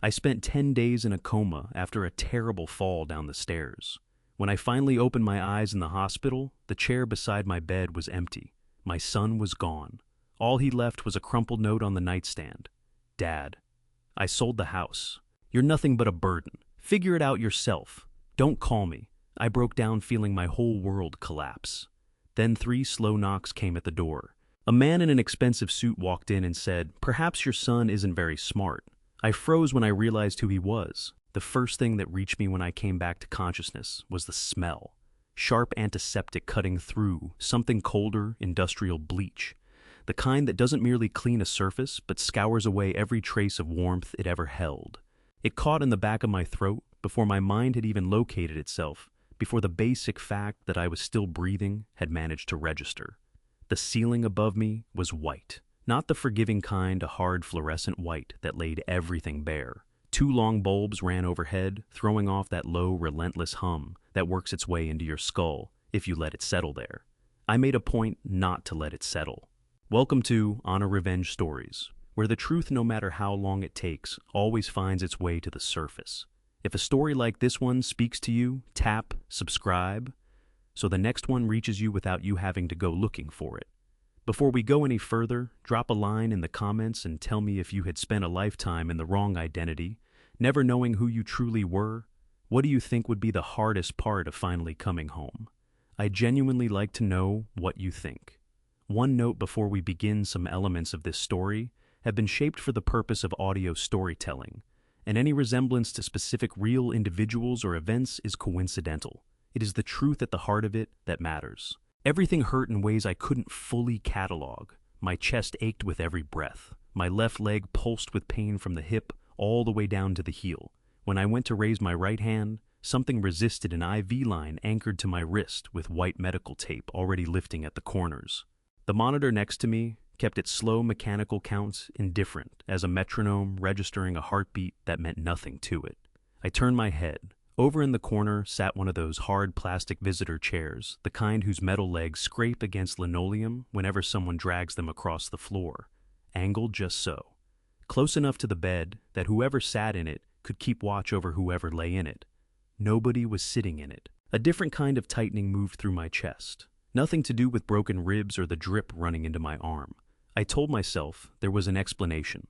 I spent 10 days in a coma after a terrible fall down the stairs. When I finally opened my eyes in the hospital, the chair beside my bed was empty. My son was gone. All he left was a crumpled note on the nightstand. Dad, I sold the house. You're nothing but a burden. Figure it out yourself. Don't call me. I broke down, feeling my whole world collapse. Then 3 slow knocks came at the door. A man in an expensive suit walked in and said, "Perhaps your son isn't very smart." I froze when I realized who he was. The first thing that reached me when I came back to consciousness was the smell. Sharp antiseptic cutting through, something colder, industrial bleach. The kind that doesn't merely clean a surface, but scours away every trace of warmth it ever held. It caught in the back of my throat before my mind had even located itself, before the basic fact that I was still breathing had managed to register. The ceiling above me was white. Not the forgiving kind, a hard fluorescent white that laid everything bare. 2 long bulbs ran overhead, throwing off that low, relentless hum that works its way into your skull if you let it settle there. I made a point not to let it settle. Welcome to Honor Revenge Stories, where the truth, no matter how long it takes, always finds its way to the surface. If a story like this one speaks to you, tap subscribe, so the next one reaches you without you having to go looking for it. Before we go any further, drop a line in the comments and tell me if you had spent a lifetime in the wrong identity, never knowing who you truly were. What do you think would be the hardest part of finally coming home? I genuinely like to know what you think. One note before we begin: some elements of this story have been shaped for the purpose of audio storytelling, and any resemblance to specific real individuals or events is coincidental. It is the truth at the heart of it that matters. Everything hurt in ways I couldn't fully catalog. My chest ached with every breath. My left leg pulsed with pain from the hip all the way down to the heel. When I went to raise my right hand, something resisted an IV line anchored to my wrist with white medical tape already lifting at the corners. The monitor next to me kept its slow mechanical counts indifferent as a metronome registering a heartbeat that meant nothing to it. I turned my head. Over in the corner sat one of those hard plastic visitor chairs, the kind whose metal legs scrape against linoleum whenever someone drags them across the floor, angled just so, close enough to the bed that whoever sat in it could keep watch over whoever lay in it. Nobody was sitting in it. A different kind of tightening moved through my chest. Nothing to do with broken ribs or the drip running into my arm. I told myself there was an explanation.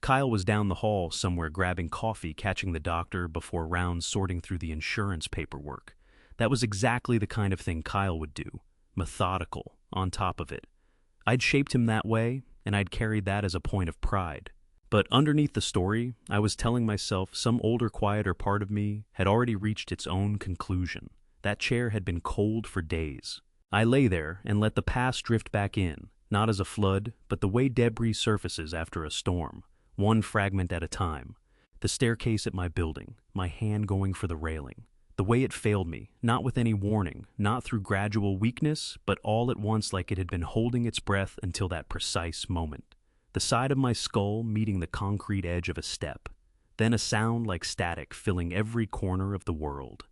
Kyle was down the hall somewhere grabbing coffee, catching the doctor before rounds sorting through the insurance paperwork. That was exactly the kind of thing Kyle would do. Methodical, on top of it. I'd shaped him that way, and I'd carried that as a point of pride. But underneath the story, I was telling myself some older, quieter part of me had already reached its own conclusion. That chair had been cold for days. I lay there and let the past drift back in, not as a flood, but the way debris surfaces after a storm. One fragment at a time. The staircase at my building, my hand going for the railing. The way it failed me, not with any warning, not through gradual weakness, but all at once, like it had been holding its breath until that precise moment. The side of my skull meeting the concrete edge of a step. Then a sound like static filling every corner of the world.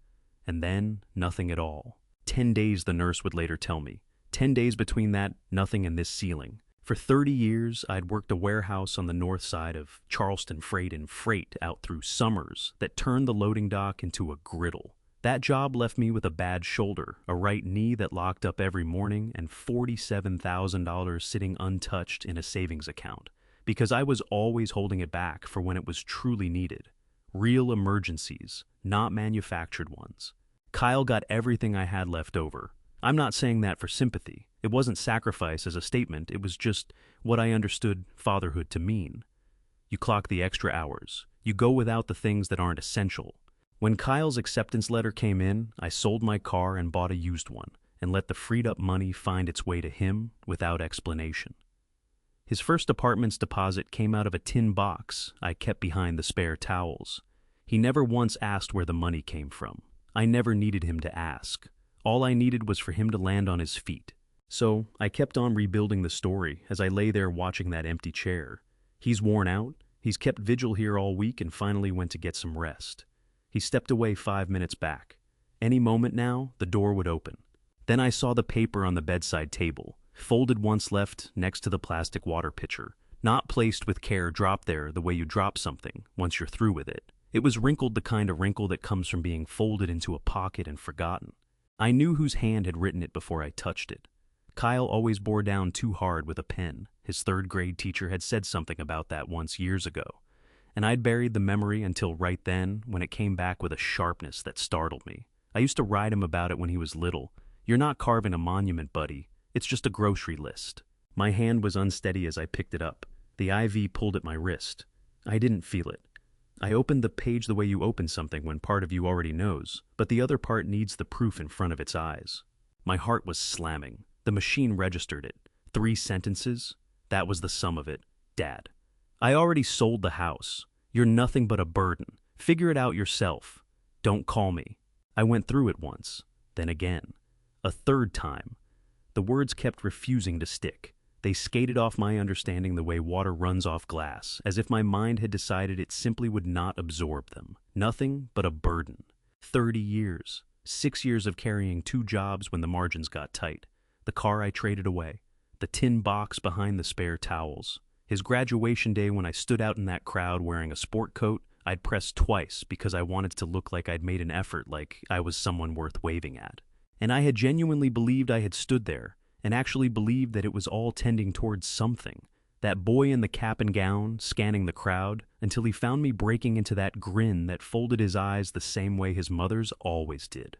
And then nothing at all. 10 days, the nurse would later tell me. 10 days between that nothing and this ceiling. For 30 years, I'd worked a warehouse on the north side of Charleston Freight and Freight out through summers that turned the loading dock into a griddle. That job left me with a bad shoulder, a right knee that locked up every morning, and $47,000 sitting untouched in a savings account, because I was always holding it back for when it was truly needed. Real emergencies, not manufactured ones. Kyle got everything I had left over. I'm not saying that for sympathy. It wasn't sacrifice as a statement, it was just what I understood fatherhood to mean. You clock the extra hours. You go without the things that aren't essential. When Kyle's acceptance letter came in, I sold my car and bought a used one, and let the freed up money find its way to him without explanation. His first apartment's deposit came out of a tin box I kept behind the spare towels. He never once asked where the money came from. I never needed him to ask. All I needed was for him to land on his feet. So I kept on rebuilding the story as I lay there watching that empty chair. He's worn out. He's kept vigil here all week and finally went to get some rest. He stepped away 5 minutes back. Any moment now, the door would open. Then I saw the paper on the bedside table, folded once left next to the plastic water pitcher. not placed with care, dropped there the way you drop something once you're through with it. It was wrinkled, the kind of wrinkle that comes from being folded into a pocket and forgotten. I knew whose hand had written it before I touched it. Kyle always bore down too hard with a pen. His third-grade teacher had said something about that once years ago, and I'd buried the memory until right then when it came back with a sharpness that startled me. I used to ride him about it when he was little. "You're not carving a monument, buddy. It's just a grocery list." My hand was unsteady as I picked it up. The IV pulled at my wrist. I didn't feel it. I opened the page the way you open something when part of you already knows, but the other part needs the proof in front of its eyes. My heart was slamming. The machine registered it. 3 sentences? That was the sum of it. Dad, I already sold the house. You're nothing but a burden. Figure it out yourself. Don't call me. I went through it once, then again. A third time. The words kept refusing to stick. They skated off my understanding the way water runs off glass, as if my mind had decided it simply would not absorb them. Nothing but a burden. 30 years. 6 years of carrying 2 jobs when the margins got tight. The car I traded away. The tin box behind the spare towels. His graduation day when I stood out in that crowd wearing a sport coat, I'd pressed twice because I wanted to look like I'd made an effort, like I was someone worth waving at. And I had genuinely believed I had stood there, and actually believed that it was all tending towards something. That boy in the cap and gown, scanning the crowd, until he found me breaking into that grin that folded his eyes the same way his mother's always did.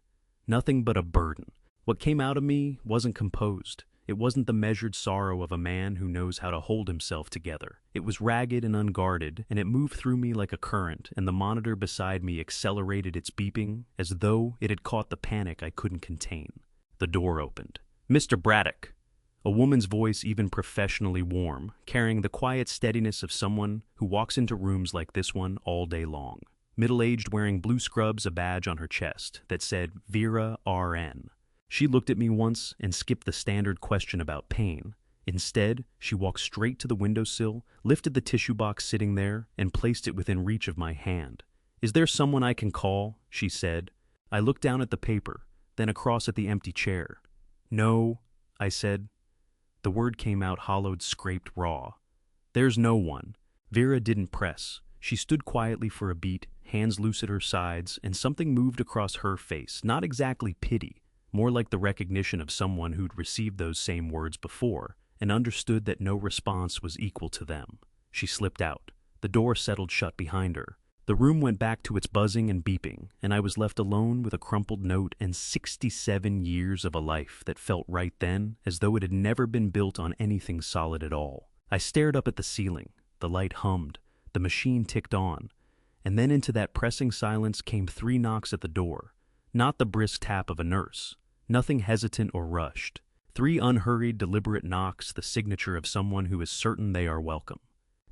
Nothing but a burden. What came out of me wasn't composed. It wasn't the measured sorrow of a man who knows how to hold himself together. It was ragged and unguarded, and it moved through me like a current, and the monitor beside me accelerated its beeping as though it had caught the panic I couldn't contain. The door opened. "Mr. Braddock." A woman's voice, even professionally warm, carrying the quiet steadiness of someone who walks into rooms like this one all day long. Middle-aged, wearing blue scrubs, a badge on her chest that said Vera RN. She looked at me once and skipped the standard question about pain. Instead, she walked straight to the windowsill, lifted the tissue box sitting there, and placed it within reach of my hand. "Is there someone I can call?" she said. I looked down at the paper, then across at the empty chair. "No," I said. The word came out hollowed, scraped, raw. "There's no one." Vera didn't press. She stood quietly for a beat, hands loose at her sides, and something moved across her face, not exactly pity, more like the recognition of someone who'd received those same words before and understood that no response was equal to them. She slipped out. The door settled shut behind her. The room went back to its buzzing and beeping, and I was left alone with a crumpled note and 67 years of a life that felt right then as though it had never been built on anything solid at all. I stared up at the ceiling. The light hummed. The machine ticked on. And then into that pressing silence came 3 knocks at the door. Not the brisk tap of a nurse. Nothing hesitant or rushed. 3 unhurried, deliberate knocks, the signature of someone who is certain they are welcome.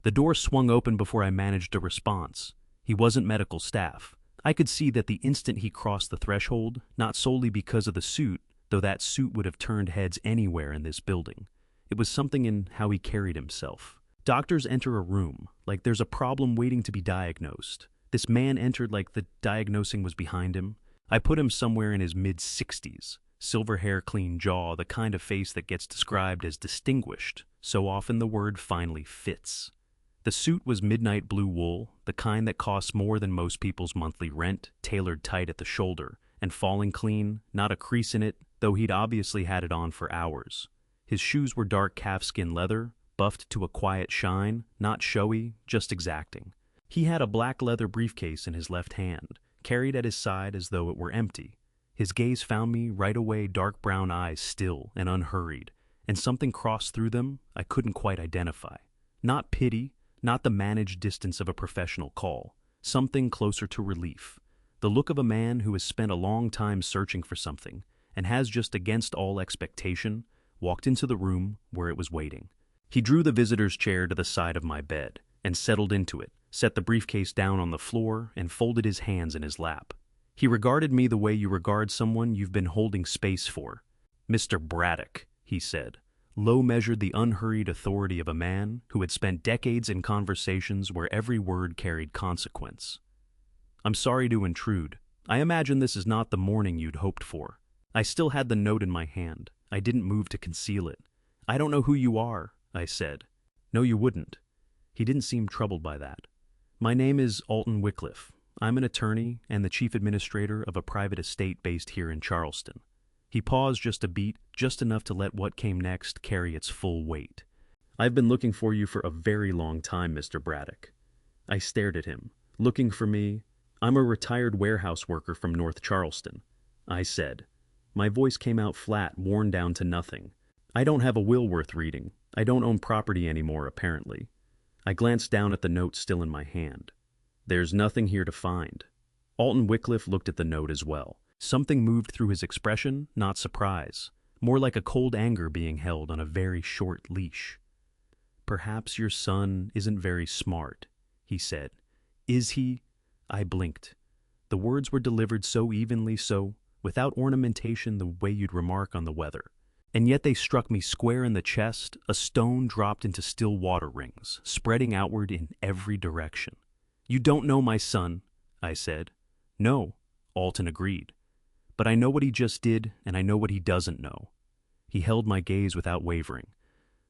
The door swung open before I managed a response. He wasn't medical staff. I could see that the instant he crossed the threshold, not solely because of the suit, though that suit would have turned heads anywhere in this building. It was something in how he carried himself. Doctors enter a room, like there's a problem waiting to be diagnosed. This man entered like the diagnosing was behind him. I put him somewhere in his mid-60s. Silver hair, clean jaw, the kind of face that gets described as distinguished. So often the word finally fits. The suit was midnight blue wool, the kind that costs more than most people's monthly rent, tailored tight at the shoulder, and falling clean, not a crease in it, though he'd obviously had it on for hours. His shoes were dark calfskin leather, buffed to a quiet shine, not showy, just exacting. He had a black leather briefcase in his left hand, carried at his side as though it were empty. His gaze found me right away, dark brown eyes still and unhurried, and something crossed through them I couldn't quite identify. Not pity, not the managed distance of a professional call, something closer to relief. The look of a man who has spent a long time searching for something and has just against all expectation walked into the room where it was waiting. He drew the visitor's chair to the side of my bed and settled into it, set the briefcase down on the floor, and folded his hands in his lap. He regarded me the way you regard someone you've been holding space for. "Mr. Braddock," he said. Low measured the unhurried authority of a man who had spent decades in conversations where every word carried consequence. "I'm sorry to intrude. I imagine this is not the morning you'd hoped for." I still had the note in my hand. I didn't move to conceal it. "I don't know who you are," I said. "No, you wouldn't. He didn't seem troubled by that. My name is Alton Wycliffe. I'm an attorney and the chief administrator of a private estate based here in Charleston. He paused just a beat, just enough to let what came next carry its full weight. I've been looking for you for a very long time, Mr. Braddock. I stared at him. Looking for me? I'm a retired warehouse worker from North Charleston, I said. My voice came out flat, worn down to nothing. I don't have a will worth reading. I don't own property anymore, apparently. I glanced down at the note still in my hand. There's nothing here to find. Alton Wycliffe looked at the note as well. Something moved through his expression, not surprise. More like a cold anger being held on a very short leash. Perhaps your son isn't very smart, he said. Is he? I blinked. The words were delivered so evenly, so, without ornamentation the way you'd remark on the weather. And yet they struck me square in the chest, a stone dropped into still water rings, spreading outward in every direction. You don't know my son, I said. No, Alton agreed. But I know what he just did, and I know what he doesn't know. He held my gaze without wavering.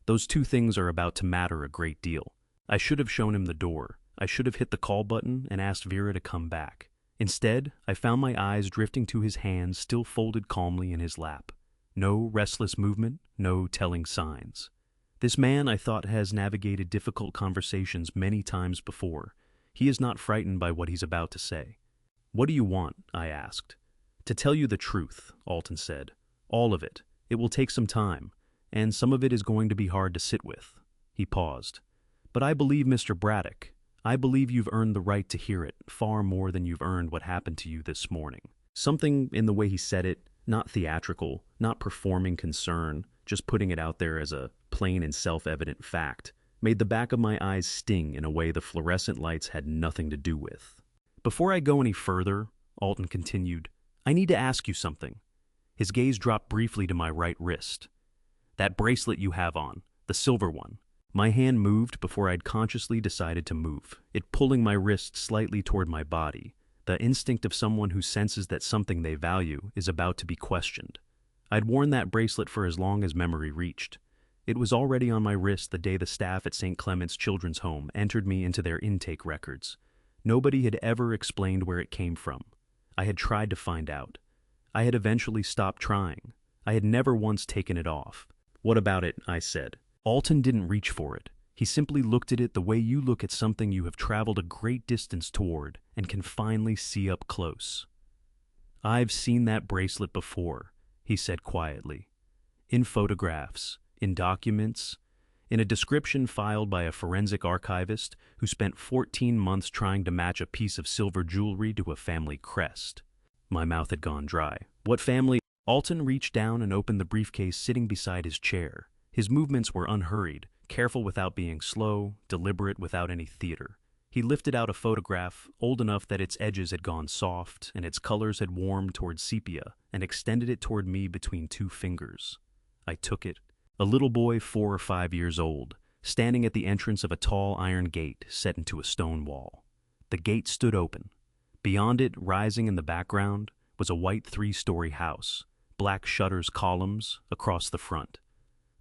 Those two things are about to matter a great deal. I should have shown him the door. I should have hit the call button and asked Vera to come back. Instead, I found my eyes drifting to his hands still folded calmly in his lap. No restless movement, no telling signs. This man, I thought, has navigated difficult conversations many times before. He is not frightened by what he's about to say. What do you want? I asked. To tell you the truth, Alton said. All of it. It will take some time, and some of it is going to be hard to sit with. He paused. But I believe Mr. Braddock. I believe you've earned the right to hear it, far more than you've earned what happened to you this morning. Something in the way he said it, not theatrical, not performing concern, just putting it out there as a plain and self-evident fact, made the back of my eyes sting in a way the fluorescent lights had nothing to do with. Before I go any further, Alton continued, I need to ask you something. His gaze dropped briefly to my right wrist. That bracelet you have on, the silver one. My hand moved before I'd consciously decided to move, it pulling my wrist slightly toward my body, the instinct of someone who senses that something they value is about to be questioned. I'd worn that bracelet for as long as memory reached. It was already on my wrist the day the staff at St. Clement's Children's Home entered me into their intake records. Nobody had ever explained where it came from. I had tried to find out. I had eventually stopped trying. I had never once taken it off. What about it? I said. Alton didn't reach for it. He simply looked at it the way you look at something you have traveled a great distance toward and can finally see up close. I've seen that bracelet before, he said quietly. In photographs, in documents, in a description filed by a forensic archivist who spent 14 months trying to match a piece of silver jewelry to a family crest. My mouth had gone dry. What family? Alton reached down and opened the briefcase sitting beside his chair. His movements were unhurried, careful without being slow, deliberate without any theater. He lifted out a photograph, old enough that its edges had gone soft and its colors had warmed toward sepia, and extended it toward me between two fingers. I took it. A little boy 4 or 5 years old, standing at the entrance of a tall iron gate set into a stone wall. The gate stood open. Beyond it, rising in the background, was a white 3-story house, black shutters columns across the front.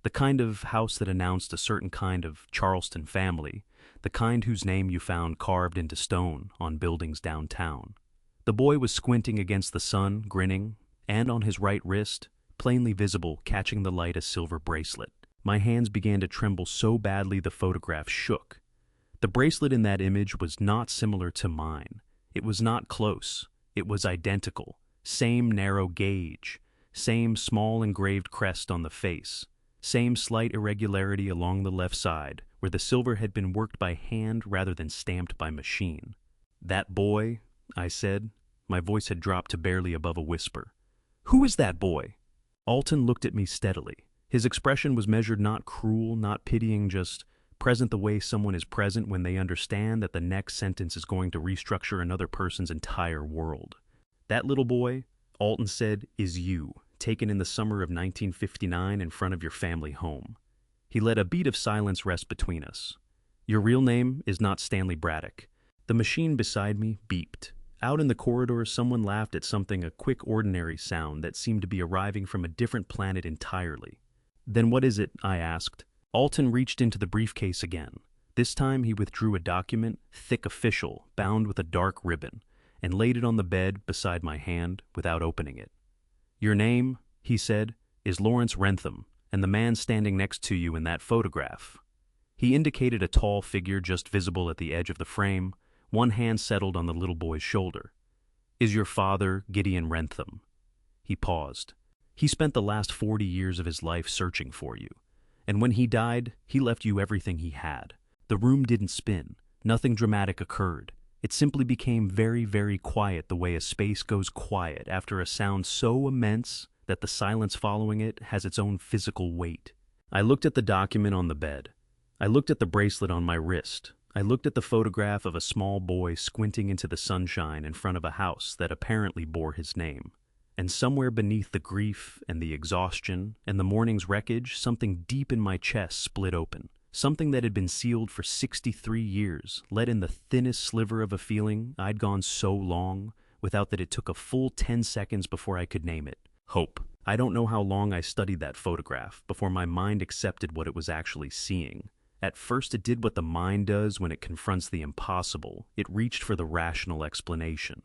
The kind of house that announced a certain kind of Charleston family, the kind whose name you found carved into stone on buildings downtown. The boy was squinting against the sun, grinning, and on his right wrist, plainly visible, catching the light, a silver bracelet. My hands began to tremble so badly the photograph shook. The bracelet in that image was not similar to mine. It was not close. It was identical. Same narrow gauge. Same small engraved crest on the face. Same slight irregularity along the left side, where the silver had been worked by hand rather than stamped by machine. That boy, I said. My voice had dropped to barely above a whisper. Who is that boy? Alton looked at me steadily. His expression was measured, not cruel, not pitying, just present the way someone is present when they understand that the next sentence is going to restructure another person's entire world. That little boy, Alton said, is you, taken in the summer of 1959 in front of your family home. He let a beat of silence rest between us. Your real name is not Stanley Braddock. The machine beside me beeped. Out in the corridor, someone laughed at something, a quick, ordinary sound that seemed to be arriving from a different planet entirely. Then what is it? I asked. Alton reached into the briefcase again. This time he withdrew a document, thick official, bound with a dark ribbon, and laid it on the bed beside my hand without opening it. "Your name," he said, "is Lawrence Rentham, and the man standing next to you in that photograph." He indicated a tall figure just visible at the edge of the frame, one hand settled on the little boy's shoulder. "Is your father Gideon Rentham?" He paused. "He spent the last 40 years of his life searching for you, and when he died, he left you everything he had. The room didn't spin. Nothing dramatic occurred. It simply became very, very quiet the way a space goes quiet after a sound so immense that the silence following it has its own physical weight." I looked at the document on the bed. I looked at the bracelet on my wrist. I looked at the photograph of a small boy squinting into the sunshine in front of a house that apparently bore his name. And somewhere beneath the grief and the exhaustion and the morning's wreckage, something deep in my chest split open. Something that had been sealed for 63 years, let in the thinnest sliver of a feeling I'd gone so long without that it took a full 10 seconds before I could name it. Hope. I don't know how long I studied that photograph before my mind accepted what it was actually seeing. At first it did what the mind does when it confronts the impossible. It reached for the rational explanation.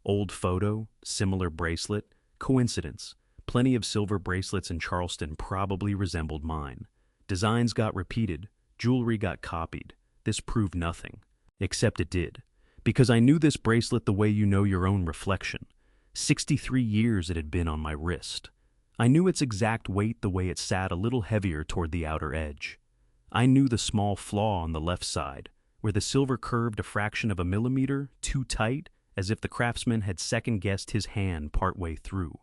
Old photo, similar bracelet, coincidence. Plenty of silver bracelets in Charleston probably resembled mine. Designs got repeated, jewelry got copied. This proved nothing. Except it did. Because I knew this bracelet the way you know your own reflection. 63 years it had been on my wrist. I knew its exact weight the way it sat a little heavier toward the outer edge. I knew the small flaw on the left side, where the silver curved a fraction of a millimeter, too tight, as if the craftsman had second-guessed his hand partway through.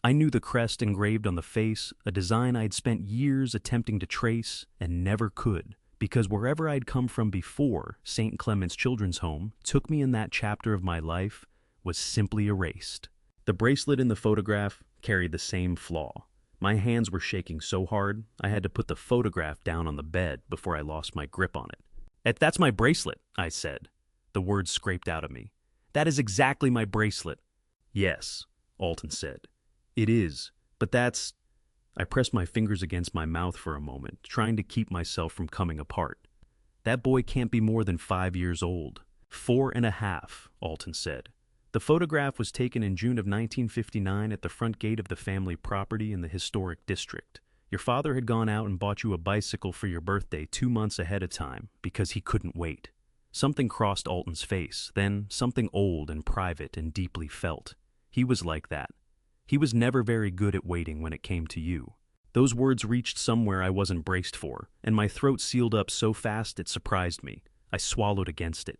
I knew the crest engraved on the face, a design I'd spent years attempting to trace and never could, because wherever I'd come from before, St. Clement's Children's Home took me in that chapter of my life, was simply erased. The bracelet in the photograph carried the same flaw. My hands were shaking so hard, I had to put the photograph down on the bed before I lost my grip on it. "That's my bracelet," I said. The words scraped out of me. "That is exactly my bracelet." "Yes," Alton said. "It is, but that's—" I pressed my fingers against my mouth for a moment, trying to keep myself from coming apart. "That boy can't be more than 5 years old." 4.5, Alton said. "The photograph was taken in June of 1959 at the front gate of the family property in the historic district. Your father had gone out and bought you a bicycle for your birthday 2 months ahead of time because he couldn't wait." Something crossed Alton's face, then something old and private and deeply felt. He was like that. He was never very good at waiting when it came to you. Those words reached somewhere I wasn't braced for, and my throat sealed up so fast it surprised me. I swallowed against it.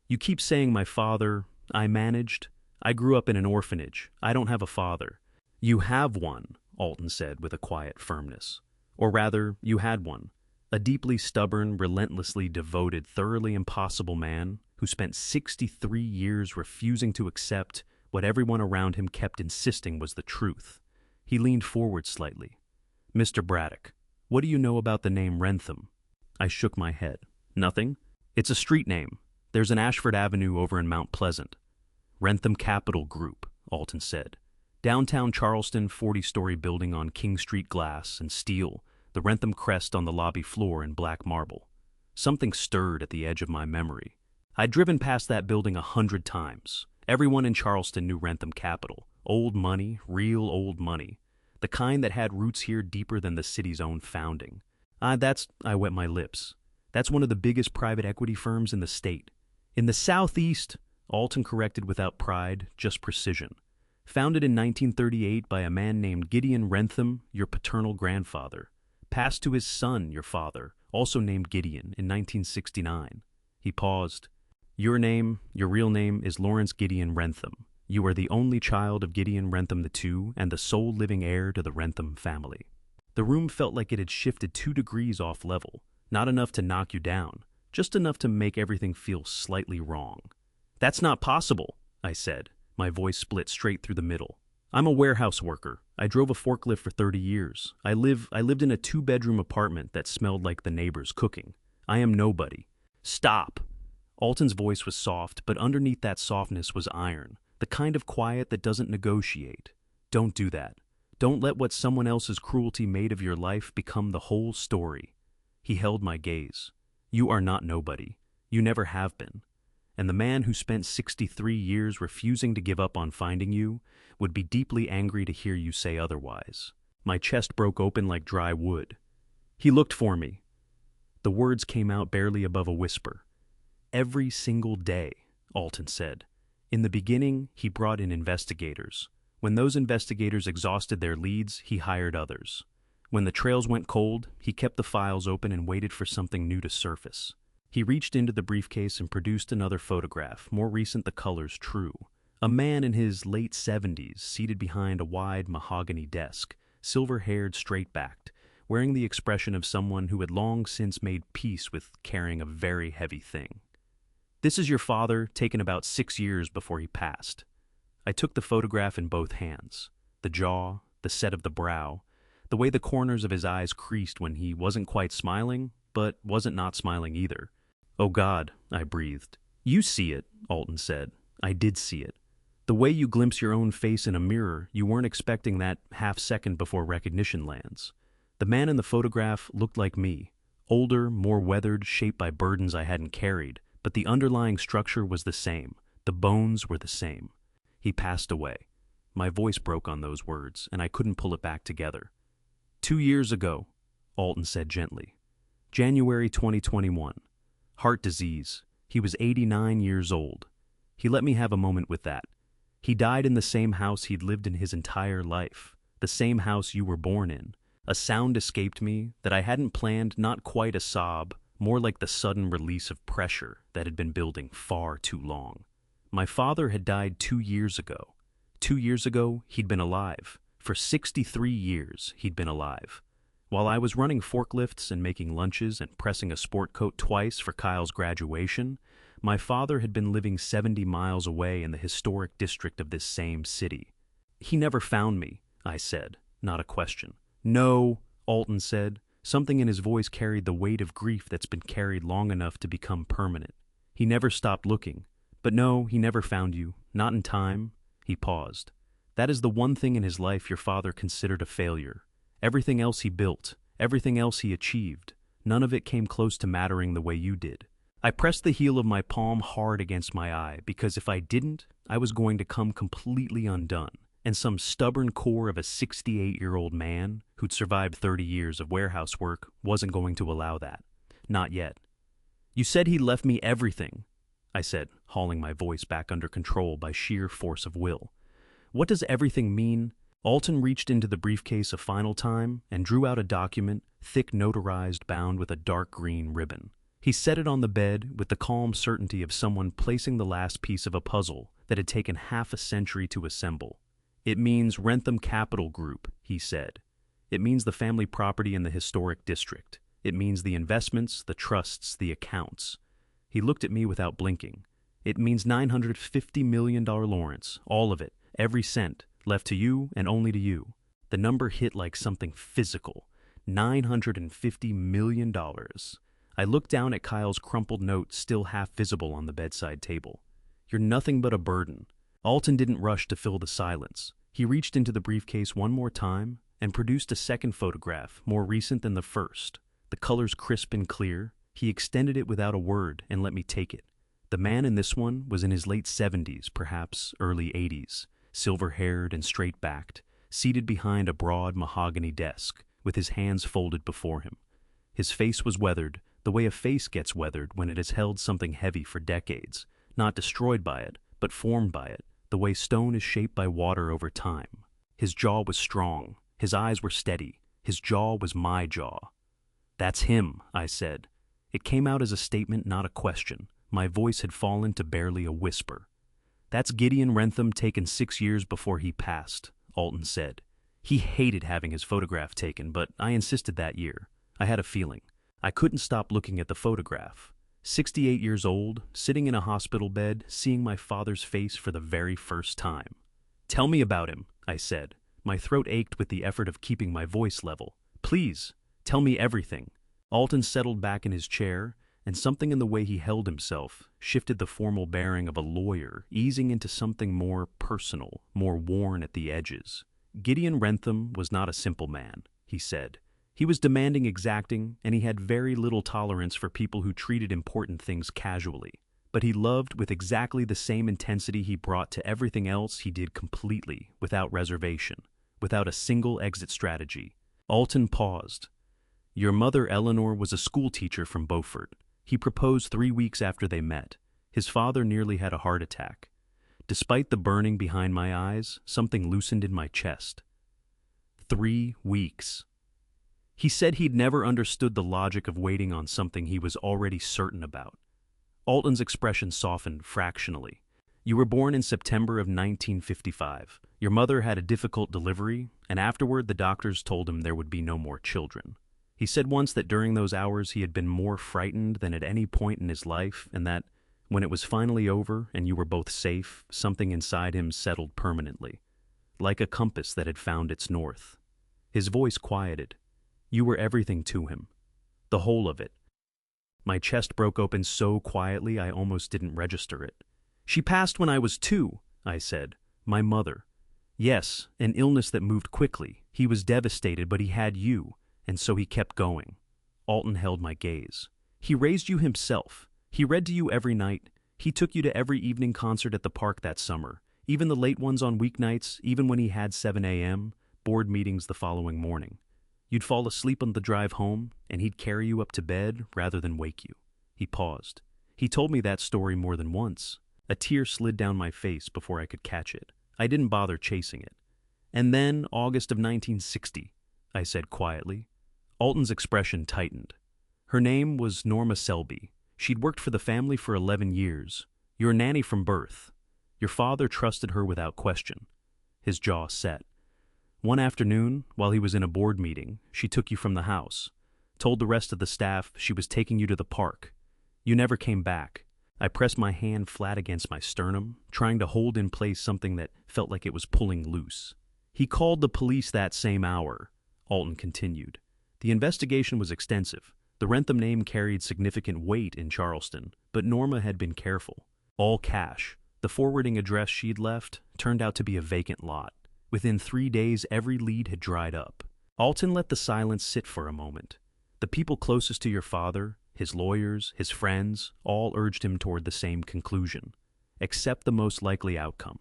"You keep saying my father, I managed. I grew up in an orphanage. I don't have a father." "You have one," Alton said with a quiet firmness. "Or rather, you had one. A deeply stubborn, relentlessly devoted, thoroughly impossible man who spent 63 years refusing to accept what everyone around him kept insisting was the truth." He leaned forward slightly. "Mr. Braddock, what do you know about the name Rentham?" I shook my head. "Nothing. It's a street name. There's an Ashford Avenue over in Mount Pleasant." "Rentham Capital Group," Alton said. "Downtown Charleston, 40-story building on King Street glass and steel, the Rentham crest on the lobby floor in black marble." Something stirred at the edge of my memory. I'd driven past that building 100 times. Everyone in Charleston knew Rentham Capital. Old money, real old money. The kind that had roots here deeper than the city's own founding. I wet my lips. "That's one of the biggest private equity firms in the state." "In the Southeast," Alton corrected without pride, just precision. "Founded in 1938 by a man named Gideon Rentham, your paternal grandfather. Passed to his son, your father, also named Gideon, in 1969. He paused. "Your name, your real name, is Lawrence Gideon Rentham. You are the only child of Gideon Rentham II and the sole living heir to the Rentham family." The room felt like it had shifted 2 degrees off level. Not enough to knock you down, just enough to make everything feel slightly wrong. "That's not possible," I said, my voice split straight through the middle. "I'm a warehouse worker. I drove a forklift for 30 years. I lived in a 2-bedroom apartment that smelled like the neighbors cooking. I am nobody." "Stop." Alton's voice was soft, but underneath that softness was iron, the kind of quiet that doesn't negotiate. "Don't do that. Don't let what someone else's cruelty made of your life become the whole story." He held my gaze. You are not nobody. You never have been. And the man who spent 63 years refusing to give up on finding you would be deeply angry to hear you say otherwise. My chest broke open like dry wood. He looked for me. The words came out barely above a whisper. Every single day, Alton said. In the beginning, he brought in investigators. When those investigators exhausted their leads, he hired others. When the trails went cold, he kept the files open and waited for something new to surface. He reached into the briefcase and produced another photograph, more recent, the colors true. A man in his late 70s, seated behind a wide mahogany desk, silver-haired, straight-backed, wearing the expression of someone who had long since made peace with carrying a very heavy thing. This is your father, taken about 6 years before he passed. I took the photograph in both hands. The jaw, the set of the brow, the way the corners of his eyes creased when he wasn't quite smiling, but wasn't not smiling either. "Oh God," I breathed. "You see it," Alton said. I did see it. The way you glimpse your own face in a mirror, you weren't expecting that half second before recognition lands. The man in the photograph looked like me, older, more weathered, shaped by burdens I hadn't carried, but the underlying structure was the same. The bones were the same. He passed away. My voice broke on those words, and I couldn't pull it back together. 2 years ago, Alton said gently. January 2021. Heart disease. He was 89 years old. He let me have a moment with that. He died in the same house he'd lived in his entire life, the same house you were born in. A sound escaped me that I hadn't planned, not quite a sob, more like the sudden release of pressure that had been building far too long. My father had died 2 years ago. 2 years ago, he'd been alive. For 63 years, he'd been alive. While I was running forklifts and making lunches and pressing a sport coat twice for Kyle's graduation, my father had been living 70 miles away in the historic district of this same city. He never found me, I said, not a question. No, Alton said. Something in his voice carried the weight of grief that's been carried long enough to become permanent. He never stopped looking. But no, he never found you. Not in time. He paused. That is the one thing in his life your father considered a failure. Everything else he built, everything else he achieved, none of it came close to mattering the way you did. I pressed the heel of my palm hard against my eye because if I didn't, I was going to come completely undone, and some stubborn core of a 68-year-old man who'd survived 30 years of warehouse work wasn't going to allow that. Not yet. You said he left me everything, I said, hauling my voice back under control by sheer force of will. What does everything mean? Alton reached into the briefcase a final time and drew out a document, thick notarized, bound with a dark green ribbon. He set it on the bed with the calm certainty of someone placing the last piece of a puzzle that had taken half a century to assemble. It means Rentham Capital Group, he said. It means the family property in the historic district. It means the investments, the trusts, the accounts. He looked at me without blinking. It means $950 million, Lawrence, all of it, every cent, left to you and only to you. The number hit like something physical. $950 million. I looked down at Kyle's crumpled note still half visible on the bedside table. You're nothing but a burden. Alton didn't rush to fill the silence. He reached into the briefcase one more time and produced a second photograph, more recent than the first. The colors crisp and clear. He extended it without a word and let me take it. The man in this one was in his late 70s, perhaps early 80s, silver-haired and straight-backed, seated behind a broad mahogany desk, with his hands folded before him. His face was weathered, the way a face gets weathered when it has held something heavy for decades, not destroyed by it, but formed by it, the way stone is shaped by water over time. His jaw was strong, his eyes were steady, his jaw was my jaw. That's him, I said. It came out as a statement, not a question. My voice had fallen to barely a whisper. That's Gideon Rentham, taken 6 years before he passed, Alton said. He hated having his photograph taken, but I insisted that year. I had a feeling. I couldn't stop looking at the photograph. 68 years old, sitting in a hospital bed, seeing my father's face for the very first time. Tell me about him, I said. My throat ached with the effort of keeping my voice level. Please, tell me everything. Alton settled back in his chair, and something in the way he held himself shifted the formal bearing of a lawyer, easing into something more personal, more worn at the edges. Gideon Rentham was not a simple man, he said. He was demanding, exacting, and he had very little tolerance for people who treated important things casually. But he loved with exactly the same intensity he brought to everything else he did, completely, without reservation, without a single exit strategy. Alton paused. Your mother, Eleanor, was a school teacher from Beaufort. He proposed 3 weeks after they met. His father nearly had a heart attack. Despite the burning behind my eyes, something loosened in my chest. 3 weeks. He said he'd never understood the logic of waiting on something he was already certain about. Alton's expression softened fractionally. You were born in September of 1955. Your mother had a difficult delivery, and afterward the doctors told him there would be no more children. He said once that during those hours he had been more frightened than at any point in his life, and that, when it was finally over and you were both safe, something inside him settled permanently, like a compass that had found its north. His voice quieted. You were everything to him. The whole of it. My chest broke open so quietly I almost didn't register it. She passed when I was 2, I said. My mother. Yes, an illness that moved quickly. He was devastated, but he had you, and so he kept going. Alton held my gaze. He raised you himself. He read to you every night. He took you to every evening concert at the park that summer, even the late ones on weeknights, even when he had 7 a.m., board meetings the following morning. You'd fall asleep on the drive home, and he'd carry you up to bed rather than wake you. He paused. He told me that story more than once. A tear slid down my face before I could catch it. I didn't bother chasing it. And then, August of 1960, I said quietly. Alton's expression tightened. Her name was Norma Selby. She'd worked for the family for 11 years. Your nanny from birth. Your father trusted her without question. His jaw set. One afternoon, while he was in a board meeting, she took you from the house, told the rest of the staff she was taking you to the park. You never came back. I pressed my hand flat against my sternum, trying to hold in place something that felt like it was pulling loose. He called the police that same hour, Alton continued. The investigation was extensive. The Wrentham name carried significant weight in Charleston, but Norma had been careful. All cash. The forwarding address she'd left turned out to be a vacant lot. Within 3 days, every lead had dried up. Alton let the silence sit for a moment. The people closest to your father, his lawyers, his friends, all urged him toward the same conclusion. Accept the most likely outcome.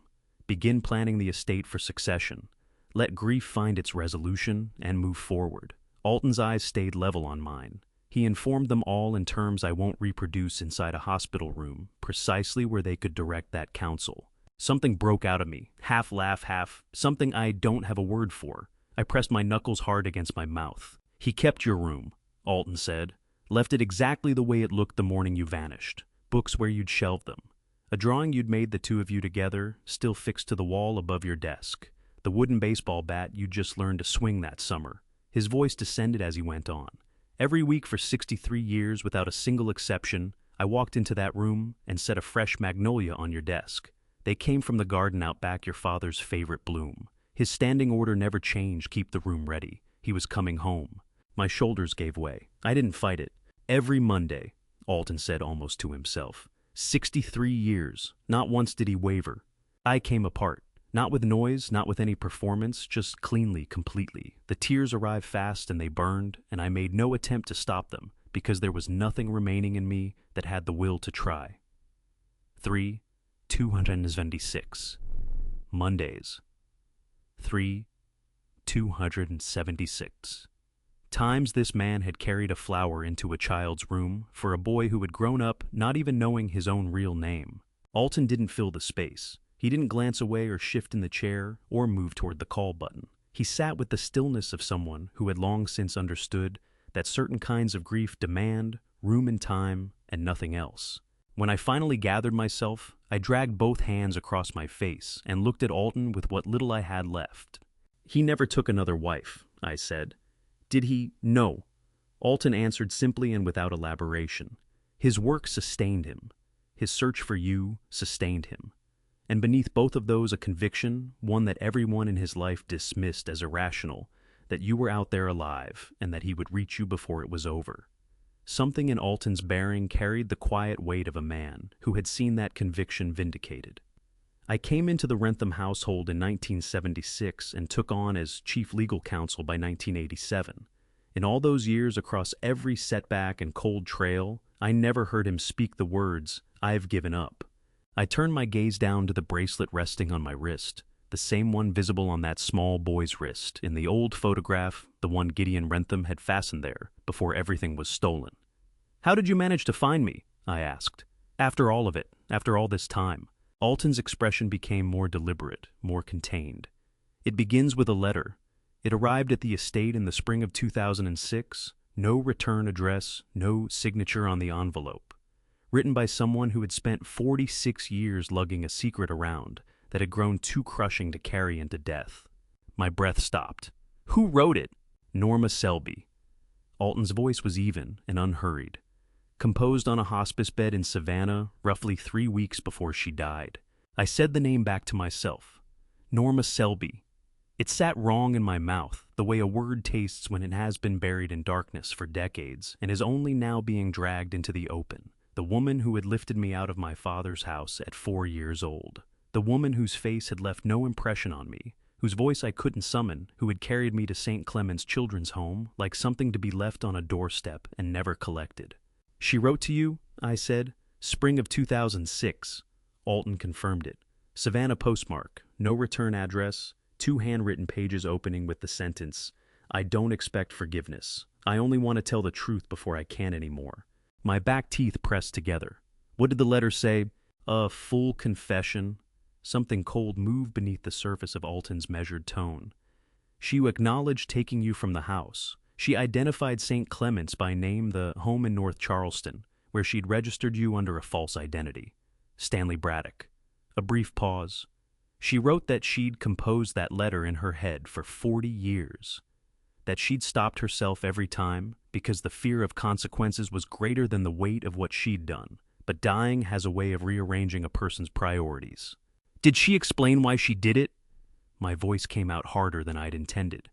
Begin planning the estate for succession. Let grief find its resolution and move forward. Alton's eyes stayed level on mine. He informed them all in terms I won't reproduce inside a hospital room, precisely where they could direct that counsel. Something broke out of me, half laugh, half, something I don't have a word for. I pressed my knuckles hard against my mouth. He kept your room, Alton said. Left it exactly the way it looked the morning you vanished. Books where you'd shelved them. A drawing you'd made the two of you together, still fixed to the wall above your desk. The wooden baseball bat you'd just learned to swing that summer. His voice descended as he went on. Every week for 63 years, without a single exception, I walked into that room and set a fresh magnolia on your desk. They came from the garden out back, your father's favorite bloom. His standing order never changed, keep the room ready. He was coming home. My shoulders gave way. I didn't fight it. Every Monday, Alton said almost to himself. 63 years. Not once did he waver. I came apart. Not with noise, not with any performance, just cleanly, completely. The tears arrived fast and they burned, and I made no attempt to stop them, because there was nothing remaining in me that had the will to try. 276. Mondays. 276. Times this man had carried a flower into a child's room for a boy who had grown up not even knowing his own real name. Alton didn't fill the space. He didn't glance away or shift in the chair or move toward the call button. He sat with the stillness of someone who had long since understood that certain kinds of grief demand room and time and nothing else. When I finally gathered myself, I dragged both hands across my face and looked at Alton with what little I had left. He never took another wife, I said. Did he? No. Alton answered simply and without elaboration. His work sustained him. His search for you sustained him. And beneath both of those a conviction, one that everyone in his life dismissed as irrational, that you were out there alive and that he would reach you before it was over. Something in Alton's bearing carried the quiet weight of a man who had seen that conviction vindicated. I came into the Wrentham household in 1976 and took on as chief legal counsel by 1987. In all those years across every setback and cold trail, I never heard him speak the words, "I've given up." I turned my gaze down to the bracelet resting on my wrist, the same one visible on that small boy's wrist, in the old photograph, the one Gideon Rentham had fastened there before everything was stolen. "How did you manage to find me?" I asked. "After all of it, after all this time." Alton's expression became more deliberate, more contained. "It begins with a letter. It arrived at the estate in the spring of 2006, no return address, no signature on the envelope. Written by someone who had spent 46 years lugging a secret around that had grown too crushing to carry into death." My breath stopped. "Who wrote it?" "Norma Selby." Alton's voice was even and unhurried. "Composed on a hospice bed in Savannah, roughly 3 weeks before she died." I said the name back to myself. Norma Selby. It sat wrong in my mouth, the way a word tastes when it has been buried in darkness for decades and is only now being dragged into the open. The woman who had lifted me out of my father's house at 4 years old. The woman whose face had left no impression on me, whose voice I couldn't summon, who had carried me to St. Clement's Children's Home like something to be left on a doorstep and never collected. "She wrote to you," I said. "Spring of 2006. Alton confirmed it. Savannah postmark, no return address, 2 handwritten pages opening with the sentence, "I don't expect forgiveness. I only want to tell the truth before I can anymore." My back teeth pressed together. What did the letter say? A full confession. Something cold moved beneath the surface of Alton's measured tone. "She acknowledged taking you from the house. She identified St. Clement's by name, the home in North Charleston, where she'd registered you under a false identity. Stanley Braddock." A brief pause. "She wrote that she'd composed that letter in her head for 40 years. That she'd stopped herself every time because the fear of consequences was greater than the weight of what she'd done. But dying has a way of rearranging a person's priorities." "Did she explain why she did it?" My voice came out harder than I'd intended.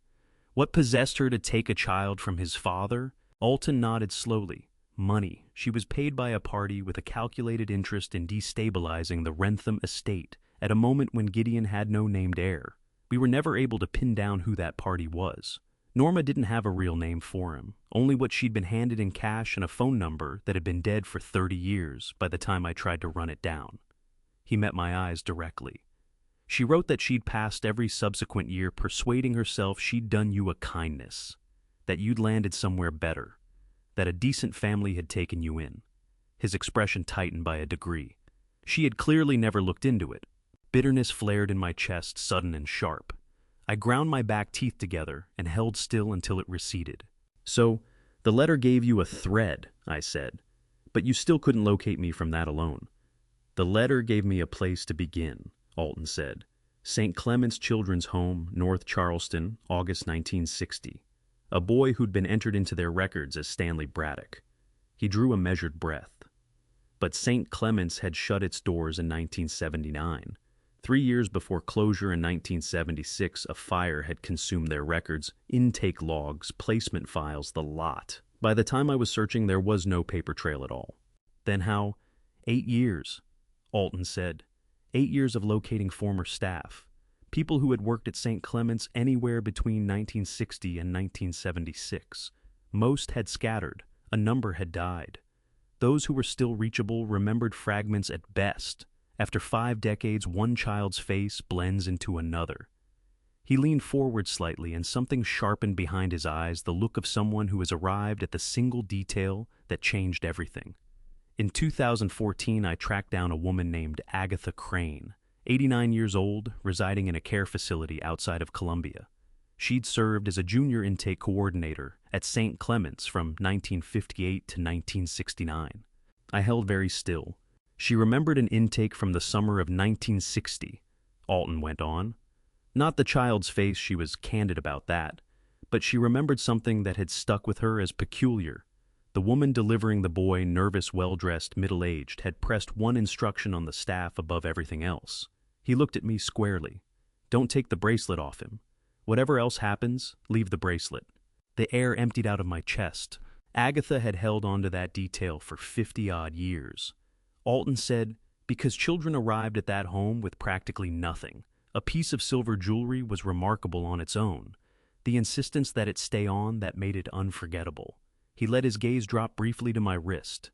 "What possessed her to take a child from his father?" Alton nodded slowly. "Money. She was paid by a party with a calculated interest in destabilizing the Rentham estate at a moment when Gideon had no named heir. We were never able to pin down who that party was. Norma didn't have a real name for him, only what she'd been handed in cash and a phone number that had been dead for 30 years by the time I tried to run it down." He met my eyes directly. "She wrote that she'd passed every subsequent year persuading herself she'd done you a kindness, that you'd landed somewhere better, that a decent family had taken you in." His expression tightened by a degree. "She had clearly never looked into it." Bitterness flared in my chest, sudden and sharp. I ground my back teeth together and held still until it receded. "So, the letter gave you a thread," I said, "but you still couldn't locate me from that alone." "The letter gave me a place to begin," Alton said. "St. Clement's Children's Home, North Charleston, August 1960. A boy who'd been entered into their records as Stanley Braddock." He drew a measured breath. "But St. Clement's had shut its doors in 1979. 3 years before closure in 1976, a fire had consumed their records, intake logs, placement files, the lot. By the time I was searching, there was no paper trail at all." "Then how—" "8 years," Alton said. 8 years of locating former staff, people who had worked at St. Clement's anywhere between 1960 and 1976. Most had scattered, a number had died. Those who were still reachable remembered fragments at best. After 5 decades, one child's face blends into another." He leaned forward slightly, and something sharpened behind his eyes, the look of someone who has arrived at the single detail that changed everything. "In 2014, I tracked down a woman named Agatha Crane, 89 years old, residing in a care facility outside of Columbia. She'd served as a junior intake coordinator at St. Clement's from 1958 to 1969. I held very still. "She remembered an intake from the summer of 1960, Alton went on. "Not the child's face, she was candid about that, but she remembered something that had stuck with her as peculiar. The woman delivering the boy, nervous, well-dressed, middle-aged, had pressed one instruction on the staff above everything else." He looked at me squarely. "Don't take the bracelet off him. Whatever else happens, leave the bracelet." The air emptied out of my chest. Agatha had held on to that detail for 50-odd years. Alton said, "Because children arrived at that home with practically nothing. A piece of silver jewelry was remarkable on its own. the insistence that it stay on that made it unforgettable. He let his gaze drop briefly to my wrist.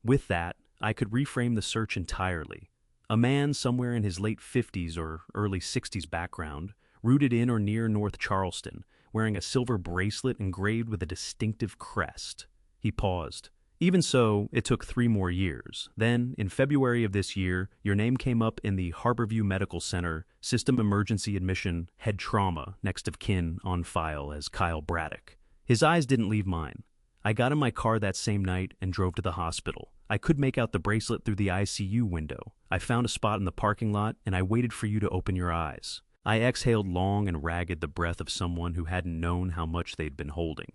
With that, I could reframe the search entirely. A man somewhere in his late 50s or early 60s background, rooted in or near North Charleston, wearing a silver bracelet engraved with a distinctive crest. He paused. Even so, it took 3 more years. Then, in February of this year, your name came up in the Harborview Medical Center System Emergency Admission Head Trauma next of kin on file as Kyle Braddock. His eyes didn't leave mine. I got in my car that same night and drove to the hospital. I could make out the bracelet through the ICU window. I found a spot in the parking lot, and I waited for you to open your eyes. I exhaled long and ragged, the breath of someone who hadn't known how much they'd been holding.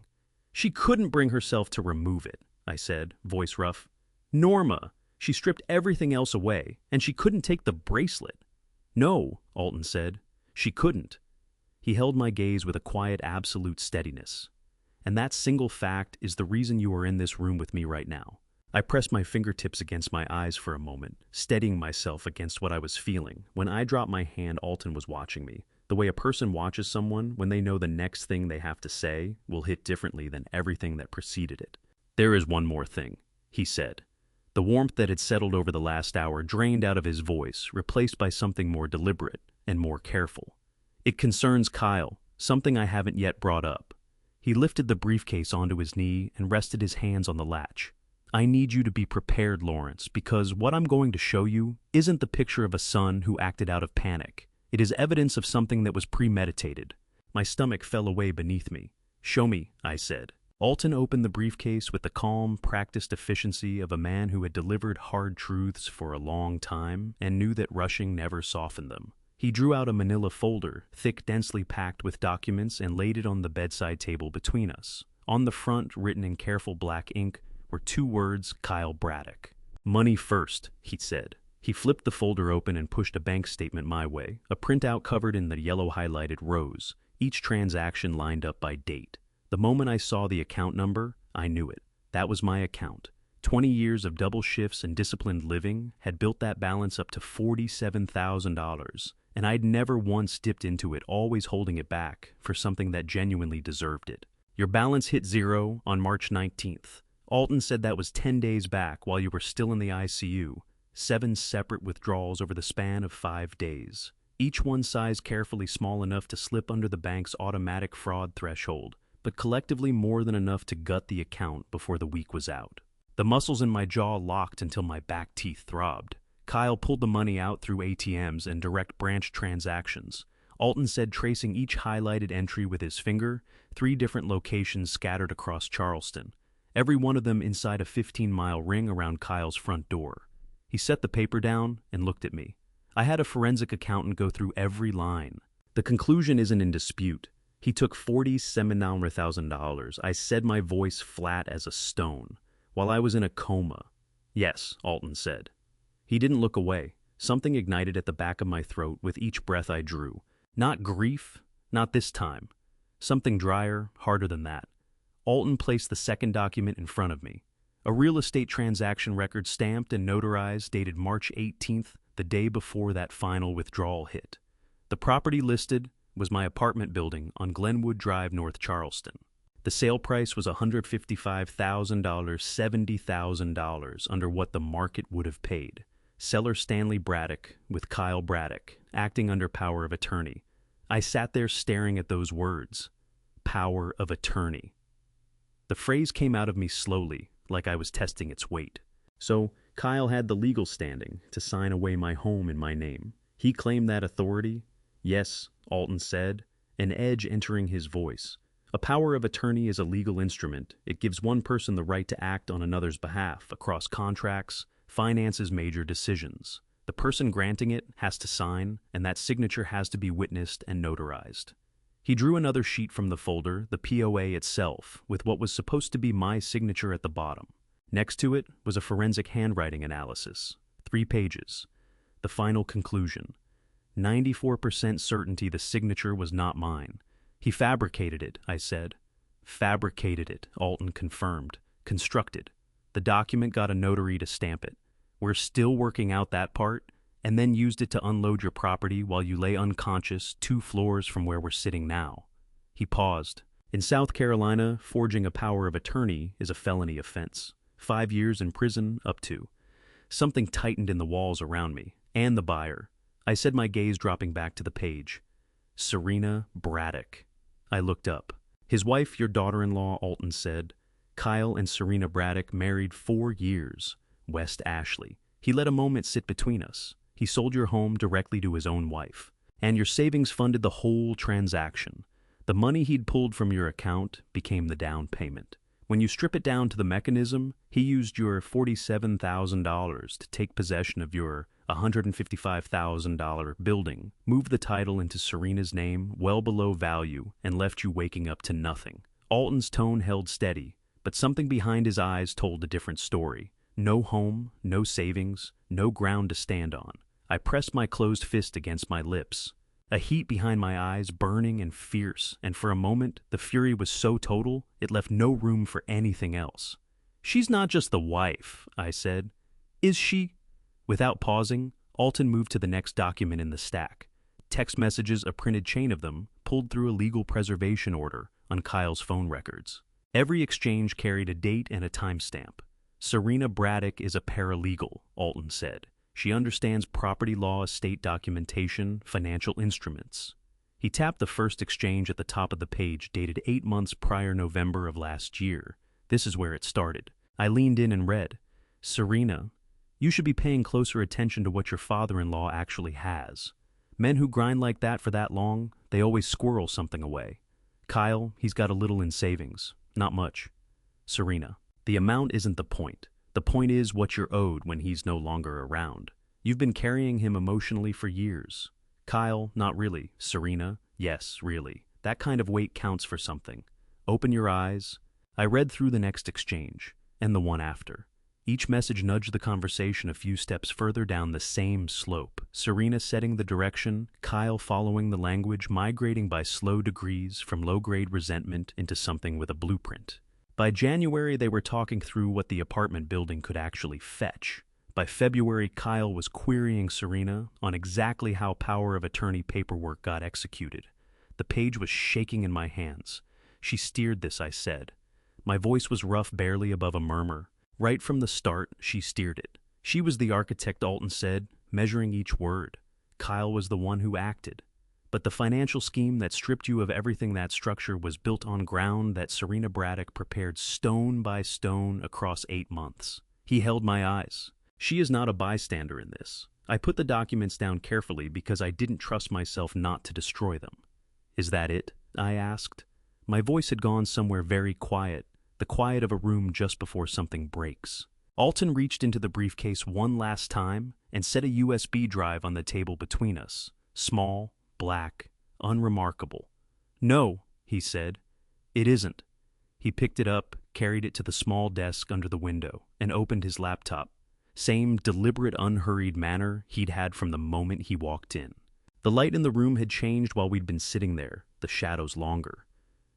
She couldn't bring herself to remove it, I said, voice rough. Norma! She stripped everything else away, and she couldn't take the bracelet. No, Alton said. She couldn't. He held my gaze with a quiet, absolute steadiness. And that single fact is the reason you are in this room with me right now. I pressed my fingertips against my eyes for a moment, steadying myself against what I was feeling. When I dropped my hand, Alton was watching me. The way a person watches someone when they know the next thing they have to say will hit differently than everything that preceded it. There is one more thing, he said. The warmth that had settled over the last hour drained out of his voice, replaced by something more deliberate and more careful. It concerns Kyle, something I haven't yet brought up. He lifted the briefcase onto his knee and rested his hands on the latch. I need you to be prepared, Lawrence, because what I'm going to show you isn't the picture of a son who acted out of panic. It is evidence of something that was premeditated. My stomach fell away beneath me. Show me, I said. Alton opened the briefcase with the calm, practiced efficiency of a man who had delivered hard truths for a long time and knew that rushing never softened them. He drew out a manila folder, thick, densely packed with documents, and laid it on the bedside table between us. On the front, written in careful black ink, were 2 words, Kyle Braddock. Money first, he said. He flipped the folder open and pushed a bank statement my way, a printout covered in the yellow highlighted rows, each transaction lined up by date. The moment I saw the account number, I knew it. That was my account. 20 years of double shifts and disciplined living had built that balance up to $47,000, and I'd never once dipped into it, always holding it back for something that genuinely deserved it. Your balance hit 0 on March 19th. Alton said that was 10 days back while you were still in the ICU, 7 separate withdrawals over the span of 5 days, each one size carefully small enough to slip under the bank's automatic fraud threshold, but collectively more than enough to gut the account before the week was out. The muscles in my jaw locked until my back teeth throbbed. Kyle pulled the money out through ATMs and direct branch transactions. Alton said, tracing each highlighted entry with his finger, 3 different locations scattered across Charleston, every one of them inside a 15-mile ring around Kyle's front door. He set the paper down and looked at me. I had a forensic accountant go through every line. The conclusion isn't in dispute. He took $47,000. I said, my voice flat as a stone, while I was in a coma. Yes, Alton said. He didn't look away. Something ignited at the back of my throat with each breath I drew. Not grief, not this time. Something drier, harder than that. Alton placed the second document in front of me. A real estate transaction record stamped and notarized dated March 18th, the day before that final withdrawal hit. The property listed was my apartment building on Glenwood Drive, North Charleston. The sale price was $155,000, $70,000 under what the market would have paid. Seller Stanley Braddock with Kyle Braddock, acting under power of attorney. I sat there staring at those words. Power of attorney. The phrase came out of me slowly, like I was testing its weight. So, Kyle had the legal standing to sign away my home in my name. He claimed that authority. Yes, Alton said, an edge entering his voice. A power of attorney is a legal instrument. It gives one person the right to act on another's behalf across contracts, finances, major decisions. The person granting it has to sign, and that signature has to be witnessed and notarized. He drew another sheet from the folder, the POA itself, with what was supposed to be my signature at the bottom. Next to it was a forensic handwriting analysis, 3 pages. The final conclusion. 94% certainty the signature was not mine. He fabricated it, I said. Fabricated it, Alton confirmed. Constructed. The document got a notary to stamp it. We're still working out that part, and then used it to unload your property while you lay unconscious 2 floors from where we're sitting now. He paused. In South Carolina, forging a power of attorney is a felony offense. 5 years in prison, up to. Something tightened in the walls around me, and the buyer. I said, my gaze dropping back to the page. Serena Braddock. I looked up. His wife, your daughter-in-law, Alton said. Kyle and Serena Braddock married 4 years. West Ashley. He let a moment sit between us. He sold your home directly to his own wife. And your savings funded the whole transaction. The money he'd pulled from your account became the down payment. When you strip it down to the mechanism, he used your $47,000 to take possession of your $155,000 building, moved the title into Serena's name well below value, and left you waking up to nothing. Alton's tone held steady, but something behind his eyes told a different story. No home, no savings, no ground to stand on. I pressed my closed fist against my lips. A heat behind my eyes, burning and fierce, and for a moment, the fury was so total, it left no room for anything else. She's not just the wife, I said. Is she? Without pausing, Alton moved to the next document in the stack. Text messages, a printed chain of them, pulled through a legal preservation order on Kyle's phone records. Every exchange carried a date and a timestamp. Serena Braddock is a paralegal, Alton said. She understands property law, estate documentation, financial instruments. He tapped the first exchange at the top of the page, dated 8 months prior November of last year. This is where it started. I leaned in and read, Serena, you should be paying closer attention to what your father-in-law actually has. Men who grind like that for that long, they always squirrel something away. Kyle, he's got a little in savings. Not much. Serena, the amount isn't the point. The point is what you're owed when he's no longer around. You've been carrying him emotionally for years. Kyle, not really. Serena, yes, really. That kind of weight counts for something. Open your eyes. I read through the next exchange, and the one after. Each message nudged the conversation a few steps further down the same slope. Serena setting the direction, Kyle following the language, migrating by slow degrees from low-grade resentment into something with a blueprint. By January, they were talking through what the apartment building could actually fetch. By February, Kyle was querying Serena on exactly how power of attorney paperwork got executed. The page was shaking in my hands. She steered this, I said. My voice was rough, barely above a murmur. Right from the start, she steered it. She was the architect, Alton said, measuring each word. Kyle was the one who acted. But the financial scheme that stripped you of everything that structure was built on ground that Serena Braddock prepared stone by stone across 8 months. He held my eyes. She is not a bystander in this. I put the documents down carefully because I didn't trust myself not to destroy them. Is that it? I asked. My voice had gone somewhere very quiet, the quiet of a room just before something breaks. Alton reached into the briefcase one last time and set a USB drive on the table between us. Small, black, unremarkable. No, he said. It isn't. He picked it up, carried it to the small desk under the window, and opened his laptop. Same deliberate, unhurried manner he'd had from the moment he walked in. The light in the room had changed while we'd been sitting there, the shadows longer.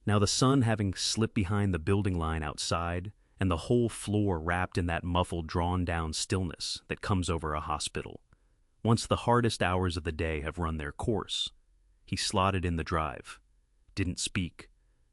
Now the sun having slipped behind the building line outside, and the whole floor wrapped in that muffled, drawn-down stillness that comes over a hospital. Once the hardest hours of the day have run their course. He slotted in the drive. Didn't speak.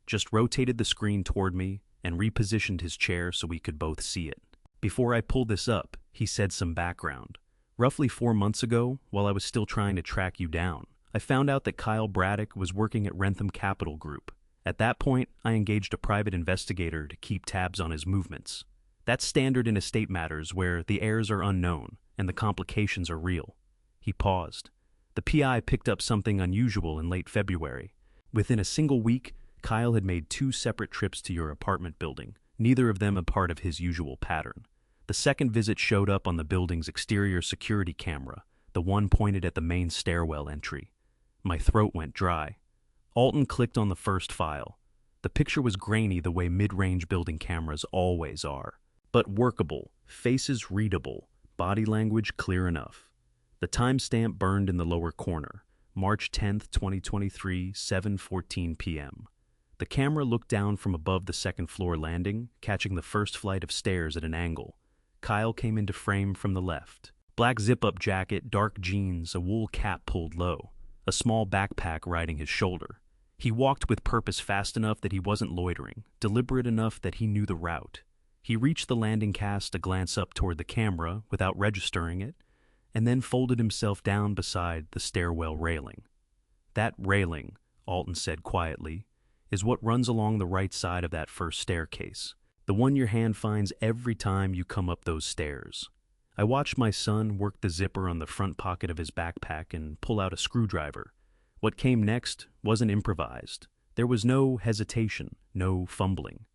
Just rotated the screen toward me and repositioned his chair so we could both see it. Before I pull this up, he said some background. Roughly 4 months ago, while I was still trying to track you down, I found out that Kyle Braddock was working at Rentham Capital Group. At that point, I engaged a private investigator to keep tabs on his movements. That's standard in estate matters where the heirs are unknown and the complications are real. He paused. The PI picked up something unusual in late February. Within a single week, Kyle had made 2 separate trips to your apartment building, neither of them a part of his usual pattern. The second visit showed up on the building's exterior security camera, the one pointed at the main stairwell entry. My throat went dry. Alton clicked on the first file. The picture was grainy the way mid-range building cameras always are, but workable, faces readable, body language clear enough. The timestamp burned in the lower corner, March 10th, 2023, 7:14 p.m. The camera looked down from above the second-floor landing, catching the first flight of stairs at an angle. Kyle came into frame from the left. Black zip-up jacket, dark jeans, a wool cap pulled low, a small backpack riding his shoulder. He walked with purpose fast enough that he wasn't loitering, deliberate enough that he knew the route. He reached the landing cast to glance up toward the camera without registering it, and then folded himself down beside the stairwell railing. "That railing," Alton said quietly, "is what runs along the right side of that first staircase, the one your hand finds every time you come up those stairs." I watched my son work the zipper on the front pocket of his backpack and pull out a screwdriver. What came next wasn't improvised. There was no hesitation, no fumbling.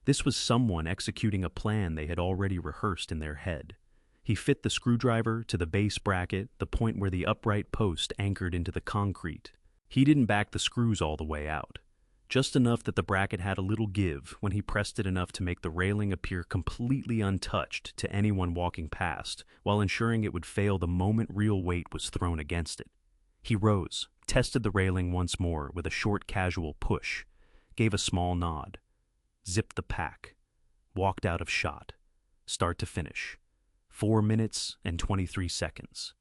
This was someone executing a plan they had already rehearsed in their head. He fit the screwdriver to the base bracket, the point where the upright post anchored into the concrete. He didn't back the screws all the way out, just enough that the bracket had a little give when he pressed it enough to make the railing appear completely untouched to anyone walking past, while ensuring it would fail the moment real weight was thrown against it. He rose, tested the railing once more with a short casual push, gave a small nod, zipped the pack, walked out of shot, start to finish. 4 minutes and 23 seconds.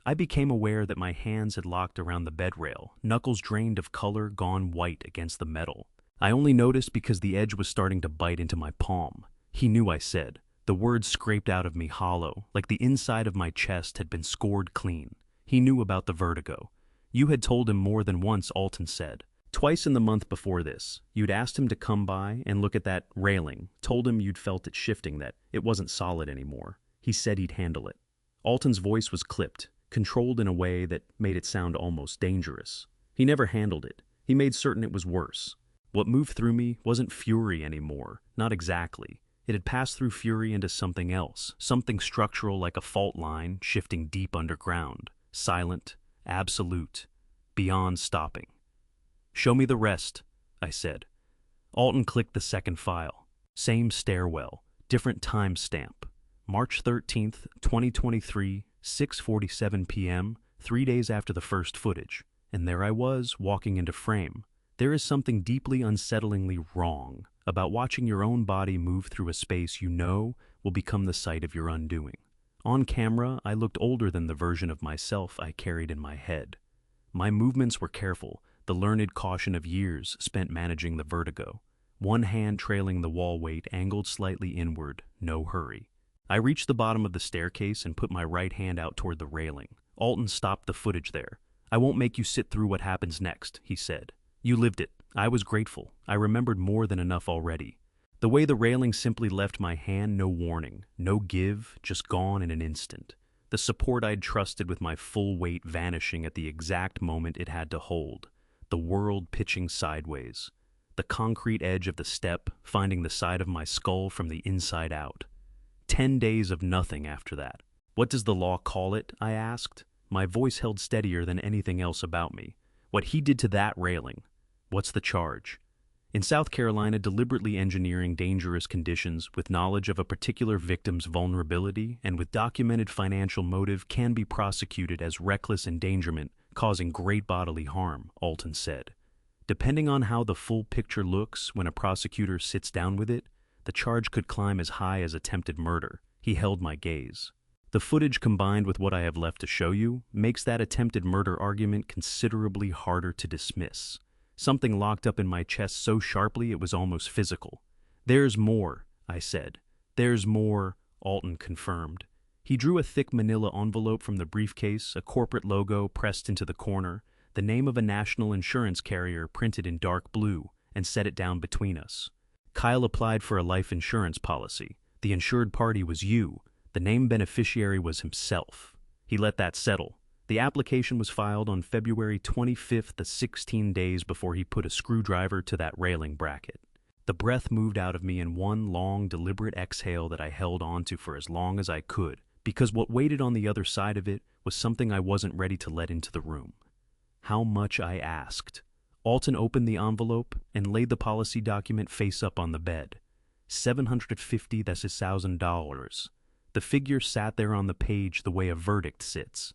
I became aware that my hands had locked around the bed rail, knuckles drained of color, gone white against the metal. I only noticed because the edge was starting to bite into my palm. "He knew," I said. The words scraped out of me hollow, like the inside of my chest had been scored clean. He knew about the vertigo. "You had told him more than once," Alton said. "Twice in the month before this. You'd asked him to come by and look at that railing, told him you'd felt it shifting, that it wasn't solid anymore. He said he'd handle it." Alton's voice was clipped, controlled in a way that made it sound almost dangerous. "He never handled it. He made certain it was worse." What moved through me wasn't fury anymore, not exactly. It had passed through fury into something else, something structural like a fault line shifting deep underground, silent, absolute, beyond stopping. "Show me the rest," I said. Alton clicked the second file. Same stairwell, different timestamp. March 13th, 2023, 6:47 p.m., 3 days after the first footage. And there I was, walking into frame. There is something deeply unsettlingly wrong about watching your own body move through a space you know will become the site of your undoing. On camera, I looked older than the version of myself I carried in my head. My movements were careful, the learned caution of years spent managing the vertigo. One hand trailing the wall weight, angled slightly inward, no hurry. I reached the bottom of the staircase and put my right hand out toward the railing. Alton stopped the footage there. "I won't make you sit through what happens next," he said. "You lived it." I was grateful. I remembered more than enough already. The way the railing simply left my hand, no warning, no give, just gone in an instant. The support I'd trusted with my full weight vanishing at the exact moment it had to hold. The world pitching sideways. The concrete edge of the step finding the side of my skull from the inside out. 10 days of nothing after that. "What does the law call it?" I asked. My voice held steadier than anything else about me. "What he did to that railing. What's the charge?" "In South Carolina, deliberately engineering dangerous conditions with knowledge of a particular victim's vulnerability and with documented financial motive can be prosecuted as reckless endangerment causing great bodily harm," Alton said. "Depending on how the full picture looks when a prosecutor sits down with it, the charge could climb as high as attempted murder." He held my gaze. "The footage combined with what I have left to show you makes that attempted murder argument considerably harder to dismiss." Something locked up in my chest so sharply it was almost physical. "There's more," I said. "There's more," Alton confirmed. He drew a thick manila envelope from the briefcase, a corporate logo pressed into the corner, the name of a national insurance carrier printed in dark blue, and set it down between us. "Kyle applied for a life insurance policy. The insured party was you. The named beneficiary was himself. He let that settle. The application was filed on February 25th, 16 days before he put a screwdriver to that railing bracket." The breath moved out of me in one long, deliberate exhale that I held onto for as long as I could, because what waited on the other side of it was something I wasn't ready to let into the room. "How much?" I asked. Alton opened the envelope and laid the policy document face up on the bed. $750, that's $1,000. The figure sat there on the page the way a verdict sits.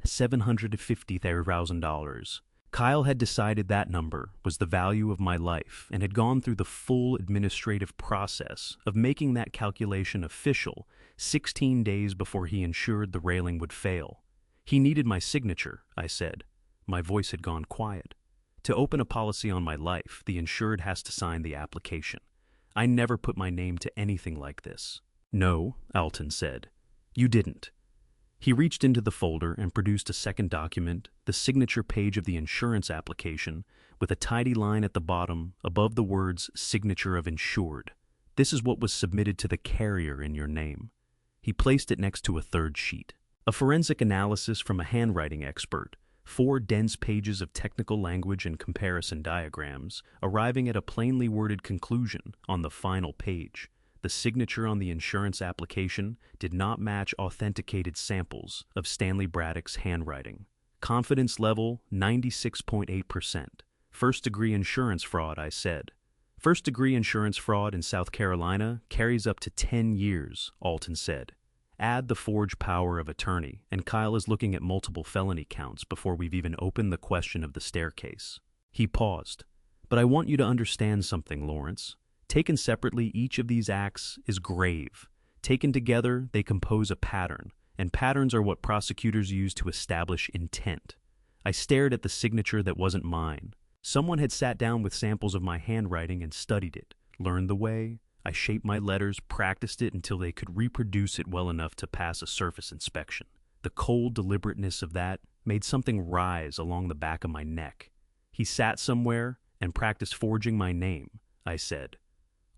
$750,000. Kyle had decided that number was the value of my life and had gone through the full administrative process of making that calculation official 16 days before he ensured the railing would fail. "He needed my signature," I said. My voice had gone quiet. To open a policy on my life, the insured has to sign the application. I never put my name to anything like this. No, Alton said. You didn't. He reached into the folder and produced a second document, the signature page of the insurance application, with a tidy line at the bottom above the words "Signature of Insured." This is what was submitted to the carrier in your name. He placed it next to a third sheet. A forensic analysis from a handwriting expert, 4 dense pages of technical language and comparison diagrams, arriving at a plainly worded conclusion on the final page. The signature on the insurance application did not match authenticated samples of Stanley Braddock's handwriting. Confidence level 96.8%. First-degree insurance fraud, I said. First-degree insurance fraud in South Carolina carries up to 10 years, Alton said. Add the forged power of attorney, and Kyle is looking at multiple felony counts before we've even opened the question of the staircase. He paused. But I want you to understand something, Lawrence. Taken separately, each of these acts is grave. Taken together, they compose a pattern, and patterns are what prosecutors use to establish intent. I stared at the signature that wasn't mine. Someone had sat down with samples of my handwriting and studied it, learned the way. I shaped my letters, practiced it until they could reproduce it well enough to pass a surface inspection. The cold deliberateness of that made something rise along the back of my neck. He sat somewhere and practiced forging my name, I said.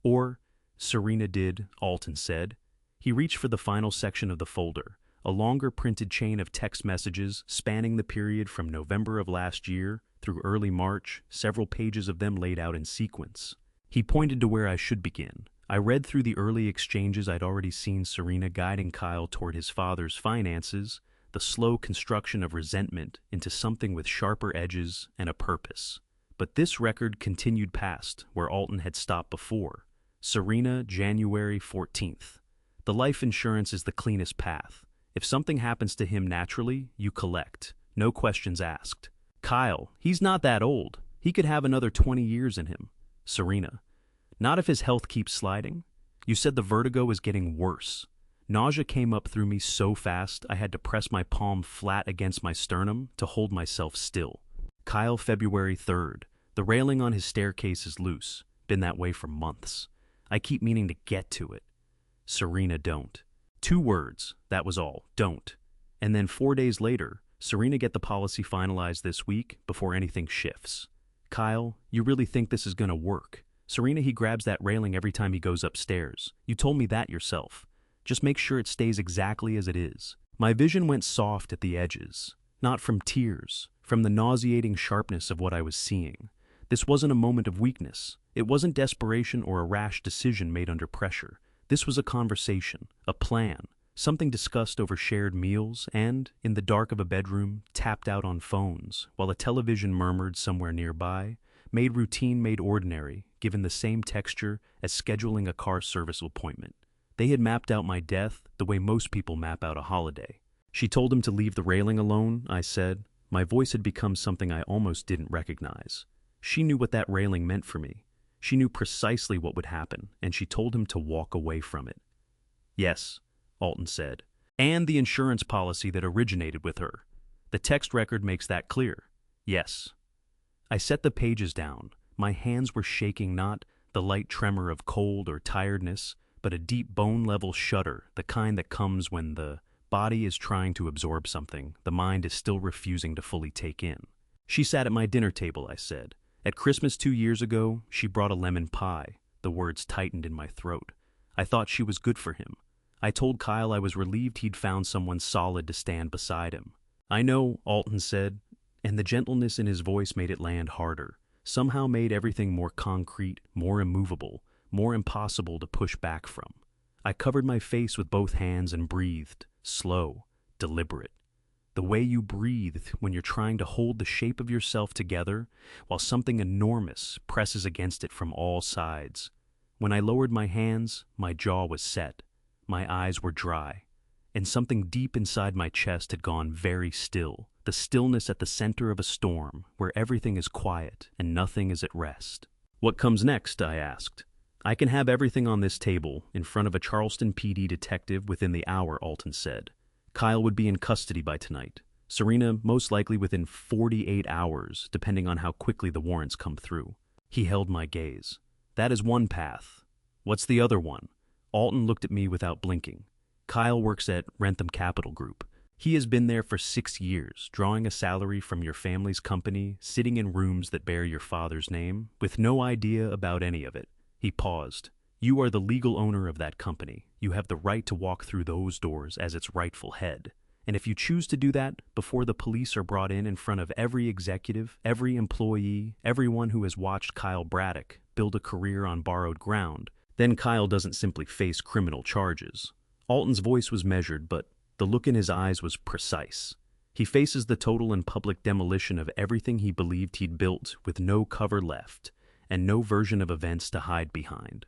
Or, Serena did, Alton said. He reached for the final section of the folder, a longer printed chain of text messages spanning the period from November of last year through early March, several pages of them laid out in sequence. He pointed to where I should begin. I read through the early exchanges I'd already seen Serena guiding Kyle toward his father's finances, the slow construction of resentment into something with sharper edges and a purpose. But this record continued past where Alton had stopped before. Serena, January 14th. The life insurance is the cleanest path. If something happens to him naturally, you collect. No questions asked. Kyle, he's not that old. He could have another 20 years in him. Serena, not if his health keeps sliding. You said the vertigo is getting worse. Nausea came up through me so fast I had to press my palm flat against my sternum to hold myself still. Kyle, February 3rd. The railing on his staircase is loose. Been that way for months. I keep meaning to get to it. Serena, don't. 2 words, that was all, don't. And then 4 days later, Serena, get the policy finalized this week before anything shifts. Kyle, you really think this is gonna work? Serena, he grabs that railing every time he goes upstairs. You told me that yourself. Just make sure it stays exactly as it is. My vision went soft at the edges, not from tears, from the nauseating sharpness of what I was seeing. This wasn't a moment of weakness. It wasn't desperation or a rash decision made under pressure. This was a conversation, a plan, something discussed over shared meals and, in the dark of a bedroom, tapped out on phones, while a television murmured somewhere nearby, made routine made ordinary, given the same texture as scheduling a car service appointment. They had mapped out my death the way most people map out a holiday. She told him to leave the railing alone, I said. My voice had become something I almost didn't recognize. She knew what that railing meant for me. She knew precisely what would happen, and she told him to walk away from it. Yes, Alton said, and the insurance policy that originated with her. The text record makes that clear. Yes. I set the pages down. My hands were shaking, not the light tremor of cold or tiredness, but a deep bone-level shudder, the kind that comes when the body is trying to absorb something the mind is still refusing to fully take in. She sat at my dinner table, I said. At Christmas 2 years ago, she brought a lemon pie. The words tightened in my throat. I thought she was good for him. I told Kyle I was relieved he'd found someone solid to stand beside him. I know, Alton said, and the gentleness in his voice made it land harder, somehow made everything more concrete, more immovable, more impossible to push back from. I covered my face with both hands and breathed, slow, deliberate. The way you breathe when you're trying to hold the shape of yourself together while something enormous presses against it from all sides. When I lowered my hands, my jaw was set. My eyes were dry, and something deep inside my chest had gone very still, the stillness at the center of a storm where everything is quiet and nothing is at rest. What comes next? I asked. I can have everything on this table in front of a Charleston PD detective within the hour, Alton said. Kyle would be in custody by tonight. Serena most likely within 48 hours, depending on how quickly the warrants come through. He held my gaze. That is one path. What's the other one? Alton looked at me without blinking. Kyle works at Rentham Capital Group. He has been there for 6 years, drawing a salary from your family's company, sitting in rooms that bear your father's name, with no idea about any of it. He paused. You are the legal owner of that company. You have the right to walk through those doors as its rightful head. And if you choose to do that before the police are brought in front of every executive, every employee, everyone who has watched Kyle Braddock build a career on borrowed ground, then Kyle doesn't simply face criminal charges. Alton's voice was measured, but the look in his eyes was precise. He faces the total and public demolition of everything he believed he'd built with no cover left and no version of events to hide behind.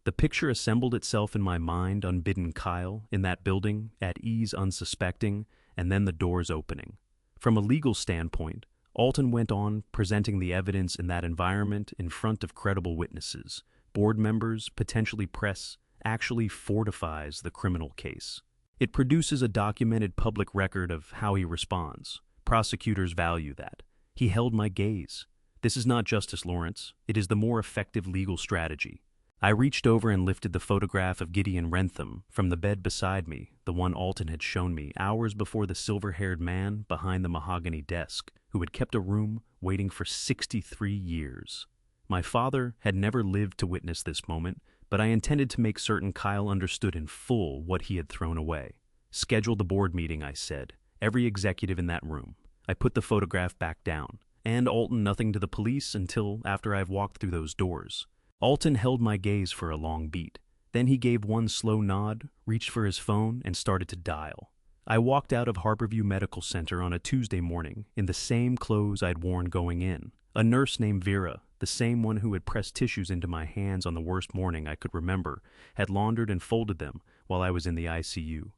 The picture assembled itself in my mind, unbidden Kyle, in that building, at ease unsuspecting, and then the doors opening. From a legal standpoint, Alton went on presenting the evidence in that environment in front of credible witnesses, board members, potentially press, actually fortifies the criminal case. It produces a documented public record of how he responds. Prosecutors value that. He held my gaze. This is not justice, Lawrence. It is the more effective legal strategy. I reached over and lifted the photograph of Gideon Rentham from the bed beside me, the one Alton had shown me hours before the silver-haired man behind the mahogany desk, who had kept a room waiting for 63 years. My father had never lived to witness this moment, but I intended to make certain Kyle understood in full what he had thrown away. Schedule the board meeting, I said. Every executive in that room. I put the photograph back down, and Alton nothing to the police until after I've walked through those doors. Alton held my gaze for a long beat. Then he gave one slow nod, reached for his phone, and started to dial. I walked out of Harborview Medical Center on a Tuesday morning in the same clothes I'd worn going in. A nurse named Vera, the same one who had pressed tissues into my hands on the worst morning I could remember, had laundered and folded them while I was in the ICU.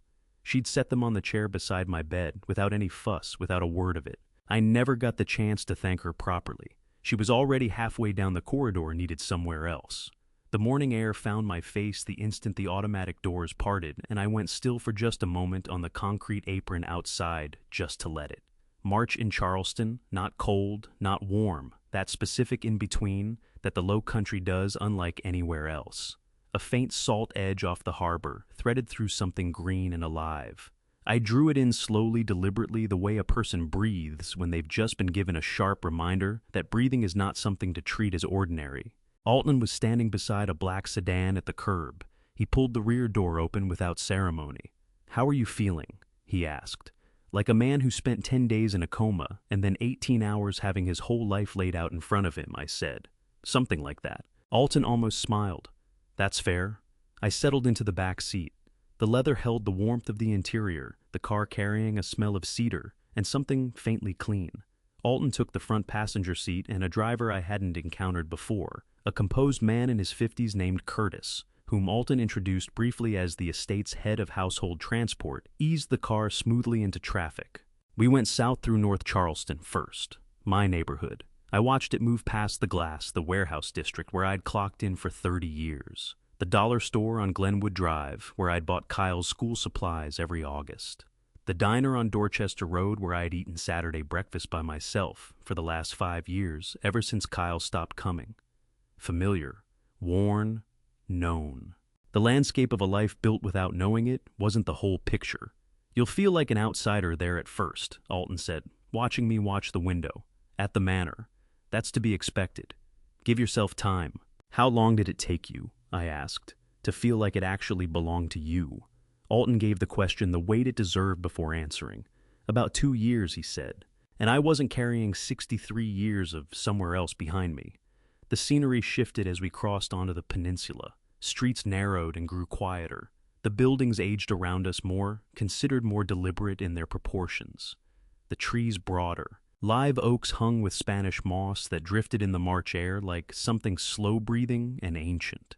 She'd set them on the chair beside my bed, without any fuss, without a word of it. I never got the chance to thank her properly. She was already halfway down the corridor and needed somewhere else. The morning air found my face the instant the automatic doors parted, and I went still for just a moment on the concrete apron outside, just to let it. March in Charleston, not cold, not warm, that specific in-between that the low country does unlike anywhere else. A faint salt edge off the harbor, threaded through something green and alive. I drew it in slowly, deliberately, the way a person breathes when they've just been given a sharp reminder that breathing is not something to treat as ordinary. Alton was standing beside a black sedan at the curb. He pulled the rear door open without ceremony. "How are you feeling?" he asked. Like a man who spent 10 days in a coma and then 18 hours having his whole life laid out in front of him, I said. Something like that. Alton almost smiled. That's fair. I settled into the back seat. The leather held the warmth of the interior, the car carrying a smell of cedar and something faintly clean. Alton took the front passenger seat, and a driver I hadn't encountered before, a composed man in his 50s named Curtis, whom Alton introduced briefly as the estate's head of household transport, eased the car smoothly into traffic. We went south through North Charleston first, my neighborhood. I watched it move past the Glass, the warehouse district where I'd clocked in for 30 years. The dollar store on Glenwood Drive, where I'd bought Kyle's school supplies every August. The diner on Dorchester Road, where I'd eaten Saturday breakfast by myself for the last 5 years, ever since Kyle stopped coming. Familiar, worn, known. The landscape of a life built without knowing it wasn't the whole picture. You'll feel like an outsider there at first, Alton said, watching me watch the window. At the manor. That's to be expected. Give yourself time. How long did it take you, I asked, to feel like it actually belonged to you? Alton gave the question the weight it deserved before answering. About 2 years, he said, and I wasn't carrying 63 years of somewhere else behind me. The scenery shifted as we crossed onto the peninsula. Streets narrowed and grew quieter. The buildings aged around us more, considered more deliberate in their proportions. The trees broader. Live oaks hung with Spanish moss that drifted in the March air like something slow-breathing and ancient.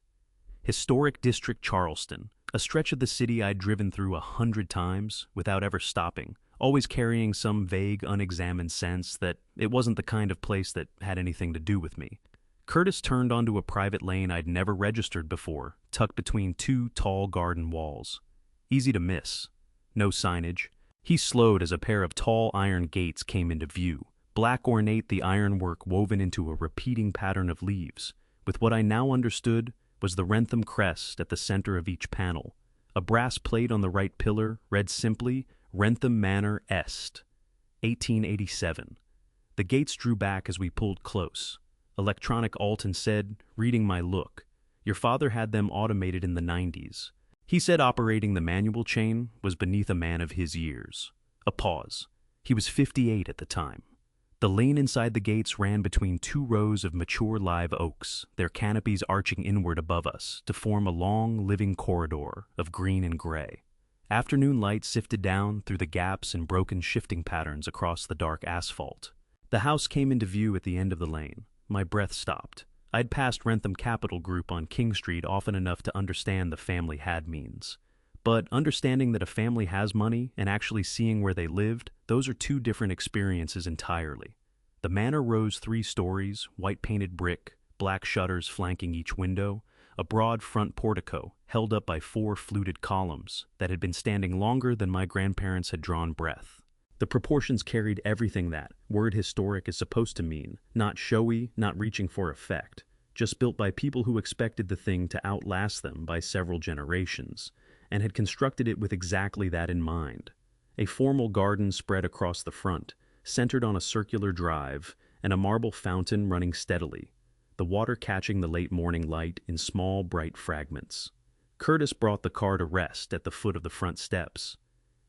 Historic District Charleston, a stretch of the city I'd driven through 100 times without ever stopping, always carrying some vague, unexamined sense that it wasn't the kind of place that had anything to do with me. Curtis turned onto a private lane I'd never registered before, tucked between 2 tall garden walls. Easy to miss. No signage, He slowed as a pair of tall iron gates came into view, black ornate, the ironwork woven into a repeating pattern of leaves, with what I now understood was the Wrentham crest at the center of each panel. A brass plate on the right pillar read simply, Wrentham Manor Est, 1887. The gates drew back as we pulled close. Electronic Alton said, reading my look, "Your father had them automated in the 90s. He said operating the manual chain was beneath a man of his years." A pause. He was 58 at the time. The lane inside the gates ran between two rows of mature live oaks, their canopies arching inward above us to form a long, living corridor of green and gray. Afternoon light sifted down through the gaps and broken shifting patterns across the dark asphalt. The house came into view at the end of the lane. My breath stopped. I'd passed Wrentham Capital Group on King Street often enough to understand the family had means. But understanding that a family has money and actually seeing where they lived, those are two different experiences entirely. The manor rose 3 stories, white-painted brick, black shutters flanking each window, a broad front portico held up by 4 fluted columns that had been standing longer than my grandparents had drawn breath. The proportions carried everything that word historic is supposed to mean, not showy, not reaching for effect, just built by people who expected the thing to outlast them by several generations, and had constructed it with exactly that in mind. A formal garden spread across the front, centered on a circular drive, and a marble fountain running steadily, the water catching the late morning light in small, bright fragments. Curtis brought the car to rest at the foot of the front steps.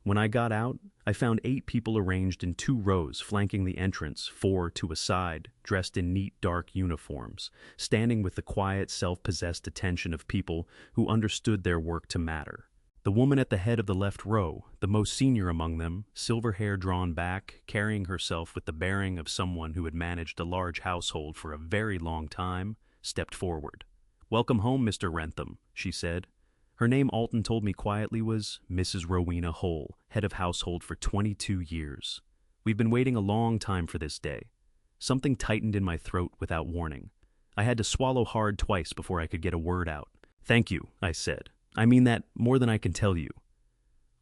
When I got out, I found 8 people arranged in 2 rows flanking the entrance, 4 to a side, dressed in neat dark uniforms, standing with the quiet, self-possessed attention of people who understood their work to matter. The woman at the head of the left row, the most senior among them, silver hair drawn back, carrying herself with the bearing of someone who had managed a large household for a very long time, stepped forward. "Welcome home, Mr. Wrentham," she said. Her name, Alton told me quietly, was Mrs. Rowena Hull, head of household for 22 years. "We've been waiting a long time for this day." Something tightened in my throat without warning. I had to swallow hard twice before I could get a word out. "Thank you," I said. "I mean that more than I can tell you."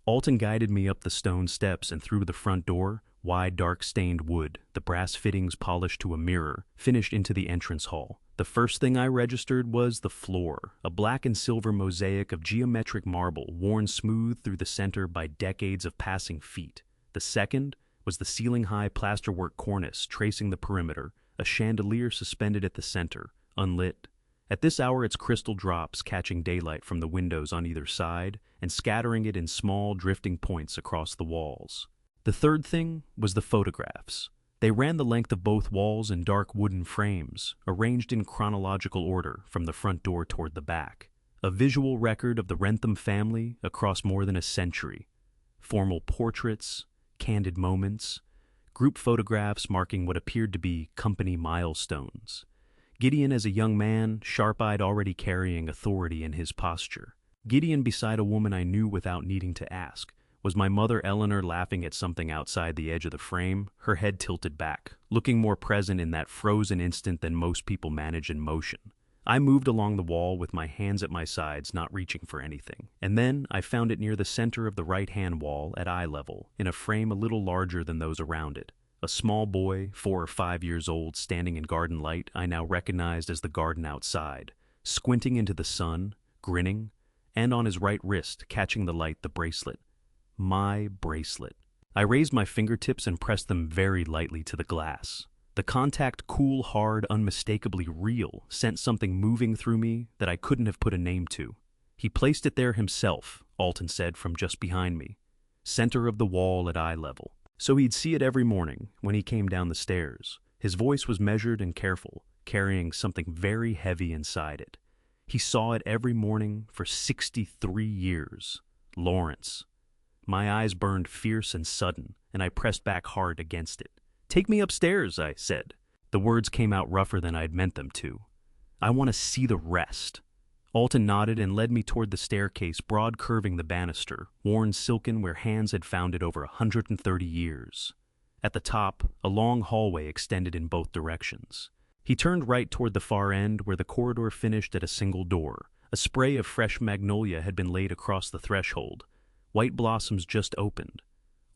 Alton guided me up the stone steps and through the front door, wide dark-stained wood, the brass fittings polished to a mirror, finished into the entrance hall. The first thing I registered was the floor, a black and silver mosaic of geometric marble worn smooth through the center by decades of passing feet. The second was the ceiling-high plasterwork cornice tracing the perimeter, a chandelier suspended at the center, unlit. At this hour its crystal drops catching daylight from the windows on either side and scattering it in small drifting points across the walls. The third thing was the photographs. They ran the length of both walls in dark wooden frames, arranged in chronological order from the front door toward the back. A visual record of the Wrentham family across more than a century. Formal portraits, candid moments, group photographs marking what appeared to be company milestones. Gideon as a young man, sharp-eyed, already carrying authority in his posture. Gideon beside a woman I knew without needing to ask. Was my mother Eleanor laughing at something outside the edge of the frame, her head tilted back, looking more present in that frozen instant than most people manage in motion? I moved along the wall with my hands at my sides, not reaching for anything. And then I found it near the center of the right-hand wall at eye level, in a frame a little larger than those around it. A small boy, 4 or 5 years old, standing in garden light I now recognized as the garden outside, squinting into the sun, grinning, and on his right wrist, catching the light, the bracelet. My bracelet. I raised my fingertips and pressed them very lightly to the glass. The contact, cool, hard, unmistakably real, sent something moving through me that I couldn't have put a name to. "He placed it there himself," Alton said from just behind me. "Center of the wall at eye level. So he'd see it every morning when he came down the stairs." His voice was measured and careful, carrying something very heavy inside it. "He saw it every morning for 63 years. Lawrence." My eyes burned fierce and sudden, and I pressed back hard against it. "Take me upstairs," I said. The words came out rougher than I'd meant them to. "I want to see the rest." Alton nodded and led me toward the staircase, broad curving the banister, worn silken where hands had found it over 130 years. At the top, a long hallway extended in both directions. He turned right toward the far end where the corridor finished at a single door. A spray of fresh magnolia had been laid across the threshold. White blossoms just opened.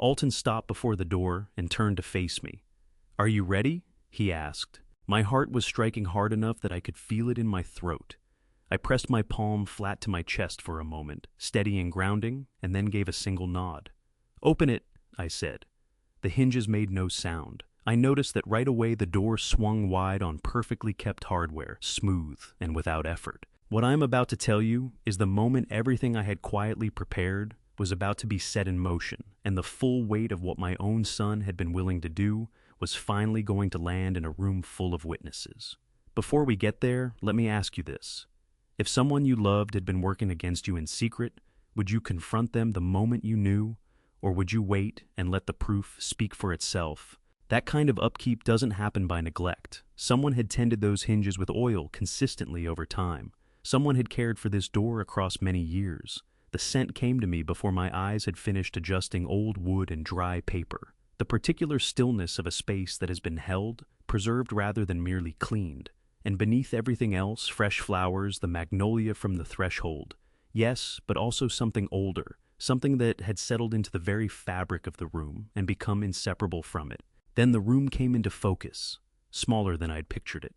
Alton stopped before the door and turned to face me. "Are you ready?" he asked. My heart was striking hard enough that I could feel it in my throat. I pressed my palm flat to my chest for a moment, steady and grounding, and then gave a single nod. "Open it," I said. The hinges made no sound. I noticed that right away the door swung wide on perfectly kept hardware, smooth and without effort. What I'm about to tell you is the moment everything I had quietly prepared was about to be set in motion, and the full weight of what my own son had been willing to do was finally going to land in a room full of witnesses. Before we get there, let me ask you this. If someone you loved had been working against you in secret, would you confront them the moment you knew, or would you wait and let the proof speak for itself? That kind of upkeep doesn't happen by neglect. Someone had tended those hinges with oil consistently over time. Someone had cared for this door across many years. The scent came to me before my eyes had finished adjusting old wood and dry paper. The particular stillness of a space that has been held, preserved rather than merely cleaned. And beneath everything else, fresh flowers, the magnolia from the threshold. Yes, but also something older, something that had settled into the very fabric of the room and become inseparable from it. Then the room came into focus, smaller than I'd pictured it.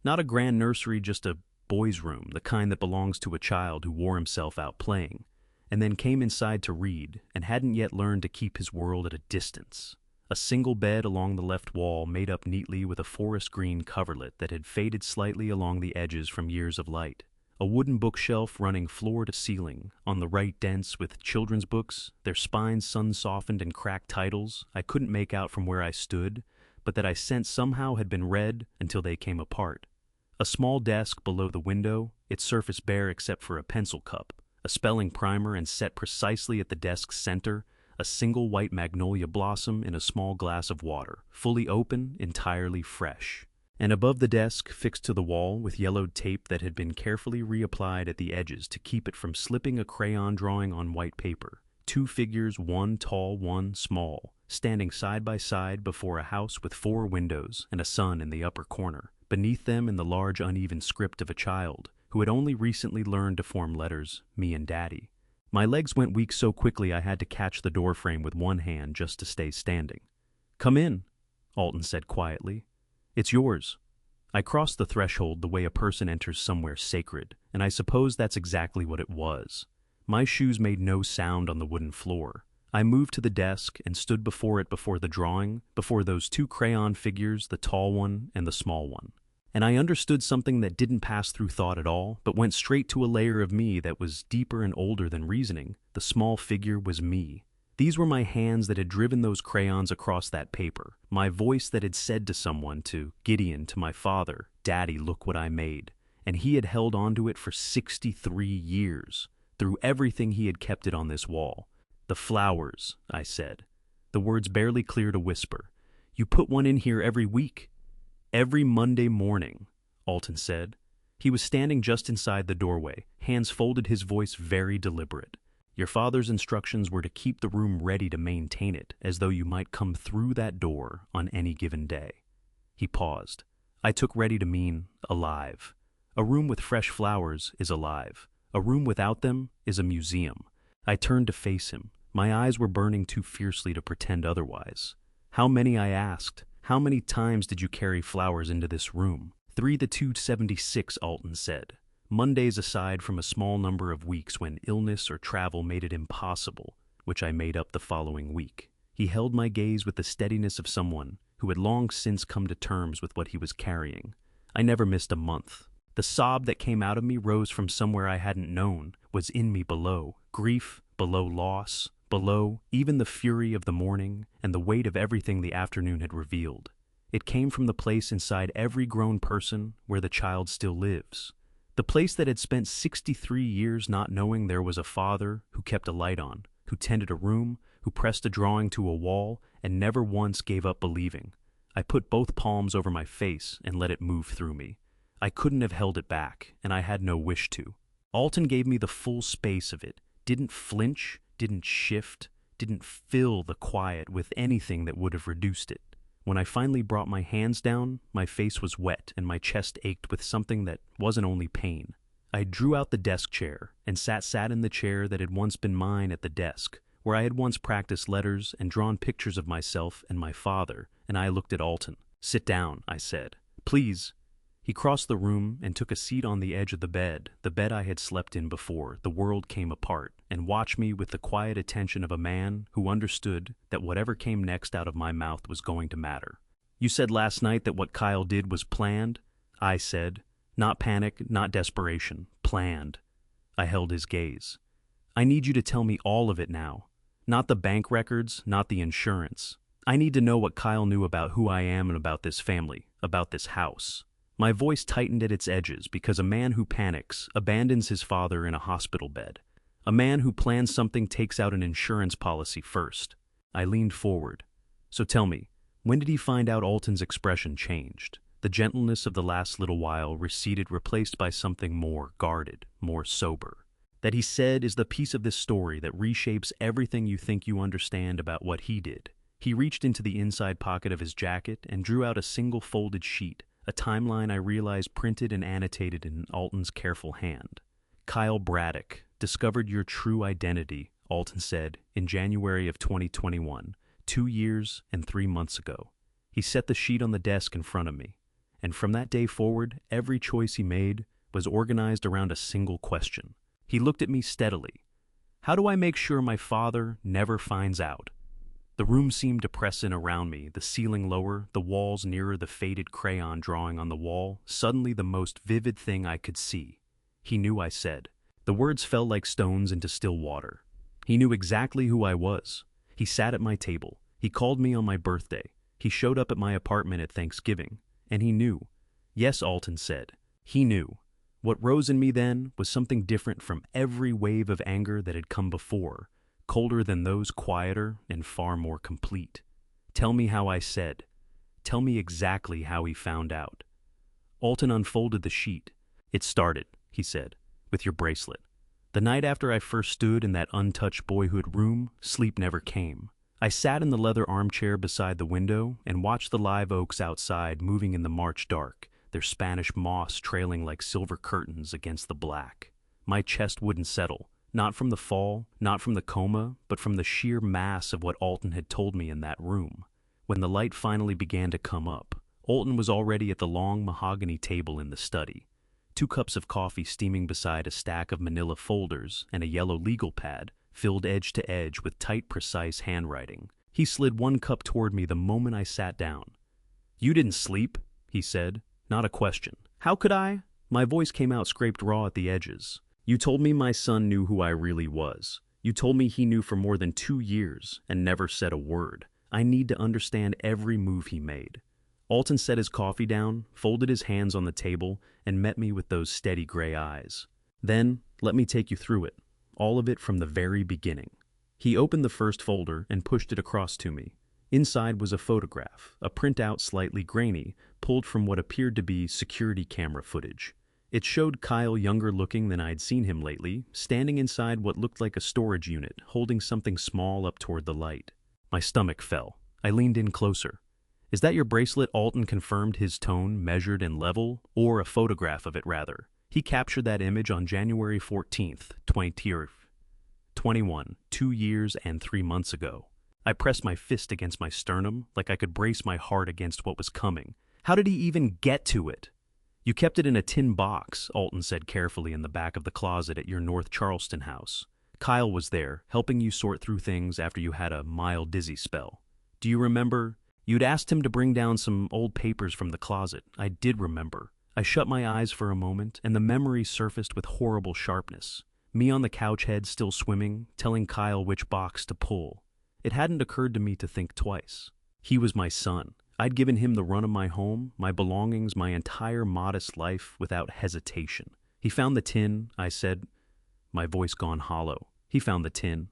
Not a grand nursery, just a boy's room, the kind that belongs to a child who wore himself out playing, and then came inside to read and hadn't yet learned to keep his world at a distance. A single bed along the left wall made up neatly with a forest green coverlet that had faded slightly along the edges from years of light. A wooden bookshelf running floor to ceiling, on the right dense with children's books, their spines sun-softened and cracked titles I couldn't make out from where I stood, but that I sensed somehow had been read until they came apart. A small desk below the window, its surface bare except for a pencil cup, a spelling primer, and set precisely at the desk's center, a single white magnolia blossom in a small glass of water, fully open, entirely fresh. And above the desk, fixed to the wall with yellowed tape that had been carefully reapplied at the edges to keep it from slipping a crayon drawing on white paper, two figures, one tall, one small, standing side by side before a house with 4 windows and a sun in the upper corner. Beneath them, in the large uneven script of a child who had only recently learned to form letters, "Me and Daddy." My legs went weak so quickly I had to catch the doorframe with one hand just to stay standing. "Come in," Alton said quietly. "It's yours." I crossed the threshold the way a person enters somewhere sacred, and I suppose that's exactly what it was. My shoes made no sound on the wooden floor. I moved to the desk and stood before it, before the drawing, before those 2 crayon figures, the tall one and the small one. And I understood something that didn't pass through thought at all, but went straight to a layer of me that was deeper and older than reasoning. The small figure was me. These were my hands that had driven those crayons across that paper, my voice that had said to someone, to Gideon, to my father, "Daddy, look what I made." And he had held onto it for 63 years. Through everything he had kept it on this wall. "The flowers," I said. The words barely cleared a whisper. "You put one in here every week." "Every Monday morning," Alton said. He was standing just inside the doorway, hands folded, his voice very deliberate. "Your father's instructions were to keep the room ready to maintain it, as though you might come through that door on any given day." He paused. I took ready to mean alive. A room with fresh flowers is alive. A room without them is a museum. I turned to face him. My eyes were burning too fiercely to pretend otherwise. "How many?" I asked. "How many times did you carry flowers into this room?" 3 to 276, Alton said. "Mondays aside from a small number of weeks when illness or travel made it impossible, which I made up the following week." He held my gaze with the steadiness of someone who had long since come to terms with what he was carrying. I never missed a month. The sob that came out of me rose from somewhere I hadn't known, was in me below. Grief, below loss, below even the fury of the morning and the weight of everything the afternoon had revealed. It came from the place inside every grown person where the child still lives. The place that had spent 63 years not knowing there was a father who kept a light on, who tended a room, who pressed a drawing to a wall, and never once gave up believing. I put both palms over my face and let it move through me. I couldn't have held it back, and I had no wish to. Alton gave me the full space of it, didn't flinch, didn't shift, didn't fill the quiet with anything that would have reduced it. When I finally brought my hands down, my face was wet and my chest ached with something that wasn't only pain. I drew out the desk chair and sat in the chair that had once been mine at the desk, where I had once practiced letters and drawn pictures of myself and my father, and I looked at Alton. "Sit down," I said. "Please." He crossed the room and took a seat on the edge of the bed I had slept in before the world came apart, and watched me with the quiet attention of a man who understood that whatever came next out of my mouth was going to matter. "You said last night that what Kyle did was planned?" I said. "Not panic, not desperation. Planned." I held his gaze. "I need you to tell me all of it now. Not the bank records, not the insurance. I need to know what Kyle knew about who I am and about this family, about this house." My voice tightened at its edges because a man who panics abandons his father in a hospital bed. A man who plans something takes out an insurance policy first. I leaned forward. "So tell me, when did he find out?" Alton's expression changed. The gentleness of the last little while receded, replaced by something more guarded, more sober. "That he said is the piece of this story that reshapes everything you think you understand about what he did." He reached into the inside pocket of his jacket and drew out a single folded sheet, a timeline I realized printed and annotated in Alton's careful hand. "Kyle Braddock discovered your true identity," Alton said, "in January of 2021, 2 years and 3 months ago." He set the sheet on the desk in front of me, and from that day forward, every choice he made was organized around a single question. He looked at me steadily. "How do I make sure my father never finds out?" The room seemed to press in around me, the ceiling lower, the walls nearer the faded crayon drawing on the wall, suddenly the most vivid thing I could see. "He knew," I said. The words fell like stones into still water. He knew exactly who I was. He sat at my table. He called me on my birthday. He showed up at my apartment at Thanksgiving. And he knew. "Yes," Alton said. "He knew." What rose in me then was something different from every wave of anger that had come before. Colder than those, quieter and far more complete. "Tell me how," I said. "Tell me exactly how he found out." Alton unfolded the sheet. "It started," he said, "with your bracelet. The night after I first stood in that untouched boyhood room, sleep never came. I sat in the leather armchair beside the window and watched the live oaks outside moving in the March dark, their Spanish moss trailing like silver curtains against the black. My chest wouldn't settle. Not from the fall, not from the coma, but from the sheer mass of what Alton had told me in that room. When the light finally began to come up, Alton was already at the long mahogany table in the study. 2 cups of coffee steaming beside a stack of manila folders and a yellow legal pad, filled edge to edge with tight, precise handwriting. He slid 1 cup toward me the moment I sat down. "You didn't sleep," he said. Not a question. "How could I?" My voice came out scraped raw at the edges. "You told me my son knew who I really was. You told me he knew for more than 2 years and never said a word. I need to understand every move he made." Alton set his coffee down, folded his hands on the table, and met me with those steady gray eyes. "Then, let me take you through it. All of it from the very beginning." He opened the first folder and pushed it across to me. Inside was a photograph, a printout slightly grainy, pulled from what appeared to be security camera footage. It showed Kyle younger looking than I'd seen him lately, standing inside what looked like a storage unit, holding something small up toward the light. My stomach fell. I leaned in closer. "Is that your bracelet?" Alton confirmed, his tone measured and level, or a photograph of it rather. He captured that image on January 14th, 2021, 2 years and 3 months ago. I pressed my fist against my sternum, like I could brace my heart against what was coming. How did he even get to it? "You kept it in a tin box," Alton said carefully, "in the back of the closet at your North Charleston house. Kyle was there, helping you sort through things after you had a mild dizzy spell. Do you remember? You'd asked him to bring down some old papers from the closet." I did remember. I shut my eyes for a moment, and the memory surfaced with horrible sharpness. Me on the couch head still swimming, telling Kyle which box to pull. It hadn't occurred to me to think twice. He was my son. I'd given him the run of my home, my belongings, my entire modest life without hesitation. "He found the tin," I said, my voice gone hollow. "He found the tin."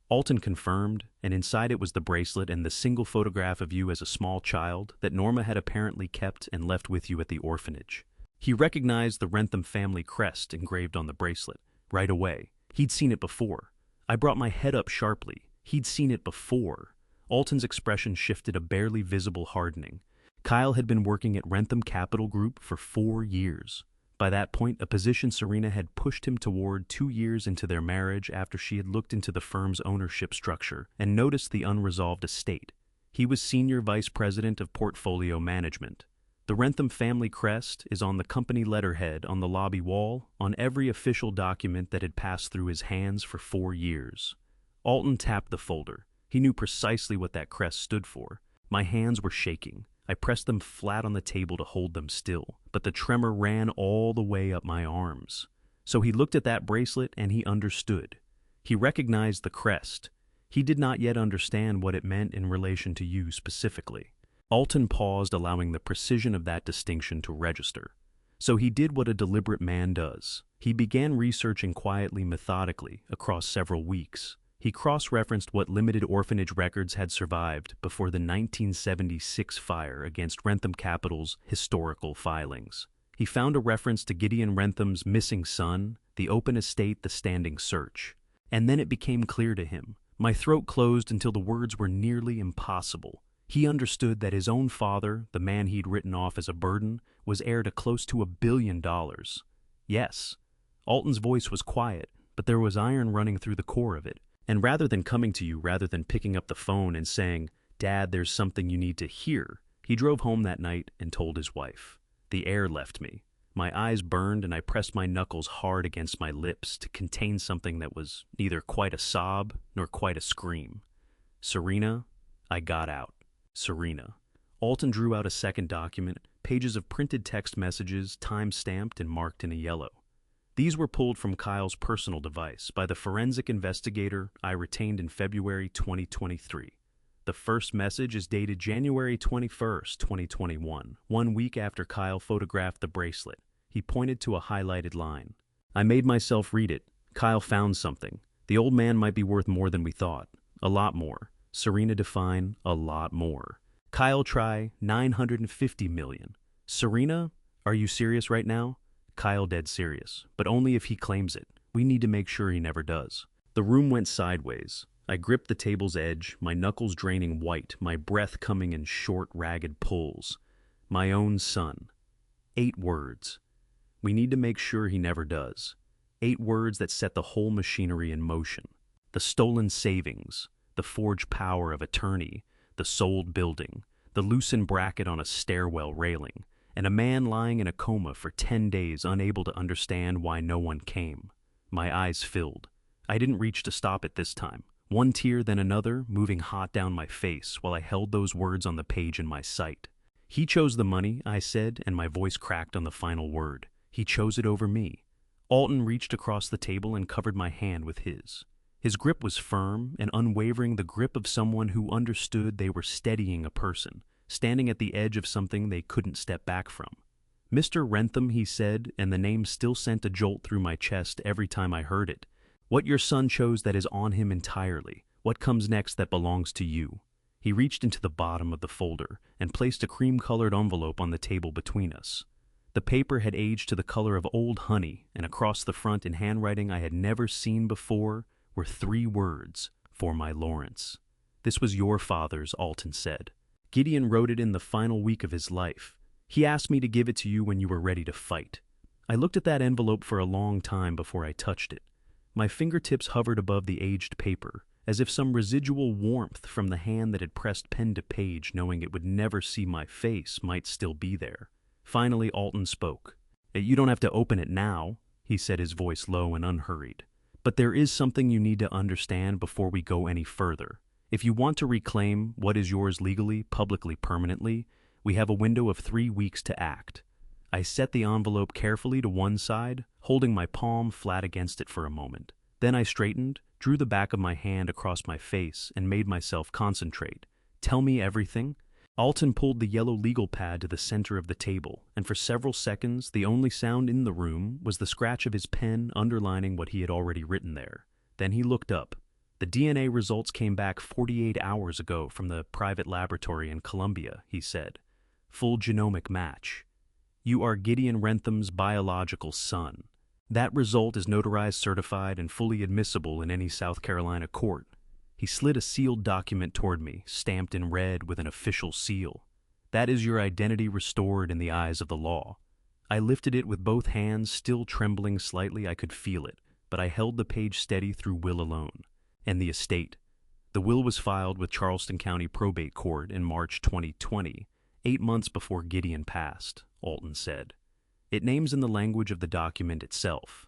Alton confirmed, and inside it was the bracelet and the single photograph of you as a small child that Norma had apparently kept and left with you at the orphanage. He recognized the Rentham family crest engraved on the bracelet right away. He'd seen it before. I brought my head up sharply. He'd seen it before. Alton's expression shifted, a barely visible hardening. Kyle had been working at Rentham Capital Group for 4 years. By that point, a position Serena had pushed him toward 2 years into their marriage after she had looked into the firm's ownership structure and noticed the unresolved estate. He was Senior Vice President of Portfolio Management. The Wrentham family crest is on the company letterhead on the lobby wall on every official document that had passed through his hands for 4 years. Alton tapped the folder. He knew precisely what that crest stood for. My hands were shaking. I pressed them flat on the table to hold them still, but the tremor ran all the way up my arms. So he looked at that bracelet and he understood. He recognized the crest. He did not yet understand what it meant in relation to you specifically. Alton paused, allowing the precision of that distinction to register. So he did what a deliberate man does. He began researching quietly, methodically, across several weeks. He cross-referenced what limited orphanage records had survived before the 1976 fire against Wrentham Capital's historical filings. He found a reference to Gideon Wrentham's missing son, the open estate, the standing search. And then it became clear to him. My throat closed until the words were nearly impossible. He understood that his own father, the man he'd written off as a burden, was heir to close to $1 billion. Yes. Alton's voice was quiet, but there was iron running through the core of it. And rather than coming to you, rather than picking up the phone and saying, "Dad, there's something you need to hear," he drove home that night and told his wife. The air left me. My eyes burned and I pressed my knuckles hard against my lips to contain something that was neither quite a sob nor quite a scream. Serena, I got out. Serena. Alton drew out a second document, pages of printed text messages, time-stamped and marked in a yellow. These were pulled from Kyle's personal device by the forensic investigator I retained in February 2023. The first message is dated January 21st, 2021, 1 week after Kyle photographed the bracelet. He pointed to a highlighted line. I made myself read it. Kyle found something. The old man might be worth more than we thought. A lot more. Serena define a lot more. Kyle try 950 million. Serena, are you serious right now? Kyle dead serious, but only if he claims it. We need to make sure he never does. The room went sideways. I gripped the table's edge, my knuckles draining white, my breath coming in short, ragged pulls. My own son. 8 words. We need to make sure he never does. 8 words that set the whole machinery in motion. The stolen savings, the forged power of attorney, the sold building, the loosened bracket on a stairwell railing, and a man lying in a coma for 10 days unable to understand why no one came. My eyes filled. I didn't reach to stop it this time. One tear, then another, moving hot down my face while I held those words on the page in my sight. He chose the money, I said, and my voice cracked on the final word. He chose it over me. Alton reached across the table and covered my hand with his. His grip was firm and unwavering, the grip of someone who understood they were steadying a person, standing at the edge of something they couldn't step back from. "Mr. Wrentham," he said, and the name still sent a jolt through my chest every time I heard it. "What your son chose that is on him entirely. What comes next that belongs to you?" He reached into the bottom of the folder and placed a cream-colored envelope on the table between us. The paper had aged to the color of old honey, and across the front in handwriting I had never seen before were 3 words, "For my Lawrence." "This was your father's," Alton said. "Gideon wrote it in the final week of his life. He asked me to give it to you when you were ready to fight." I looked at that envelope for a long time before I touched it. My fingertips hovered above the aged paper, as if some residual warmth from the hand that had pressed pen to page, knowing it would never see my face, might still be there. Finally, Alton spoke. "You don't have to open it now," he said, his voice low and unhurried. "But there is something you need to understand before we go any further. If you want to reclaim what is yours legally, publicly, permanently, we have a window of 3 weeks to act." I set the envelope carefully to one side, holding my palm flat against it for a moment. Then I straightened, drew the back of my hand across my face, and made myself concentrate. "Tell me everything." Alton pulled the yellow legal pad to the center of the table, and for several seconds the only sound in the room was the scratch of his pen underlining what he had already written there. Then he looked up. "The DNA results came back 48 hours ago from the private laboratory in Colombia," he said. "Full genomic match. You are Gideon Wrentham's biological son. That result is notarized, certified, and fully admissible in any South Carolina court." He slid a sealed document toward me, stamped in red with an official seal. "That is your identity restored in the eyes of the law." I lifted it with both hands, still trembling slightly. I could feel it, but I held the page steady through will alone. And the estate. The will was filed with Charleston County Probate Court in March 2020, 8 months before Gideon passed, Alton said. It names in the language of the document itself,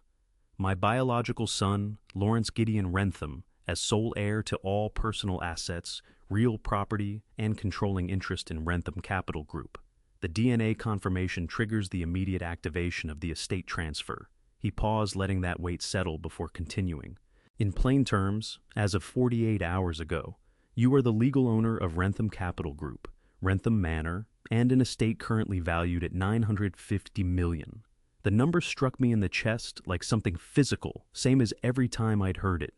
my biological son, Lawrence Gideon Rentham, as sole heir to all personal assets, real property, and controlling interest in Rentham Capital Group. The DNA confirmation triggers the immediate activation of the estate transfer. He paused, letting that weight settle before continuing. In plain terms, as of 48 hours ago, you are the legal owner of Rentham Capital Group, Rentham Manor, and an estate currently valued at $950 million. The number struck me in the chest like something physical, same as every time I'd heard it.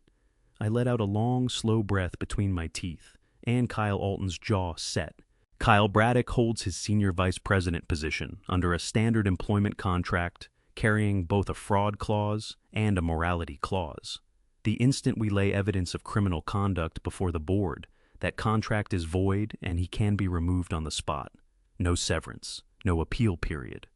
I let out a long, slow breath between my teeth, and Kyle Alton's jaw set. Kyle Braddock holds his senior vice president position under a standard employment contract carrying both a fraud clause and a morality clause. The instant we lay evidence of criminal conduct before the board, that contract is void and he can be removed on the spot. No severance, no appeal period.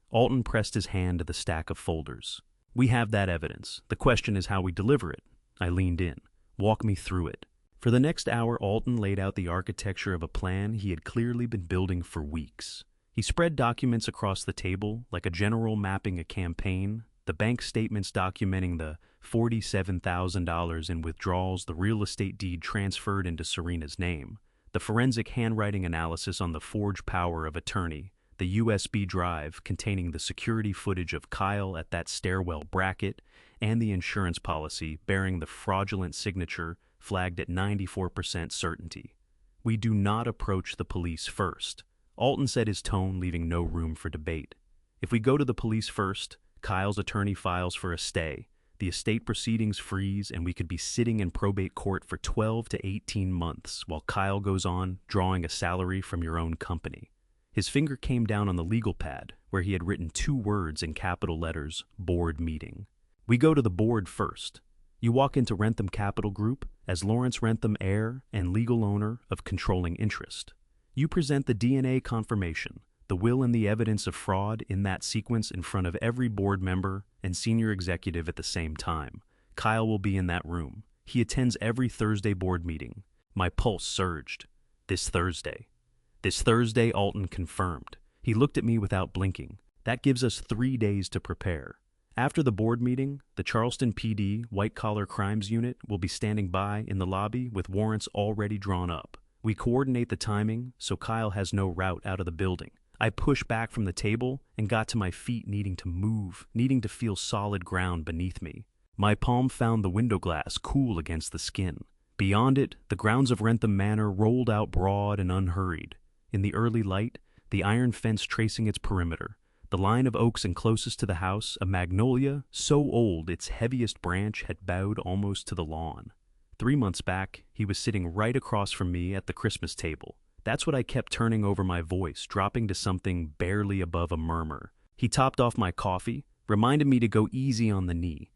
Alton pressed his hand to the stack of folders. We have that evidence. The question is how we deliver it. I leaned in. Walk me through it. For the next hour, Alton laid out the architecture of a plan he had clearly been building for weeks. He spread documents across the table, like a general mapping a campaign, the bank statements documenting the $47,000 in withdrawals, the real estate deed transferred into Serena's name, the forensic handwriting analysis on the forged power of attorney, the USB drive containing the security footage of Kyle at that stairwell bracket, and the insurance policy bearing the fraudulent signature flagged at 94% certainty. We do not approach the police first. Alton said, his tone leaving no room for debate. If we go to the police first, Kyle's attorney files for a stay, the estate proceedings freeze, and we could be sitting in probate court for 12 to 18 months while Kyle goes on drawing a salary from your own company. His finger came down on the legal pad, where he had written 2 words in capital letters, board meeting. We go to the board first. You walk into Rentham Capital Group as Lawrence Rentham, heir and legal owner of controlling interest. You present the DNA confirmation, the will and the evidence of fraud in that sequence in front of every board member and senior executive at the same time. Kyle will be in that room. He attends every Thursday board meeting. My pulse surged. This Thursday, Alton confirmed. He looked at me without blinking. That gives us 3 days to prepare. After the board meeting, the Charleston PD White-Collar Crimes Unit will be standing by in the lobby with warrants already drawn up. We coordinate the timing so Kyle has no route out of the building. I pushed back from the table and got to my feet, needing to move, needing to feel solid ground beneath me. My palm found the window glass, cool against the skin. Beyond it, the grounds of Rentham Manor rolled out broad and unhurried. In the early light, the iron fence tracing its perimeter, the line of oaks and closest to the house, a magnolia so old its heaviest branch had bowed almost to the lawn. 3 months back, he was sitting right across from me at the Christmas table. That's what I kept turning over my voice, dropping to something barely above a murmur. He topped off my coffee, reminded me to go easy on the knee.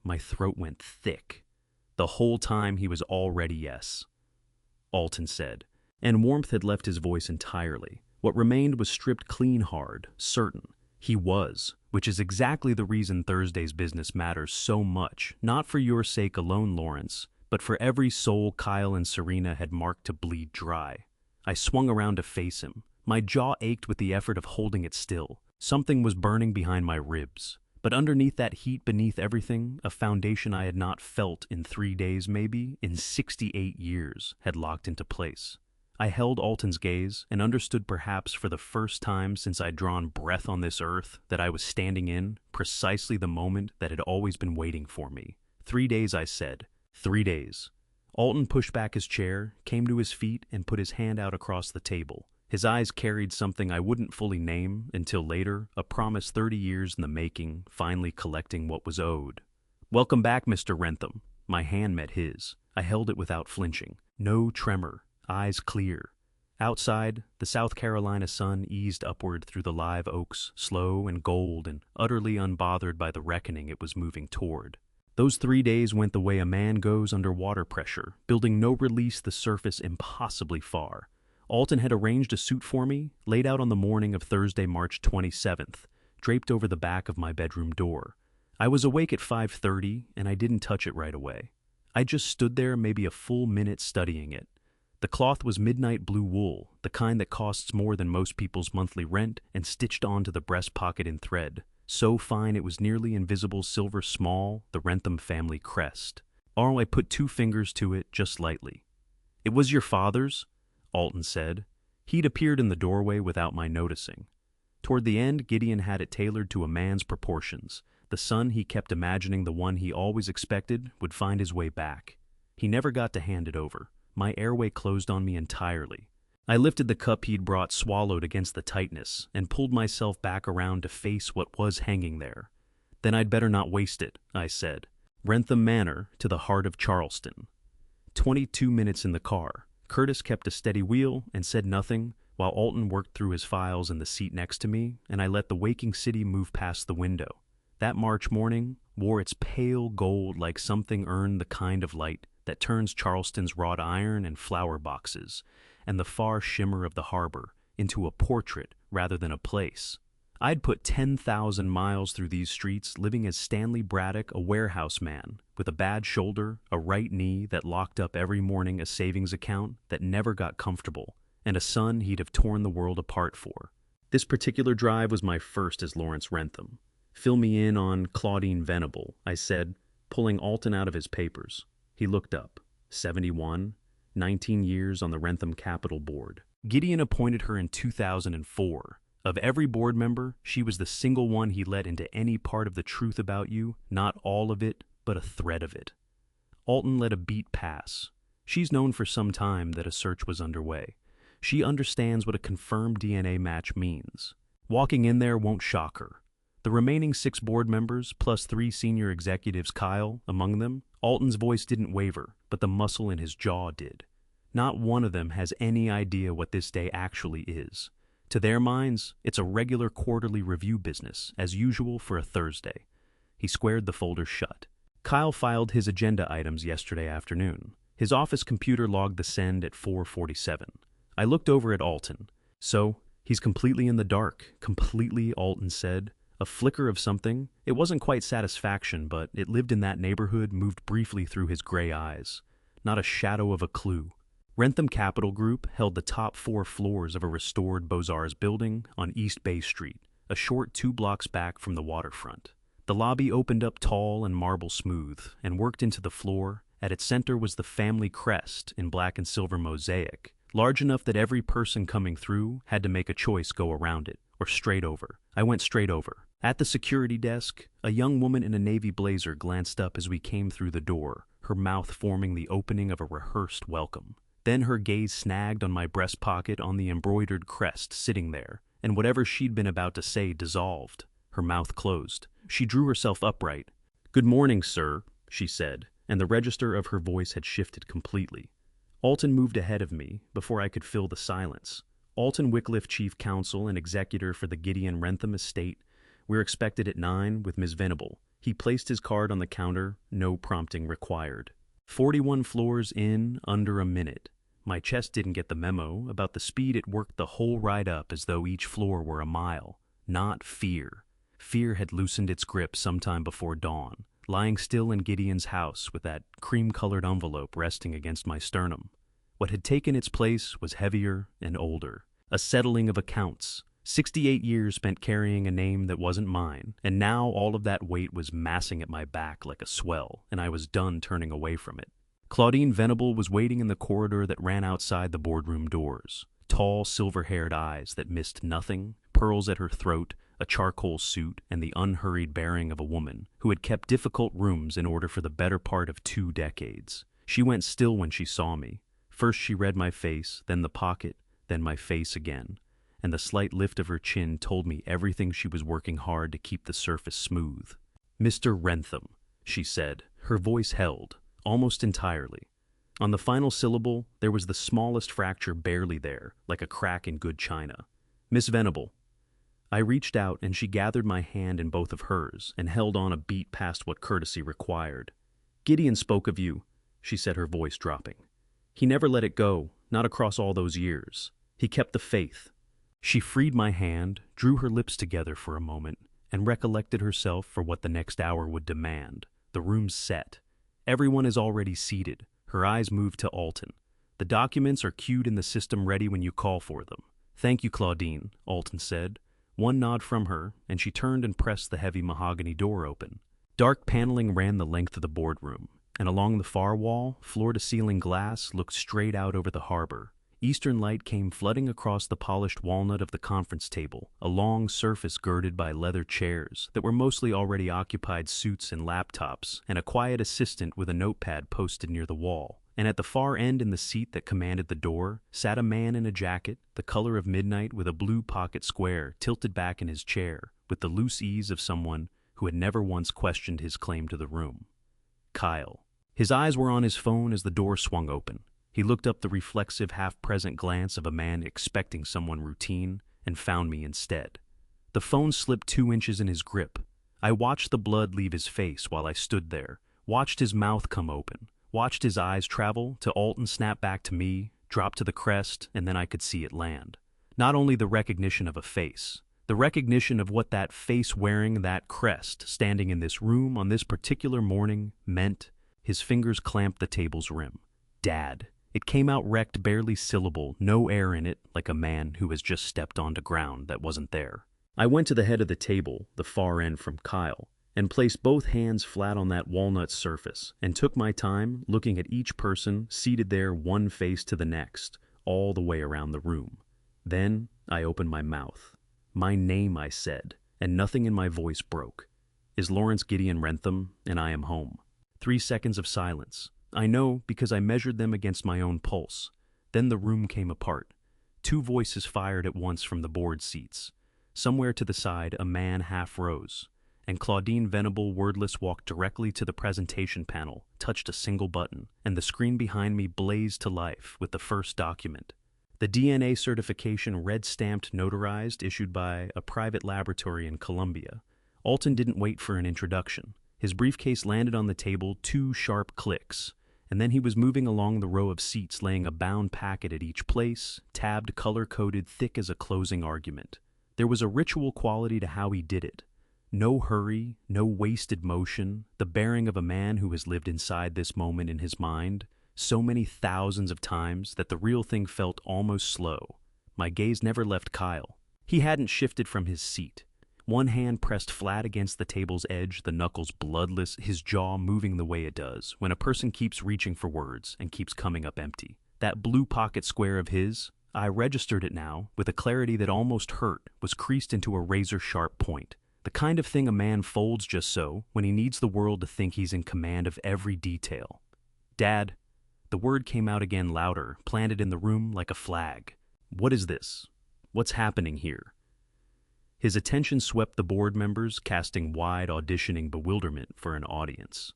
My throat went thick. The whole time he was already yes. Alton said, and warmth had left his voice entirely. What remained was stripped clean hard, certain. He was, which is exactly the reason Thursday's business matters so much, not for your sake alone, Lawrence, but for every soul Kyle and Serena had marked to bleed dry. I swung around to face him. My jaw ached with the effort of holding it still. Something was burning behind my ribs. But underneath that heat, beneath everything, a foundation I had not felt in 3 days, maybe, in 68 years, had locked into place. I held Alton's gaze and understood, perhaps for the first time since I'd drawn breath on this earth, that I was standing in precisely the moment that had always been waiting for me. 3 days, I said. 3 days. Alton pushed back his chair, came to his feet, and put his hand out across the table. His eyes carried something I wouldn't fully name until later, a promise 30 years in the making, finally collecting what was owed. Welcome back, Mr. Rentham. My hand met his. I held it without flinching. No tremor. Eyes clear. Outside, the South Carolina sun eased upward through the live oaks, slow and gold and utterly unbothered by the reckoning it was moving toward. Those 3 days went the way a man goes under water pressure, building no release the surface impossibly far. Alton had arranged a suit for me, laid out on the morning of Thursday, March 27th, draped over the back of my bedroom door. I was awake at 5:30, and I didn't touch it right away. I just stood there maybe a full minute studying it. The cloth was midnight blue wool, the kind that costs more than most people's monthly rent, and stitched onto the breast pocket in thread. So fine it was nearly invisible silver small, the Wrentham family crest. I put 2 fingers to it just lightly. "It was your father's?" Alton said. He'd appeared in the doorway without my noticing. Toward the end, Gideon had it tailored to a man's proportions. The son he kept imagining, the one he always expected, would find his way back. He never got to hand it over. My airway closed on me entirely. I lifted the cup he'd brought, swallowed against the tightness, and pulled myself back around to face what was hanging there. "Then I'd better not waste it," I said. Wrentham Manor to the heart of Charleston. 22 minutes in the car. Curtis kept a steady wheel and said nothing, while Alton worked through his files in the seat next to me, and I let the waking city move past the window. That March morning wore its pale gold like something earned the kind of light that turns Charleston's wrought iron and flower boxes, and the far shimmer of the harbor, into a portrait rather than a place. I'd put 10,000 miles through these streets, living as Stanley Braddock, a warehouse man, with a bad shoulder, a right knee that locked up every morning, a savings account that never got comfortable, and a son he'd have torn the world apart for. This particular drive was my first as Lawrence Wrentham. "Fill me in on Claudine Venable," I said, pulling Alton out of his papers. He looked up. 71, 19 years on the Wrentham Capital Board. Gideon appointed her in 2004. Of every board member, she was the single one he let into any part of the truth about you, not all of it, but a thread of it. Alton let a beat pass. She's known for some time that a search was underway. She understands what a confirmed DNA match means. Walking in there won't shock her. The remaining 6 board members, plus 3 senior executives, Kyle among them, Alton's voice didn't waver, but the muscle in his jaw did. Not one of them has any idea what this day actually is. To their minds, it's a regular quarterly review business, as usual for a Thursday. He squared the folder shut. Kyle filed his agenda items yesterday afternoon. His office computer logged the send at 4:47. I looked over at Alton. "So, he's completely in the dark," completely, Alton said. A flicker of something. It wasn't quite satisfaction, but it lived in that neighborhood, moved briefly through his gray eyes. Not a shadow of a clue. Wrentham Capital Group held the top 4 floors of a restored Beaux-Arts building on East Bay Street, a short 2 blocks back from the waterfront. The lobby opened up tall and marble smooth and worked into the floor. At its center was the family crest in black and silver mosaic, large enough that every person coming through had to make a choice: go around it or straight over. I went straight over. At the security desk, a young woman in a navy blazer glanced up as we came through the door, her mouth forming the opening of a rehearsed welcome. Then her gaze snagged on my breast pocket on the embroidered crest sitting there, and whatever she'd been about to say dissolved. Her mouth closed. She drew herself upright. "Good morning, sir," she said, and the register of her voice had shifted completely. Alton moved ahead of me before I could fill the silence. "Alton Wycliffe, chief counsel and executor for the Gideon Wrentham estate. We're expected at 9 with Ms. Venable." He placed his card on the counter, no prompting required. 41 floors in under a minute. My chest didn't get the memo about the speed it worked the whole ride up, as though each floor were a mile. Not fear. Fear had loosened its grip sometime before dawn, lying still in Gideon's house with that cream-colored envelope resting against my sternum. What had taken its place was heavier and older. A settling of accounts. 68 years spent carrying a name that wasn't mine, and now all of that weight was massing at my back like a swell, and I was done turning away from it. Claudine Venable was waiting in the corridor that ran outside the boardroom doors. Tall, silver-haired eyes that missed nothing, pearls at her throat, a charcoal suit, and the unhurried bearing of a woman who had kept difficult rooms in order for the better part of 2 decades. She went still when she saw me. First she read my face, then the pocket, then my face again, and the slight lift of her chin told me everything she was working hard to keep the surface smooth. "Mr. Wrentham," she said. Her voice held, almost entirely. On the final syllable, there was the smallest fracture barely there, like a crack in good china. "Miss Venable." I reached out, and she gathered my hand in both of hers and held on a beat past what courtesy required. "Gideon spoke of you," she said, her voice dropping. "He never let it go, not across all those years. He kept the faith." She freed my hand, drew her lips together for a moment, and recollected herself for what the next hour would demand. The room's set. Everyone is already seated. Her eyes moved to Alton. The documents are queued in the system ready when you call for them. Thank you, Claudine, Alton said. One nod from her, and she turned and pressed the heavy mahogany door open. Dark paneling ran the length of the boardroom, and along the far wall, floor-to-ceiling glass looked straight out over the harbor. Eastern light came flooding across the polished walnut of the conference table, a long surface girded by leather chairs that were mostly already occupied suits and laptops, and a quiet assistant with a notepad posted near the wall. And at the far end in the seat that commanded the door sat a man in a jacket, the color of midnight, with a blue pocket square tilted back in his chair, with the loose ease of someone who had never once questioned his claim to the room. Kyle. His eyes were on his phone as the door swung open. He looked up the reflexive, half-present glance of a man expecting someone routine, and found me instead. The phone slipped 2 inches in his grip. I watched the blood leave his face while I stood there, watched his mouth come open, watched his eyes travel to Alton, snap back to me, drop to the crest, and then I could see it land. Not only the recognition of a face, the recognition of what that face wearing that crest, standing in this room on this particular morning, meant. His fingers clamped the table's rim. Dad. It came out wrecked, barely syllable, no air in it, like a man who has just stepped onto ground that wasn't there. I went to the head of the table, the far end from Kyle, and placed both hands flat on that walnut surface, and took my time looking at each person seated there, one face to the next, all the way around the room. Then I opened my mouth. My name, I said, and nothing in my voice broke. Is Lawrence Gideon Rentham, and I am home. 3 seconds of silence. I know because I measured them against my own pulse. Then the room came apart. 2 voices fired at once from the board seats. Somewhere to the side, a man half rose, and Claudine Venable, wordless, walked directly to the presentation panel, touched a single button, and the screen behind me blazed to life with the first document. The DNA certification, red-stamped, notarized, issued by a private laboratory in Colombia. Alton didn't wait for an introduction. His briefcase landed on the table, 2 sharp clicks, and then he was moving along the row of seats, laying a bound packet at each place, tabbed, color-coded, thick as a closing argument. There was a ritual quality to how he did it. No hurry, no wasted motion, the bearing of a man who has lived inside this moment in his mind so many thousands of times that the real thing felt almost slow. My gaze never left Kyle. He hadn't shifted from his seat. One hand pressed flat against the table's edge, the knuckles bloodless, his jaw moving the way it does when a person keeps reaching for words and keeps coming up empty. That blue pocket square of his, I registered it now, with a clarity that almost hurt, was creased into a razor-sharp point. The kind of thing a man folds just so when he needs the world to think he's in command of every detail. Dad. The word came out again louder, planted in the room like a flag. What is this? What's happening here? His attention swept the board members, casting wide, auditioning bewilderment for an audience.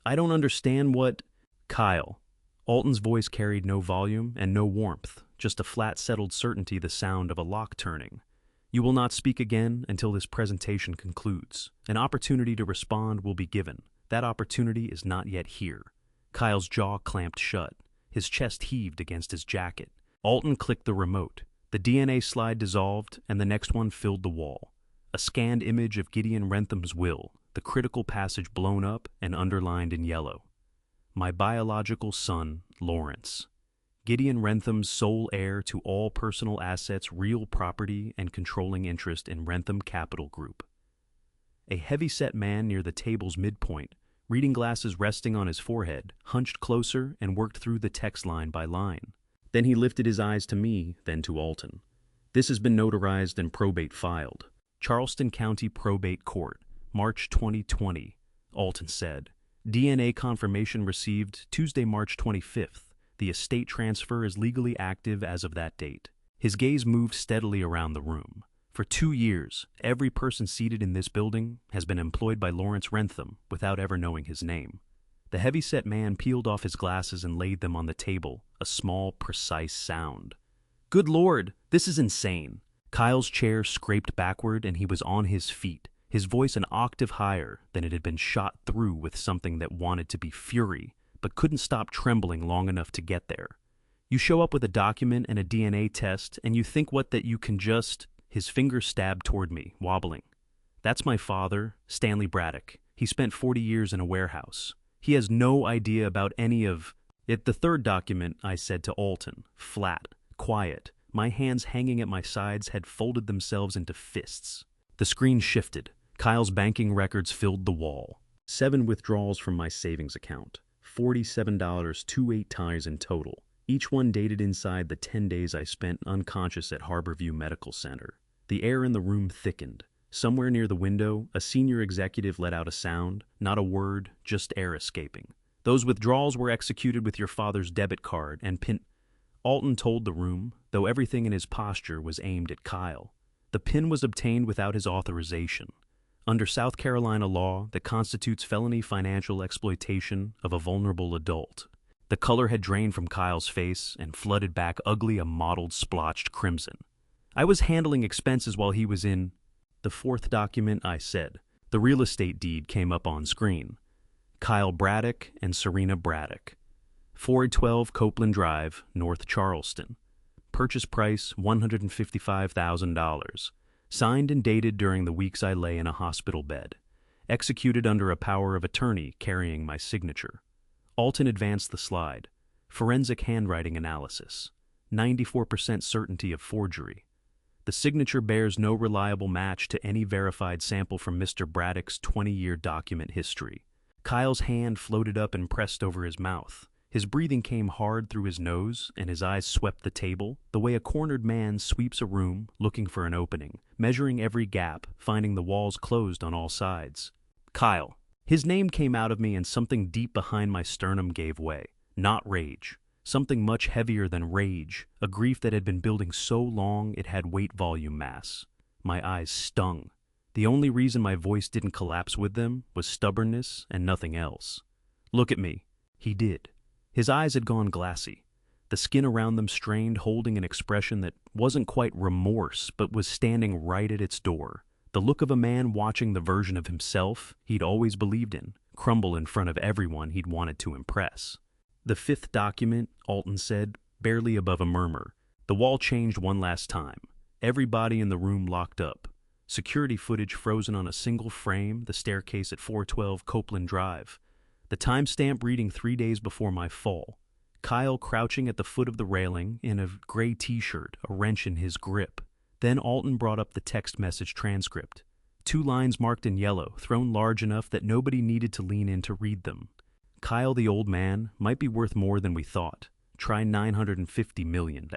I don't understand what... Kyle. Alton's voice carried no volume and no warmth, just a flat, settled certainty, the sound of a lock turning. You will not speak again until this presentation concludes. An opportunity to respond will be given. That opportunity is not yet here. Kyle's jaw clamped shut. His chest heaved against his jacket. Alton clicked the remote. The DNA slide dissolved, and the next one filled the wall. A scanned image of Gideon Rentham's will, the critical passage blown up and underlined in yellow. My biological son, Lawrence. Gideon Rentham's sole heir to all personal assets, real property, and controlling interest in Rentham Capital Group. A heavy-set man near the table's midpoint, reading glasses resting on his forehead, hunched closer and worked through the text line by line. Then he lifted his eyes to me, then to Alton. This has been notarized and probate filed. Charleston County Probate Court, March 2020, Alton said. DNA confirmation received Tuesday, March 25th. The estate transfer is legally active as of that date. His gaze moved steadily around the room. For 2 years, every person seated in this building has been employed by Lawrence Rentham without ever knowing his name. The heavy-set man peeled off his glasses and laid them on the table, a small, precise sound. Good Lord, this is insane. Kyle's chair scraped backward and he was on his feet, his voice an octave higher than it had been shot through with something that wanted to be fury, but couldn't stop trembling long enough to get there. You show up with a document and a DNA test, and you think that you can just... His fingers stabbed toward me, wobbling. That's my father, Stanley Braddock. He spent 40 years in a warehouse. He has no idea about any of it. The third document, I said to Alton, flat, quiet. My hands hanging at my sides had folded themselves into fists. The screen shifted. Kyle's banking records filled the wall. 7 withdrawals from my savings account. $47.28 in total. Each one dated inside the 10 days I spent unconscious at Harborview Medical Center. The air in the room thickened. Somewhere near the window, a senior executive let out a sound, not a word, just air escaping. Those withdrawals were executed with your father's debit card and PIN. Alton told the room, though everything in his posture was aimed at Kyle. The PIN was obtained without his authorization. Under South Carolina law that constitutes felony financial exploitation of a vulnerable adult. The color had drained from Kyle's face and flooded back ugly, a mottled, splotched crimson. I was handling expenses while he was in. The fourth document, I said. The real estate deed came up on screen. Kyle Braddock and Serena Braddock. 412 Copeland Drive, North Charleston. Purchase price $155,000. Signed and dated during the weeks I lay in a hospital bed. Executed under a power of attorney carrying my signature. Alton advanced the slide. Forensic handwriting analysis. 94% certainty of forgery. The signature bears no reliable match to any verified sample from Mr. Braddock's 20-year document history. Kyle's hand floated up and pressed over his mouth. His breathing came hard through his nose, and his eyes swept the table, the way a cornered man sweeps a room, looking for an opening, measuring every gap, finding the walls closed on all sides. Kyle. His name came out of me, and something deep behind my sternum gave way. Not rage. Something much heavier than rage, a grief that had been building so long it had weight volume mass. My eyes stung. The only reason my voice didn't collapse with them was stubbornness and nothing else. Look at me. He did. His eyes had gone glassy. The skin around them strained, holding an expression that wasn't quite remorse, but was standing right at its door. The look of a man watching the version of himself he'd always believed in, crumble in front of everyone he'd wanted to impress. The fifth document, Alton said, barely above a murmur. The wall changed one last time. Everybody in the room locked up. Security footage frozen on a single frame, the staircase at 412 Copeland Drive. The timestamp reading 3 days before my fall. Kyle crouching at the foot of the railing in a gray t-shirt, a wrench in his grip. Then Alton brought up the text message transcript. 2 lines marked in yellow, thrown large enough that nobody needed to lean in to read them. Kyle, the old man, might be worth more than we thought. Try $950 million.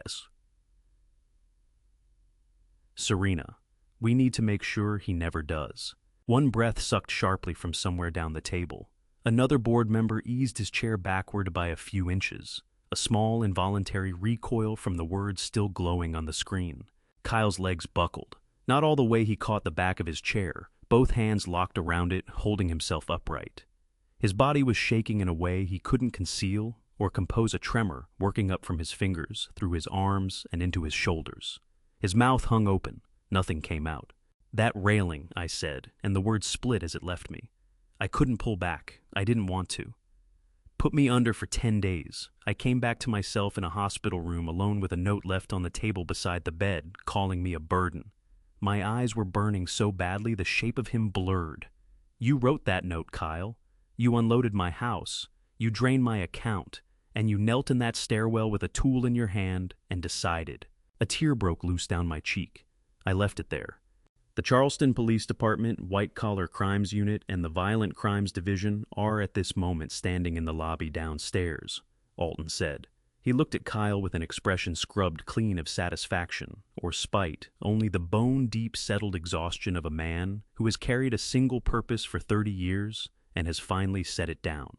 Serena. We need to make sure he never does. One breath sucked sharply from somewhere down the table. Another board member eased his chair backward by a few inches. A small, involuntary recoil from the words still glowing on the screen. Kyle's legs buckled. Not all the way he caught the back of his chair, both hands locked around it, holding himself upright. His body was shaking in a way he couldn't conceal or compose a tremor working up from his fingers, through his arms, and into his shoulders. His mouth hung open. Nothing came out. That railing, I said, and the word split as it left me. I couldn't pull back. I didn't want to. Put me under for 10 days. I came back to myself in a hospital room alone with a note left on the table beside the bed, calling me a burden. My eyes were burning so badly the shape of him blurred. You wrote that note, Kyle. You unloaded my house. You drained my account. And you knelt in that stairwell with a tool in your hand and decided. A tear broke loose down my cheek. I left it there. The Charleston Police Department, White Collar Crimes Unit, and the Violent Crimes Division are at this moment standing in the lobby downstairs, Alton said. He looked at Kyle with an expression scrubbed clean of satisfaction or spite, only the bone-deep settled exhaustion of a man who has carried a single purpose for 30 years and has finally set it down.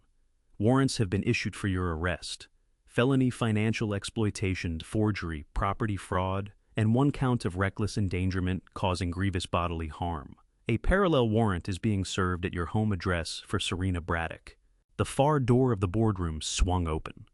Warrants have been issued for your arrest. Felony financial exploitation, forgery, property fraud, and 1 count of reckless endangerment causing grievous bodily harm. A parallel warrant is being served at your home address for Serena Braddock. The far door of the boardroom swung open.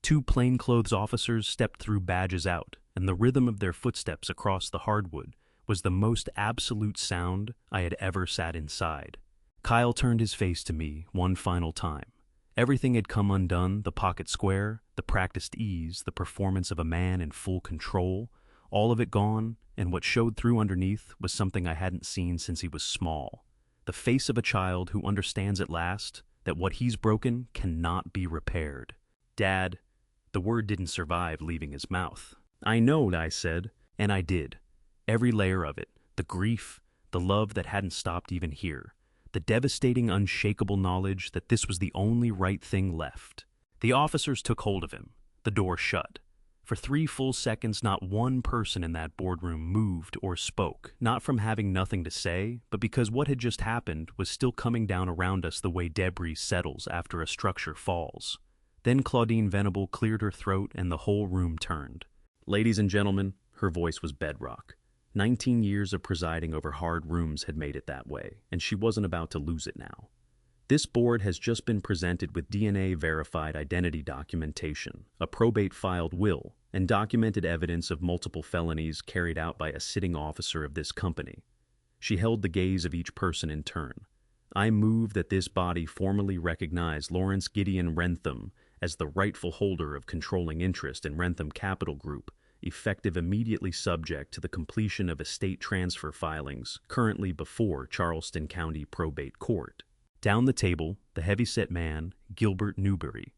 2 plainclothes officers stepped through, badges out, and the rhythm of their footsteps across the hardwood was the most absolute sound I had ever sat inside. Kyle turned his face to me one final time. Everything had come undone, the pocket square, the practiced ease, the performance of a man in full control, all of it gone, and what showed through underneath was something I hadn't seen since he was small. The face of a child who understands at last that what he's broken cannot be repaired. "Dad," the word didn't survive leaving his mouth. "I know," I said, and I did. Every layer of it, the grief, the love that hadn't stopped even here, the devastating, unshakable knowledge that this was the only right thing left. The officers took hold of him. The door shut. For 3 full seconds, not one person in that boardroom moved or spoke, not from having nothing to say, but because what had just happened was still coming down around us the way debris settles after a structure falls. Then Claudine Venable cleared her throat and the whole room turned. "Ladies and gentlemen," her voice was bedrock. 19 years of presiding over hard rooms had made it that way, and she wasn't about to lose it now. "This board has just been presented with DNA-verified identity documentation, a probate-filed will, and documented evidence of multiple felonies carried out by a sitting officer of this company." She held the gaze of each person in turn. "I move that this body formally recognize Lawrence Gideon Rentham as the rightful holder of controlling interest in Rentham Capital Group, effective immediately subject to the completion of estate transfer filings currently before Charleston County Probate Court." Down the table, the heavy-set man, Gilbert Newberry.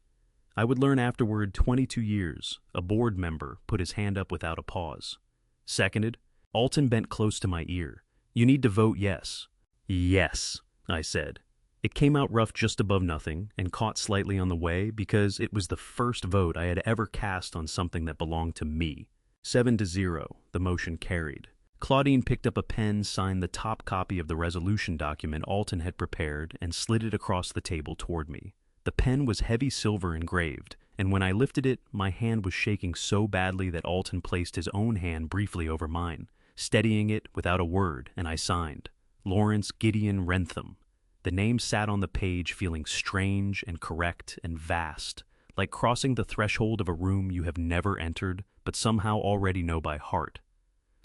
I would learn afterward 22 years, a board member, put his hand up without a pause. "Seconded." Alton bent close to my ear. "You need to vote yes." "Yes," I said. It came out rough just above nothing and caught slightly on the way because it was the first vote I had ever cast on something that belonged to me. 7-0, the motion carried. Claudine picked up a pen, signed the top copy of the resolution document Alton had prepared, and slid it across the table toward me. The pen was heavy silver engraved, and when I lifted it, my hand was shaking so badly that Alton placed his own hand briefly over mine, steadying it without a word, and I signed. Lawrence Gideon Rentham. The name sat on the page feeling strange and correct and vast, like crossing the threshold of a room you have never entered, but somehow already know by heart.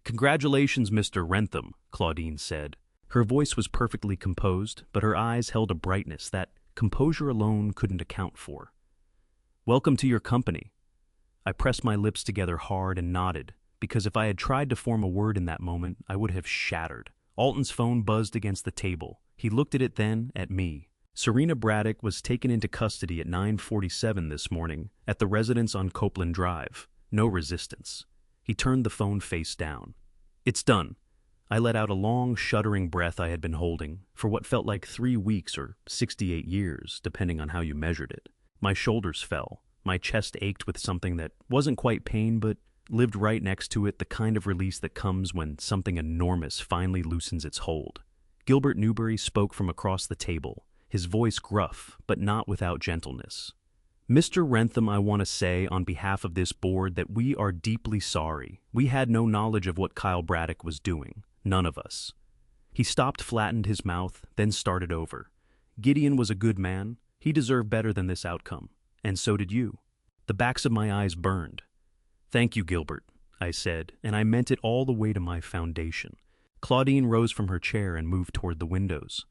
"Congratulations, Mr. Rentham," Claudine said. Her voice was perfectly composed, but her eyes held a brightness that composure alone couldn't account for. "Welcome to your company." I pressed my lips together hard and nodded, because if I had tried to form a word in that moment, I would have shattered. Alton's phone buzzed against the table. He looked at it then, at me. "Serena Braddock was taken into custody at 9:47 this morning at the residence on Copeland Drive. No resistance." He turned the phone face down. "It's done." I let out a long, shuddering breath I had been holding for what felt like 3 weeks or 68 years, depending on how you measured it. My shoulders fell. My chest ached with something that wasn't quite pain, but lived right next to it, the kind of release that comes when something enormous finally loosens its hold. Gilbert Newberry spoke from across the table, his voice gruff, but not without gentleness. "Mr. Rentham, I want to say on behalf of this board that we are deeply sorry. We had no knowledge of what Kyle Braddock was doing. None of us." He stopped, flattened his mouth, then started over. "Gideon was a good man. He deserved better than this outcome. And so did you." The backs of my eyes burned. "Thank you, Gilbert," I said, and I meant it all the way to my foundation. Claudine rose from her chair and moved toward the windows.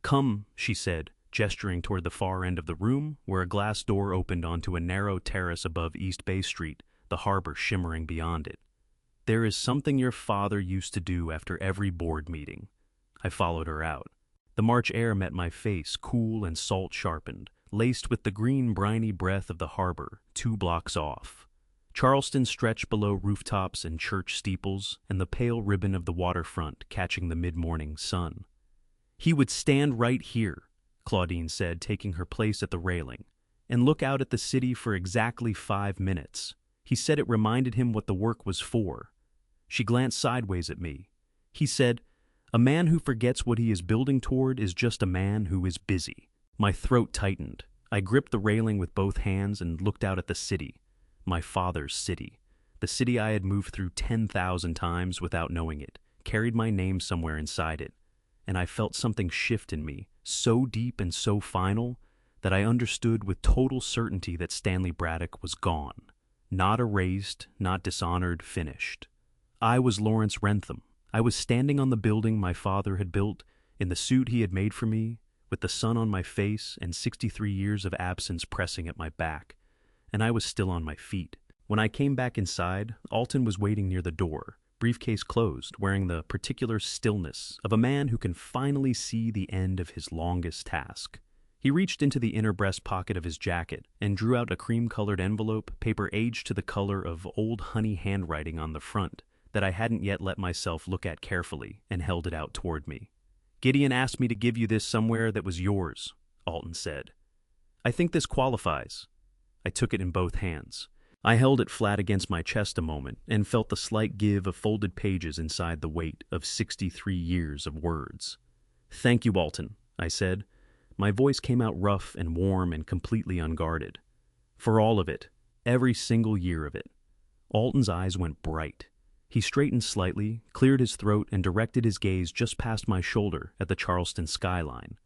"Come," she said, gesturing toward the far end of the room, where a glass door opened onto a narrow terrace above East Bay Street, the harbor shimmering beyond it. "There is something your father used to do after every board meeting." I followed her out. The March air met my face, cool and salt-sharpened, laced with the green, briny breath of the harbor, 2 blocks off. Charleston stretched below rooftops and church steeples, and the pale ribbon of the waterfront catching the mid-morning sun. "He would stand right here," Claudine said, taking her place at the railing, "and look out at the city for exactly 5 minutes. He said it reminded him what the work was for." She glanced sideways at me. He said, "A man who forgets what he is building toward is just a man who is busy." My throat tightened. I gripped the railing with both hands and looked out at the city. My father's city. The city I had moved through 10,000 times without knowing it, carried my name somewhere inside it. And I felt something shift in me, so deep and so final, that I understood with total certainty that Stanley Braddock was gone. Not erased, not dishonored, finished. I was Lawrence Rentham. I was standing on the building my father had built, in the suit he had made for me, with the sun on my face and 63 years of absence pressing at my back. And I was still on my feet. When I came back inside, Alton was waiting near the door, briefcase closed, wearing the particular stillness of a man who can finally see the end of his longest task. He reached into the inner breast pocket of his jacket and drew out a cream-colored envelope, paper aged to the color of old honey handwriting on the front that I hadn't yet let myself look at carefully, and held it out toward me. "Gideon asked me to give you this somewhere that was yours," Alton said. "I think this qualifies." I took it in both hands. I held it flat against my chest a moment and felt the slight give of folded pages inside the weight of 63 years of words. "Thank you, Alton," I said. My voice came out rough and warm and completely unguarded. "For all of it, every single year of it." Alton's eyes went bright. He straightened slightly, cleared his throat, and directed his gaze just past my shoulder at the Charleston skyline.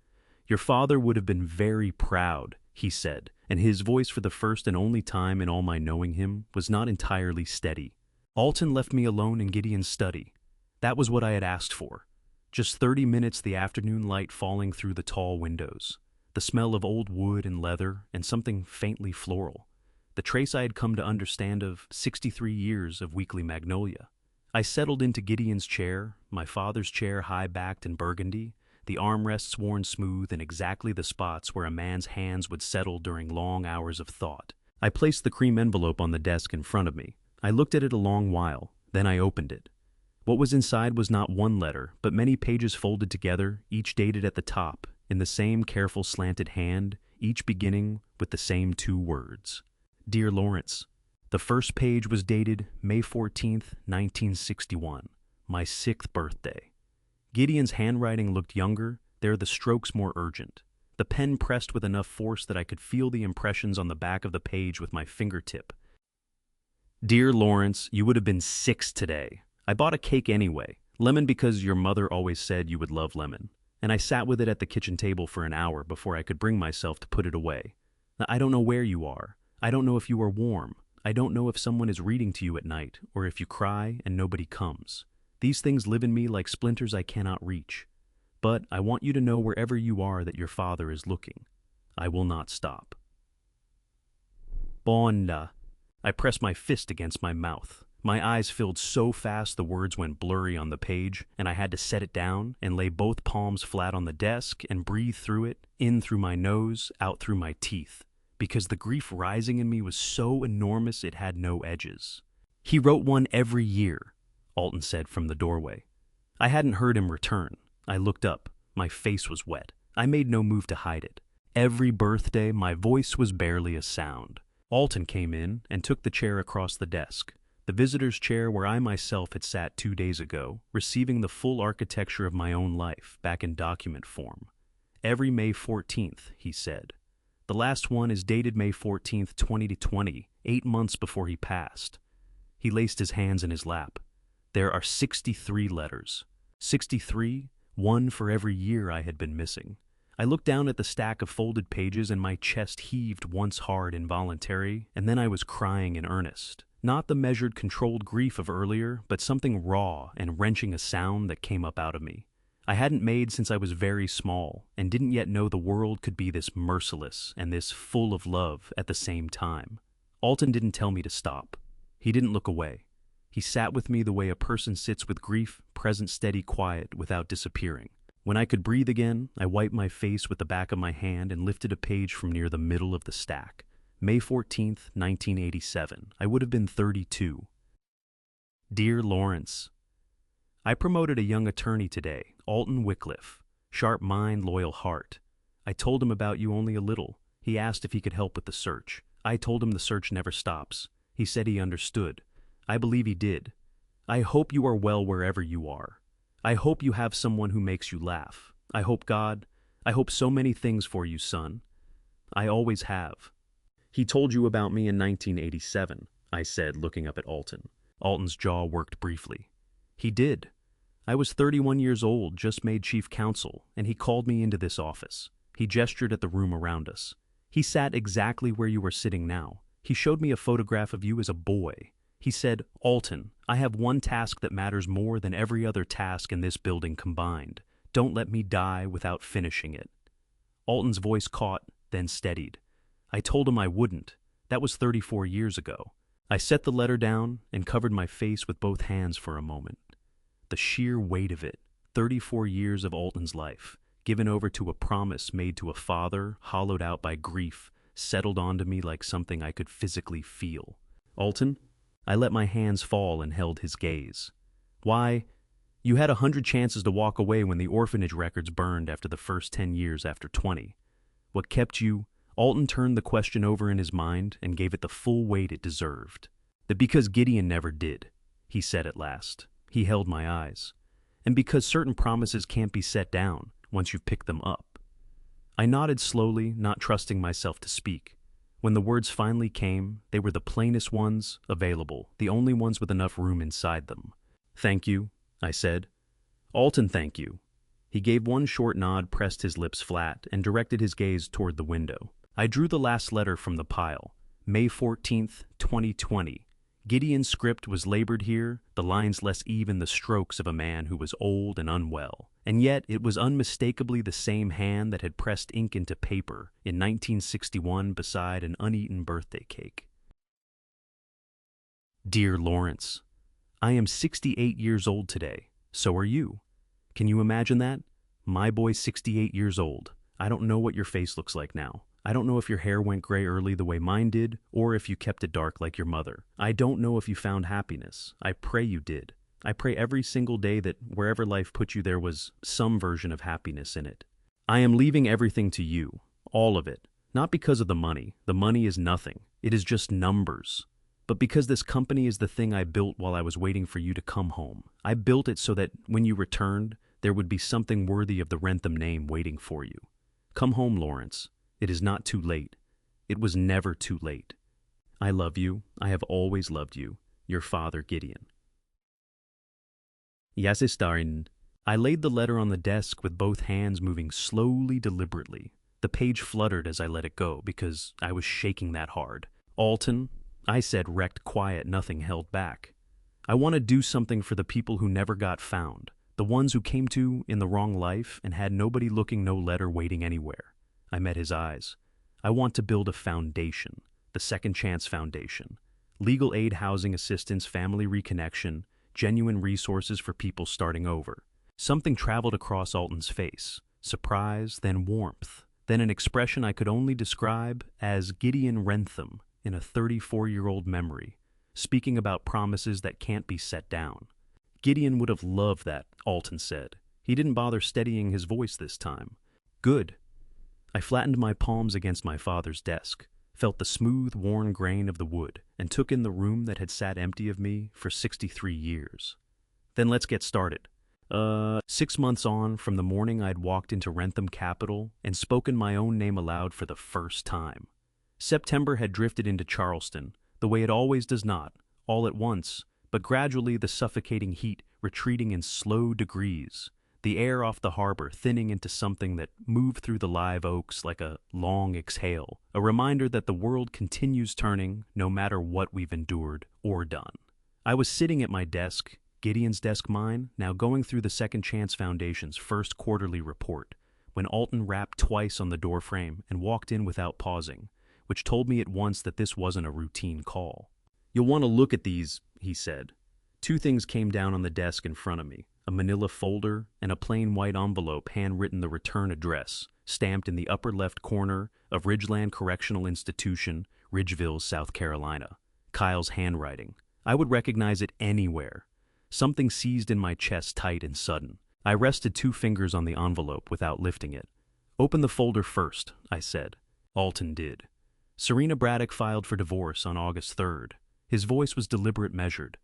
"Your father would have been very proud," he said, and his voice, for the first and only time in all my knowing him, was not entirely steady. Alton left me alone in Gideon's study. That was what I had asked for. Just 30 minutes, the afternoon light falling through the tall windows, the smell of old wood and leather, and something faintly floral. The trace I had come to understand of 63 years of weekly magnolia. I settled into Gideon's chair, my father's chair high-backed and burgundy, the armrests worn smooth in exactly the spots where a man's hands would settle during long hours of thought. I placed the cream envelope on the desk in front of me. I looked at it a long while, then I opened it. What was inside was not one letter, but many pages folded together, each dated at the top, in the same careful slanted hand, each beginning with the same 2 words. "Dear Lawrence." The first page was dated May 14th, 1961, my 6th birthday. Gideon's handwriting looked younger, there the strokes more urgent. The pen pressed with enough force that I could feel the impressions on the back of the page with my fingertip. "Dear Lawrence, you would have been 6 today. I bought a cake anyway. Lemon because your mother always said you would love lemon. And I sat with it at the kitchen table for an hour before I could bring myself to put it away. I don't know where you are. I don't know if you are warm. I don't know if someone is reading to you at night, or if you cry and nobody comes. These things live in me like splinters I cannot reach. But I want you to know wherever you are that your father is looking. I will not stop." "Bonda." I pressed my fist against my mouth. My eyes filled so fast the words went blurry on the page, and I had to set it down and lay both palms flat on the desk and breathe through it, in through my nose, out through my teeth, because the grief rising in me was so enormous it had no edges. "He wrote one every year," Alton said from the doorway. I hadn't heard him return. I looked up. My face was wet. I made no move to hide it. Every birthday, my voice was barely a sound. Alton came in and took the chair across the desk, the visitor's chair where I myself had sat 2 days ago, receiving the full architecture of my own life back in document form. "Every May 14th, he said. "The last one is dated May 14th, 2020, 8 months before he passed." He laced his hands in his lap. "There are 63 letters. 63, one for every year I had been missing." I looked down at the stack of folded pages and my chest heaved once hard involuntary, and then I was crying in earnest. Not the measured, controlled grief of earlier, but something raw and wrenching a sound that came up out of me. I hadn't made since I was very small, and didn't yet know the world could be this merciless and this full of love at the same time. Alton didn't tell me to stop. He didn't look away. He sat with me the way a person sits with grief, present, steady, quiet, without disappearing. When I could breathe again, I wiped my face with the back of my hand and lifted a page from near the middle of the stack. May 14th, 1987. I would have been 32. "Dear Lawrence." I promoted a young attorney today, Alton Wycliffe. Sharp mind, loyal heart. I told him about you only a little. He asked if he could help with the search. I told him the search never stops. He said he understood. I believe he did. I hope you are well wherever you are. I hope you have someone who makes you laugh. I hope so many things for you, son. I always have. "He told you about me in 1987, I said, looking up at Alton. Alton's jaw worked briefly. "He did. I was 31 years old, just made chief counsel, and he called me into this office." He gestured at the room around us. "He sat exactly where you are sitting now. He showed me a photograph of you as a boy. He said, 'Alton, I have one task that matters more than every other task in this building combined. Don't let me die without finishing it.'" Alton's voice caught, then steadied. "I told him I wouldn't. That was 34 years ago. I set the letter down and covered my face with both hands for a moment. The sheer weight of it, 34 years of Alton's life, given over to a promise made to a father, hollowed out by grief, settled onto me like something I could physically feel. Alton? I let my hands fall and held his gaze. Why, you had 100 chances to walk away when the orphanage records burned after the first 10 years after 20. What kept you? Alton turned the question over in his mind and gave it the full weight it deserved. That because Gideon never did, he said at last. He held my eyes. And because certain promises can't be set down once you've picked them up. I nodded slowly, not trusting myself to speak. When the words finally came, they were the plainest ones available, the only ones with enough room inside them. Thank you, I said. Alton, thank you. He gave one short nod, pressed his lips flat, and directed his gaze toward the window. I drew the last letter from the pile. May 14th, 2020. Gideon's script was labored here, the lines less even the strokes of a man who was old and unwell. And yet it was unmistakably the same hand that had pressed ink into paper in 1961 beside an uneaten birthday cake. Dear Lawrence, I am 68 years old today. So are you. Can you imagine that? My boy's 68 years old. I don't know what your face looks like now. I don't know if your hair went gray early the way mine did, or if you kept it dark like your mother. I don't know if you found happiness. I pray you did. I pray every single day that wherever life put you there was some version of happiness in it. I am leaving everything to you, all of it, not because of the money. The money is nothing. It is just numbers. But because this company is the thing I built while I was waiting for you to come home. I built it so that when you returned, there would be something worthy of the Wrentham name waiting for you. Come home, Lawrence. It is not too late. It was never too late. I love you. I have always loved you. Your father, Gideon. Yes, Starin. I laid the letter on the desk with both hands moving slowly, deliberately. The page fluttered as I let it go because I was shaking that hard. Alton, I said, wrecked quiet, nothing held back. I want to do something for the people who never got found, the ones who came to in the wrong life and had nobody looking, no letter waiting anywhere. I met his eyes. I want to build a foundation, the Second Chance Foundation. Legal aid, housing assistance, family reconnection, genuine resources for people starting over. Something traveled across Alton's face. Surprise, then warmth, then an expression I could only describe as Gideon Wrentham in a 34-year-old memory, speaking about promises that can't be set down. Gideon would have loved that, Alton said. He didn't bother steadying his voice this time. Good. I flattened my palms against my father's desk, felt the smooth, worn grain of the wood, and took in the room that had sat empty of me for 63 years. Then let's get started. 6 months on from the morning I'd walked into Wrentham Capital and spoken my own name aloud for the first time. September had drifted into Charleston, the way it always does not, all at once, but gradually the suffocating heat retreating in slow degrees, the air off the harbor thinning into something that moved through the live oaks like a long exhale, a reminder that the world continues turning no matter what we've endured or done. I was sitting at my desk, Gideon's desk mine, now going through the Second Chance Foundation's first quarterly report, when Alton rapped twice on the doorframe and walked in without pausing, which told me at once that this wasn't a routine call. You'll want to look at these, he said. 2 things came down on the desk in front of me. A manila folder, and a plain white envelope handwritten the return address, stamped in the upper left corner of Ridgeland Correctional Institution, Ridgeville, South Carolina. Kyle's handwriting. I would recognize it anywhere. Something seized in my chest tight and sudden. I rested 2 fingers on the envelope without lifting it. Open the folder first, I said. Alton did. Serena Braddock filed for divorce on August 3rd. His voice was deliberate, measured.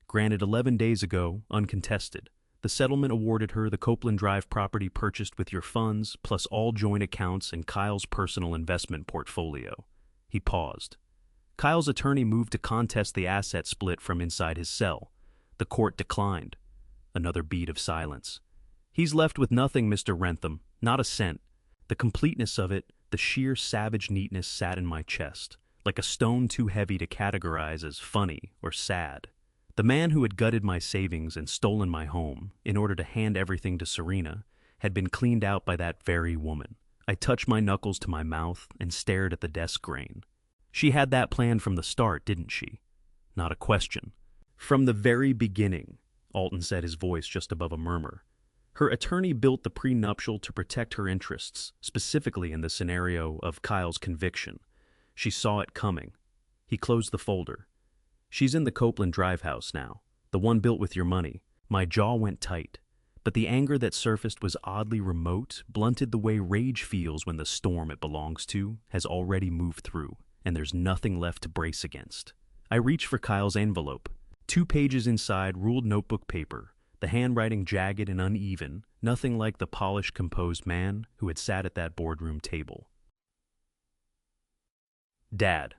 Granted 11 days ago, uncontested. The settlement awarded her the Copeland Drive property purchased with your funds, plus all joint accounts and Kyle's personal investment portfolio. He paused. Kyle's attorney moved to contest the asset split from inside his cell. The court declined. Another beat of silence. He's left with nothing, Mr. Wrentham, not a cent. The completeness of it, the sheer savage neatness sat in my chest, like a stone too heavy to categorize as funny or sad. The man who had gutted my savings and stolen my home in order to hand everything to Serena had been cleaned out by that very woman. I touched my knuckles to my mouth and stared at the desk grain. She had that plan from the start, didn't she? not a question. From the very beginning, Alton said, his voice just above a murmur. Her attorney built the prenuptial to protect her interests, specifically in the scenario of Kyle's conviction. She saw it coming. He closed the folder. She's in the Copeland Drive house now, the one built with your money. My jaw went tight, but the anger that surfaced was oddly remote, blunted the way rage feels when the storm it belongs to has already moved through, and there's nothing left to brace against. I reached for Kyle's envelope. 2 pages inside, ruled notebook paper, the handwriting jagged and uneven, nothing like the polished, composed man who had sat at that boardroom table. Dad,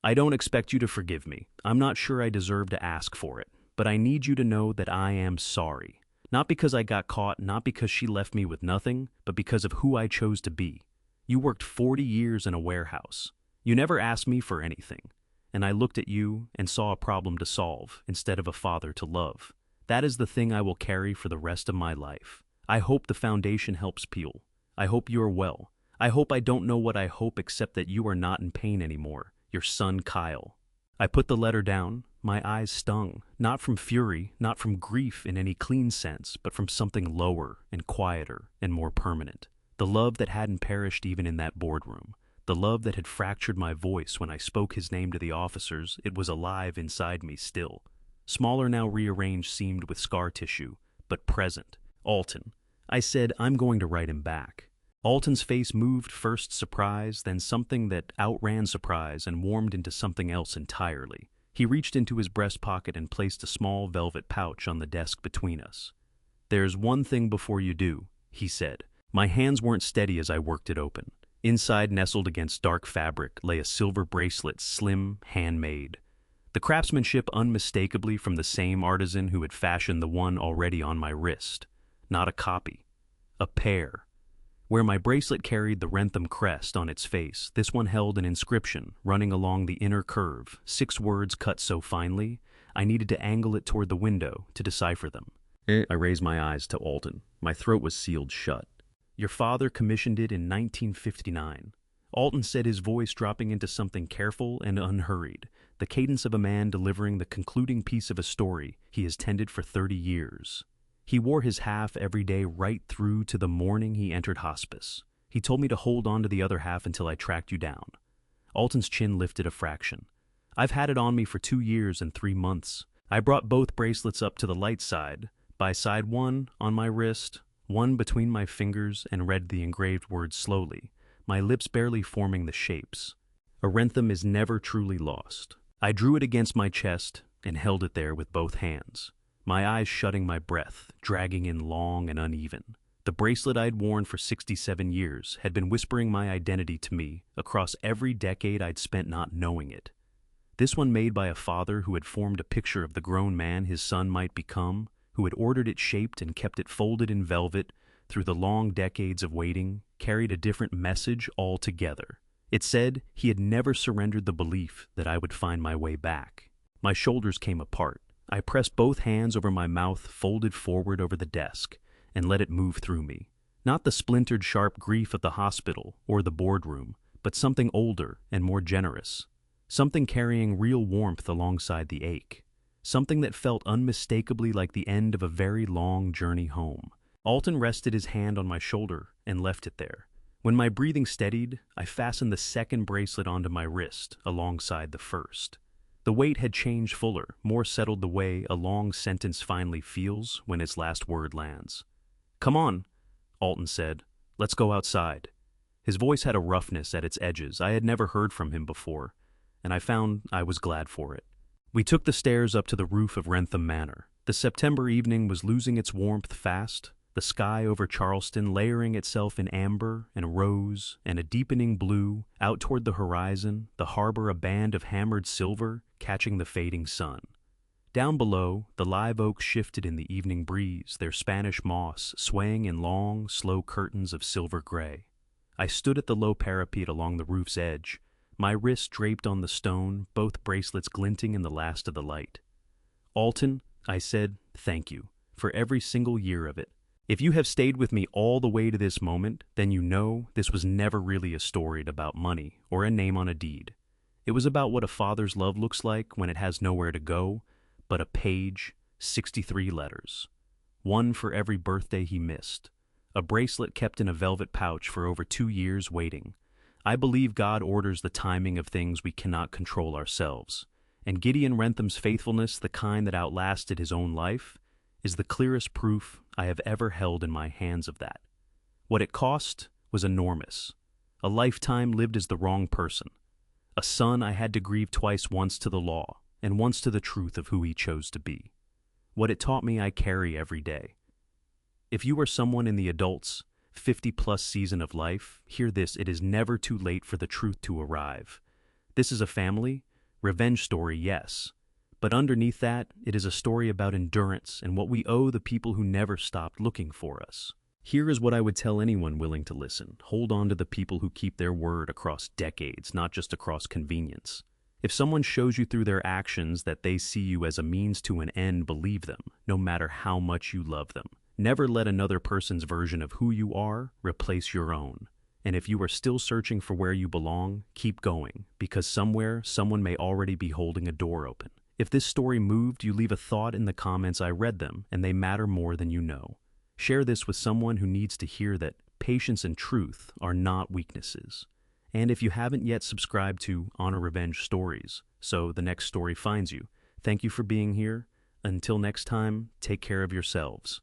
I don't expect you to forgive me. I'm not sure I deserve to ask for it, but I need you to know that I am sorry. Not because I got caught, not because she left me with nothing, but because of who I chose to be. You worked 40 years in a warehouse. You never asked me for anything. And I looked at you and saw a problem to solve instead of a father to love. That is the thing I will carry for the rest of my life. I hope the foundation helps peel. I hope you are well. I hope I don't know what I hope except that you are not in pain anymore. Your son, Kyle. I put the letter down. My eyes stung, not from fury, not from grief in any clean sense, but from something lower and quieter and more permanent. The love that hadn't perished even in that boardroom. The love that had fractured my voice when I spoke his name to the officers. It was alive inside me still. Smaller now, rearranged, seamed with scar tissue, but present. Alton. I said, I'm going to write him back. Alton's face moved, first surprise, then something that outran surprise and warmed into something else entirely. He reached into his breast pocket and placed a small velvet pouch on the desk between us. There's one thing before you do, he said. My hands weren't steady as I worked it open. Inside, nestled against dark fabric, lay a silver bracelet, slim, handmade. The craftsmanship unmistakably from the same artisan who had fashioned the one already on my wrist. Not a copy. A pair. Where my bracelet carried the Wrentham crest on its face, this one held an inscription running along the inner curve, 6 words cut so finely, I needed to angle it toward the window to decipher them. I raised my eyes to Alton. My throat was sealed shut. Your father commissioned it in 1959. Alton said, his voice dropping into something careful and unhurried, the cadence of a man delivering the concluding piece of a story he has tended for 30 years. He wore his half every day right through to the morning he entered hospice. He told me to hold on to the other half until I tracked you down. Alton's chin lifted a fraction. I've had it on me for 2 years and 3 months. I brought both bracelets up to the light side, by side one on my wrist, one between my fingers, and read the engraved words slowly, my lips barely forming the shapes. A Wrentham is never truly lost. I drew it against my chest and held it there with both hands, my eyes shutting, my breath dragging in long and uneven. The bracelet I'd worn for 67 years had been whispering my identity to me across every decade I'd spent not knowing it. This one made by a father who had formed a picture of the grown man his son might become, who had ordered it shaped and kept it folded in velvet through the long decades of waiting, carried a different message altogether. It said he had never surrendered the belief that I would find my way back. My shoulders came apart. I pressed both hands over my mouth, folded forward over the desk, and let it move through me. Not the splintered, sharp grief of the hospital or the boardroom, but something older and more generous. Something carrying real warmth alongside the ache. Something that felt unmistakably like the end of a very long journey home. Alton rested his hand on my shoulder and left it there. When my breathing steadied, I fastened the second bracelet onto my wrist alongside the first. The weight had changed fuller, more settled, the way a long sentence finally feels when its last word lands. "Come on," Alton said. "Let's go outside." His voice had a roughness at its edges I had never heard from him before, and I found I was glad for it. We took the stairs up to the roof of Wrentham Manor. The September evening was losing its warmth fast, the sky over Charleston layering itself in amber and rose and a deepening blue, out toward the horizon, the harbor a band of hammered silver catching the fading sun. Down below, the live oaks shifted in the evening breeze, their Spanish moss swaying in long, slow curtains of silver gray. I stood at the low parapet along the roof's edge, my wrist draped on the stone, both bracelets glinting in the last of the light. "Alton," I said, "thank you for every single year of it. If you have stayed with me all the way to this moment, then you know this was never really a story about money or a name on a deed. It was about what a father's love looks like when it has nowhere to go but a page, 63 letters. One for every birthday he missed. A bracelet kept in a velvet pouch for over 2 years waiting. I believe God orders the timing of things we cannot control ourselves. And Gideon Rentham's faithfulness, the kind that outlasted his own life, is the clearest proof I have ever held in my hands of that. What it cost was enormous. A lifetime lived as the wrong person. A son I had to grieve twice, once to the law, and once to the truth of who he chose to be. What it taught me I carry every day. If you are someone in the adults, 50-plus season of life, hear this: it is never too late for the truth to arrive. This is a family, revenge story, yes. But underneath that, it is a story about endurance and what we owe the people who never stopped looking for us. Here is what I would tell anyone willing to listen. Hold on to the people who keep their word across decades, not just across convenience. If someone shows you through their actions that they see you as a means to an end, believe them, no matter how much you love them. Never let another person's version of who you are replace your own. And if you are still searching for where you belong, keep going, because somewhere, someone may already be holding a door open. If this story moved you, leave a thought in the comments. I read them, and they matter more than you know. Share this with someone who needs to hear that patience and truth are not weaknesses. And if you haven't yet subscribed to Honor Revenge Stories, so the next story finds you, thank you for being here. Until next time, take care of yourselves.